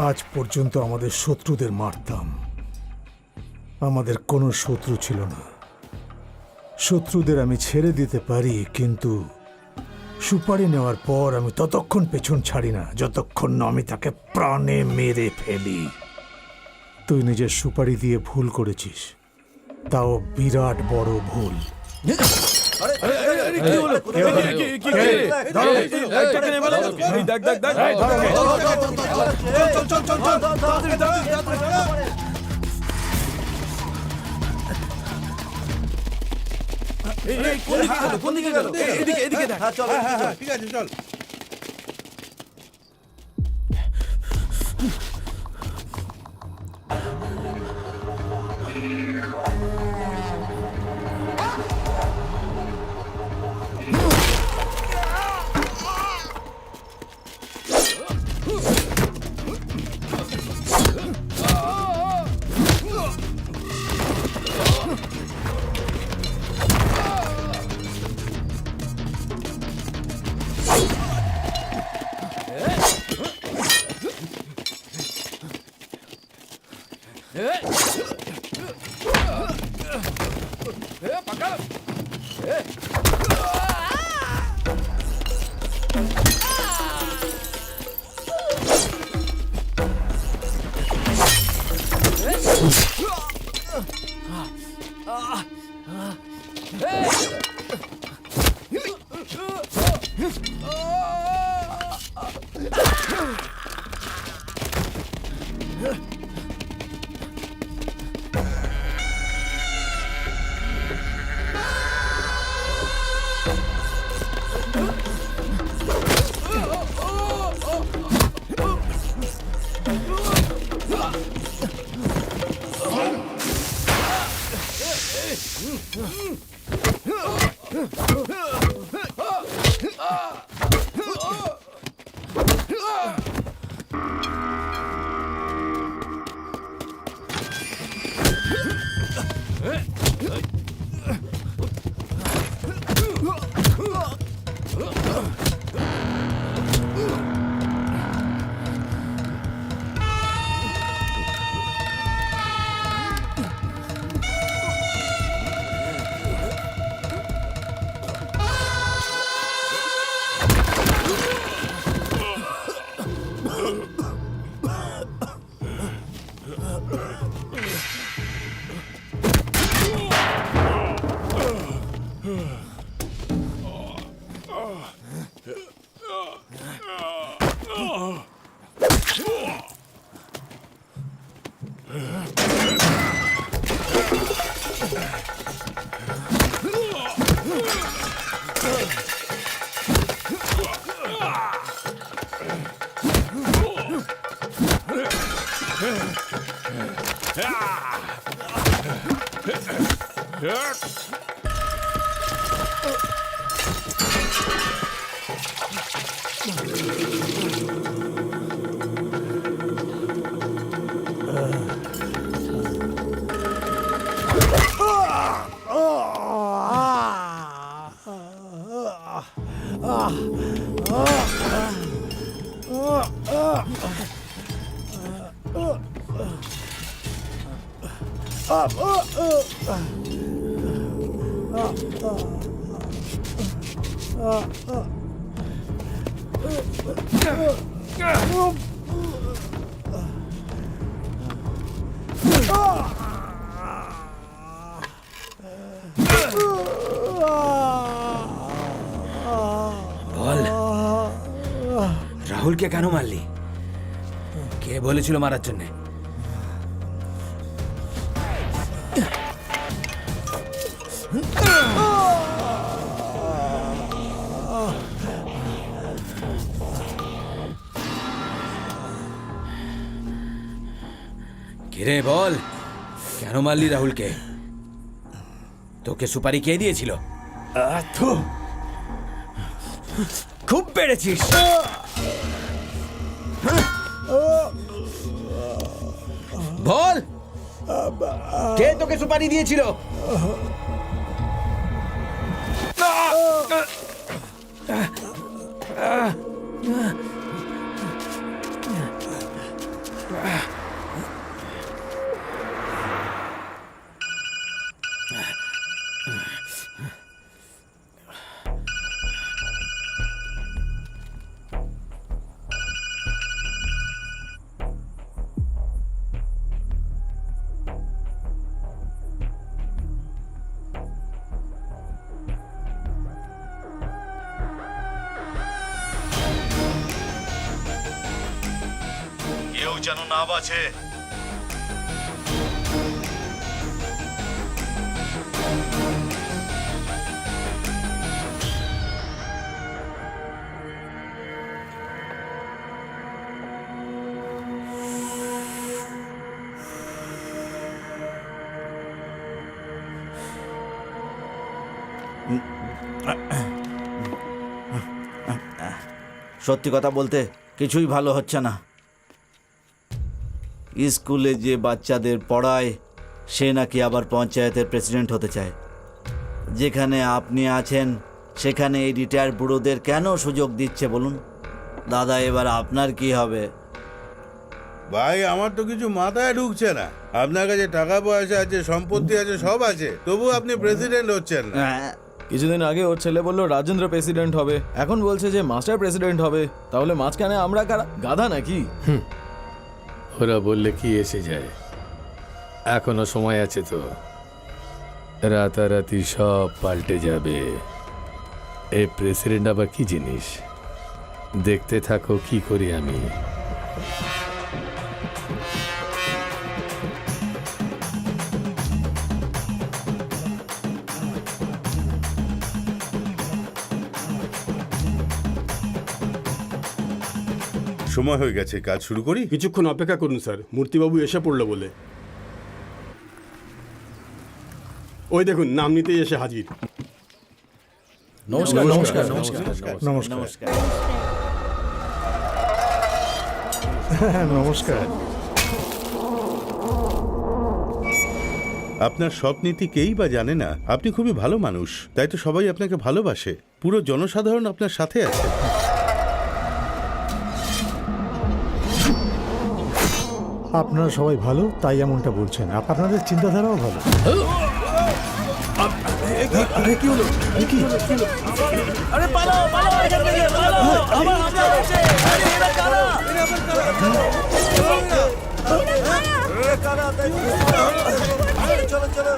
আজ পর্যন্ত আমাদের শত্রুদের মারতাম, আমাদের কোনো শত্রু ছিল না। শত্রুদের আমি ছেড়ে দিতে পারি, কিন্তু সুপারি নেওয়ার পর আমি ততক্ষণ পেছন ছাড়ি না যতক্ষণ না আমি তাকে প্রাণে মেরে ফেলি। তুই নিজের সুপারি দিয়ে ভুল করেছিস, তাও বিরাট বড় ভুল। কোন দিকে গেল? এদিকে দেখ। ঠিক আছে চল। বল, রাহুলকে কেন মারলি? কে বলেছিল মারার জন্যে? কিরে বল, কেন মারলি রাহুলকে? তোকে সুপারি কে দিয়েছিল? খুব পেরেছিস। বল, কে তোকে সুপারি দিয়েছিল? কেউ যেন না বাঁচে। সত্যি কথা বলতে কিছুই ভালো হচ্ছে না। স্কুলে যে বাচ্চাদের পড়ায় সে নাকি আবার পঞ্চায়েতের প্রেসিডেন্ট হতে চায়। যেখানে আপনি আছেন সেখানে এই রিটায়ার্ড বুড়োদের কেন সুযোগ দিচ্ছে বলুন? দাদা, এবার আপনার কি হবে? ভাই আমার তো কিছু মাথায় ঢুকছে না। আপনার কাছে টাকা পয়সা আছে, সম্পত্তি আছে, সব আছে, তবু আপনি প্রেসিডেন্ট হচ্ছেন না। কিছুদিন আগে ওর ছেলে বললো রাজেন্দ্র প্রেসিডেন্ট হবে, এখন বলছে যে মাস্টার প্রেসিডেন্ট হবে। তাহলে মাঝখানে আমরা কারা, গাধা নাকি? ওরা বললে কি এসে যায়, এখনো সময় আছে তো। রাতারাতি সব পাল্টে যাবে। এই প্রেসিডেন্ট আবার কি জিনিস, দেখতে থাকো কি করি আমি। সময় হয়ে গেছে, কাজ শুরু করি। কিছুক্ষণ অপেক্ষা করুন স্যার, মূর্তিবাবু এসে পড়লো বলে। ওই দেখুন, নাম নিতেই এসে হাজির। নমস্কার নমস্কার নমস্কার নমস্কার। নমস্কার। নমস্কার। আপনার সব নীতি কেই বা জানে না। আপনি খুবই ভালো মানুষ, তাই তো সবাই আপনাকে ভালোবাসে। পুরো জনসাধারণ আপনার সাথে আছে। আপনারা সবাই ভালো, তাই এমনটা বলছেন। আপনাদের চিন্তাধারাও ভালো। চলো চলো,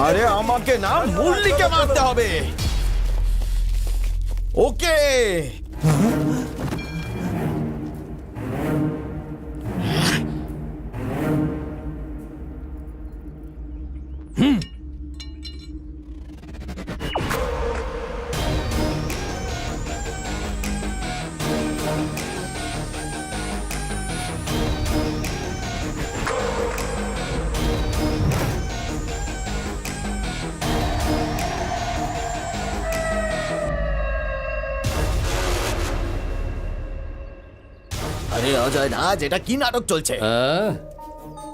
আরে আমাকে না মুরলিকে মারতে হবে। ওকে আরে অজয় না, যেটা কি নাটক চলছে?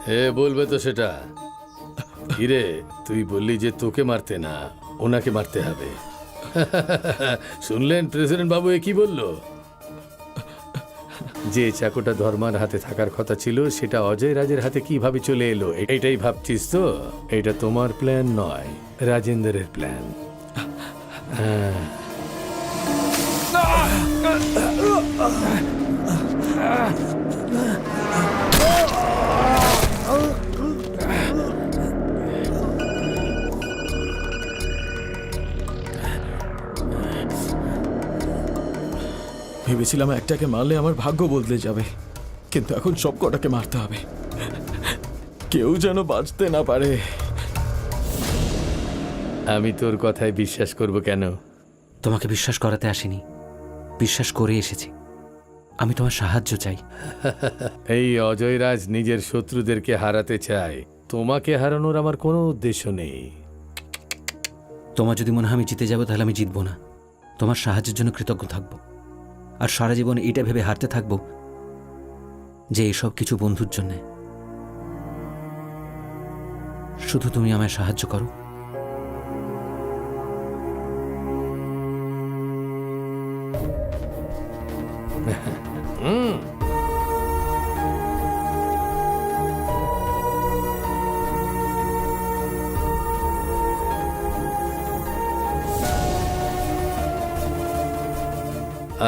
হে বলবে তো সেটা। কিরে, তুই বললি যে তোকে মারতে না, ওনাকে মারতে হবে। শুনলেন প্রেসিডেন্ট বাবু এ কি বলল? যে চাকুটা ধর্মার হাতে থাকার কথা ছিল সেটা অজয় রাজের হাতে কিভাবে চলে এলো এটাই ভাবছিস তো? এটা তোমার প্ল্যান নয়, রাজেন্দ্রের প্ল্যান। ভেবেছিলাম একটাকে মারলে আমার ভাগ্য বদলে যাবে, কিন্তু এখন সব কটাকে মারতে হবে, কেউ যেন বাঁচতে না পারে। আমি তোর কথায় বিশ্বাস করব কেন? তোমাকে বিশ্বাস করাতে আসিনি, বিশ্বাস করে এসেছি। আমি তোমার সাহায্য চাই। এই অজয়রাজ নিজের শত্রুদেরকে হারাতে চায়, তোমাকে হারানোর আমার কোনো উদ্দেশ্য নেই। তোমার যদি মনে হয় আমি জিতে যাবো, তাহলে আমি জিতবো না। তোমার সাহায্যের জন্য কৃতজ্ঞ থাকবো, আর সারা জীবন এটা ভেবে হারতে থাকবো যে এসব কিছু বন্ধুর জন্যে। শুধু তুমি আমায় সাহায্য করো।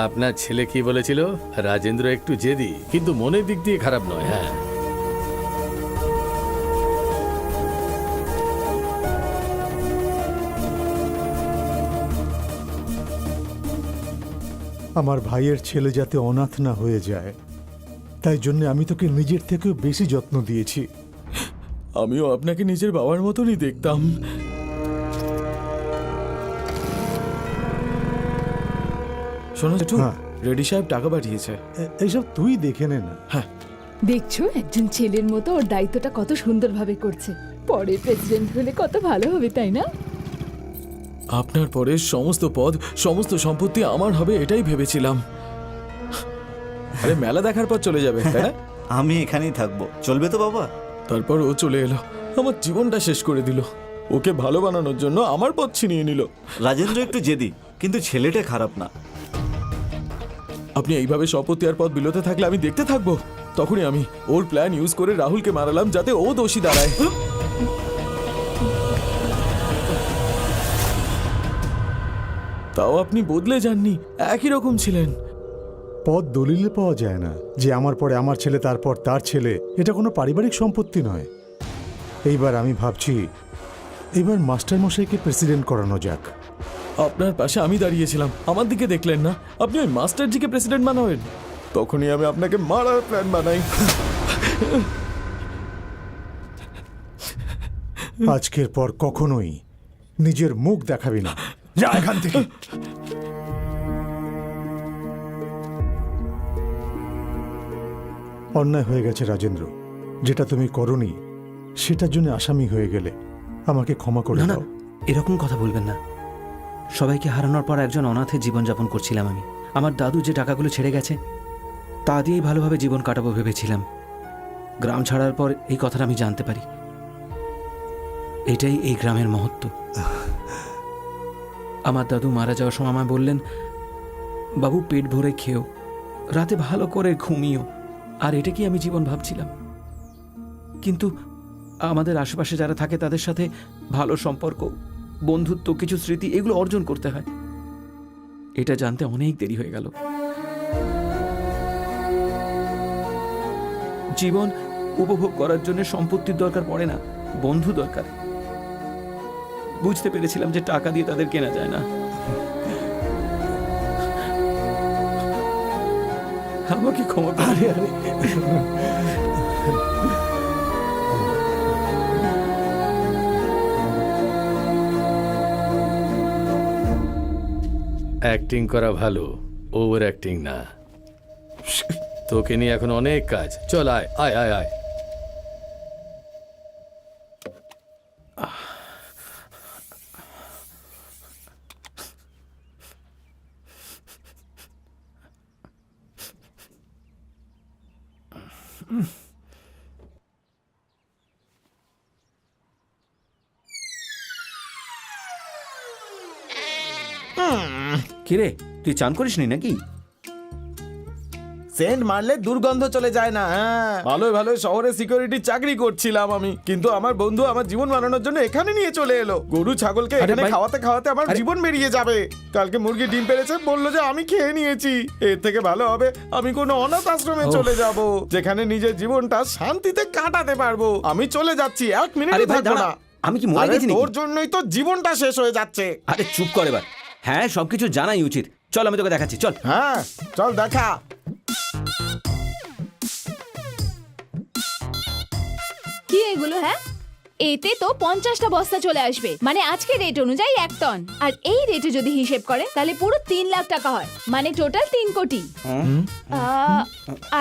আপনার ছেলে কি বলেছিল? রাজেন্দ্র একটু জেদি, কিন্তু মনের দিক দিয়ে খারাপ নয়। হ্যাঁ, আমার ভাইয়ের ছেলে যাতে অনাথ না হয়ে যায়, তাই জন্য আমি তোকে নিজের থেকেও বেশি যত্ন দিয়েছি। আমিও আপনাকে নিজের বাবার মতনই দেখতাম। শোনো জেঠু, হ্যাঁ। রেডি সাহেব টাকা পাঠিয়েছে। এইসব তুই দেখে নে না। দেখছো একজন ছেলের মতো ওর দায়িত্বটা কত সুন্দরভাবে করছে। পরে প্রেসিডেন্ট হলে কত ভালো হবে, তাই না? আপনার পরে সমস্ত পদ, সমস্ত সম্পত্তি আমার হবে এটাই ভেবেছিলাম। আরে মেলা দেখার পর চলে যাবে, তাই না? আমি এখানেই থাকবো, চলবে তো বাবা? তারপর ও চলে এলো, আমার জীবনটা শেষ করে দিল। ওকে ভালো বানানোর জন্য আমার পথ ছিনিয়ে নিল। রাজেন্দ্র একটু জেদি, কিন্তু ছেলেটা খারাপ না। আপনি এইভাবে সম্পত্তি আর পথ বিলোতে থাকলে আমি দেখতে থাকবো? তখনই আমি ওর প্ল্যান ইউজ করে রাহুলকে মারালাম, যাতে ও দোষী দাঁড়ায়। তাও আপনি বদলে যাননি, একই রকম ছিলেন। পদ দলিলে পাওয়া যায় না যে আমার পরে আমার ছেলে, তারপর তার ছেলে। এটা কোনো পারিবারিক সম্পত্তি নয়। এইবার আমি ভাবছি এইবার মাস্টারমশাইকে প্রেসিডেন্ট করানো যাক। আপনার পাশে আমি দাঁড়িয়েছিলাম, আমার দিকে দেখলেন না। আপনি ওই মাস্টারজিকে প্রেসিডেন্ট বানাবেন, তখনই আমি আপনাকে মারার প্ল্যান বানাই। আজকের পর কখনোই নিজের মুখ দেখাবি না, যা এখান থেকে। অন্যায় হয়ে গেছে রাজেন্দ্র, যেটা তুমি করনি সেটার জন্য আসামি হয়ে গেলে আমাকে ক্ষমা করে না না, দাও। এরকম কথা বলবেন না। সবাইকে হারানোর পর একজন অনাথের জীবনযাপন করছিলাম আমি। আমার দাদু যে টাকাগুলো ছেড়ে গেছে তা দিয়েই ভালোভাবে জীবন কাটাবো ভেবেছিলাম। গ্রাম ছাড়ার পর এই কথাটা আমি জানতে পারি। এটাই এই গ্রামের মহত্ব। আমার দাদু মারা যাওয়ার সময় আমায় বললেন, বাবু পেট ভরে খেও, রাতে ভালো করে ঘুমিও। আর এটা কি আমি জীবন ভাবছিলাম? কিন্তু আমাদের আশেপাশে যারা থাকে তাদের সাথে ভালো সম্পর্ক, বন্ধুত্ব, কিছু স্মৃতি, এগুলো অর্জন করতে হয়। এটা জানতে অনেক দেরি হয়ে গেল। জীবন উপভোগ করার জন্য সম্পত্তির দরকার পড়ে না, বন্ধু দরকার। বুঝতে পেরেছিলাম যে টাকা দিয়ে তাদের কেনা যায় না। আমাকে ক্ষমা করে অ্যাক্টিং করা ভালো, ওভার অ্যাক্টিং না। তোকে নিয়ে এখন অনেক কাজ। চল আয় আয় আয় আয়। কিরে, তুই চান করিসনি নাকি? সেন্ট মারলে দুর্গন্ধ চলে যায় না। হ্যাঁ, ভালোই ভালোই শহরে সিকিউরিটি চাকরি করছিলাম আমি, কিন্তু আমার বন্ধু আমার জীবন বানানোর জন্য এখানে নিয়ে চলে এলো। গরু ছাগলকে আরে এখানে ভাই- খাওয়াতে খাওয়াতে আমার জীবন বেরিয়ে যাবে। কালকে মুরগি ডিম পেড়েছে, বললো যে আমি খেয়ে নিয়েছি। এর থেকে ভালো হবে আমি কোনো অনাথ আশ্রমে চলে যাব, যেখানে নিজের জীবনটা শান্তিতে কাটাতে পারবো। আমি চলে যাচ্ছি, 1 মিনিট আরে ভাই থাকবো দাঁড়া, না। আমি কি মরে আরে গেছি নাকি? তোর জন্যই তো জীবনটা শেষ হয়ে যাচ্ছে। আরে চুপ কর এবার। হ্যাঁ, সবকিছু জানাই উচিত। চল আমি তোকে দেখাচ্ছি, চল। হ্যাঁ চল দেখা। কি এগুলো? হ্যাঁ, এতে তো 50টা বস্তা চলে আসবে, মানে আজকে রেট অনুযায়ী 1 টন। আর এই রেটে যদি হিসেব করে তাহলে পুরো 3 লাখ টাকা হয়, মানে টোটাল 3 কোটি।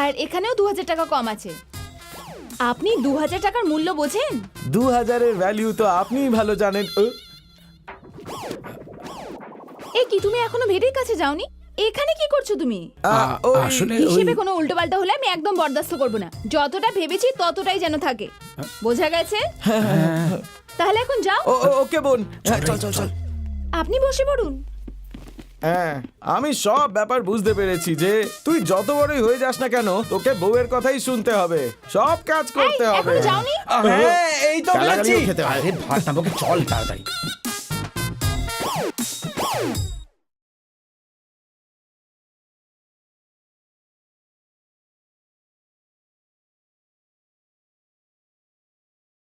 আর এখানেও 2000 টাকা কম আছে। আপনি 2000 টাকার মূল্য বোঝেন? 2000-এর ভ্যালু তো আপনিই ভালো জানেন। এ কি, তুমি এখনো ভেড়ির কাছে যাওনি? এখানে কি করছো তুমি? আসলে হিসেবে কোনো উল্টোপাল্টা হলে আমি একদম বরদাস্ত করব না। যতটা ভেবেছি ততটাই যেন থাকে, বোঝা গেছে? তাহলে এখন যাও। ওকে বোন, হ্যাঁ, চল চল চল। আপনি বসে পড়ুন। হ্যাঁ, আমি সব ব্যাপার বুঝতে পেরেছি যে তুই যত বড়ই হয়ে যাস না কেন, তোকে বউয়ের কথাই শুনতে হবে, সব কাজ এই, করতে হবে। এখনো যাওনি? হ্যাঁ, এই তো গালাগালিও বেরোচ্ছি। খেতে হয়। আরে ভাত আমাকে চল তাড়াতাড়ি।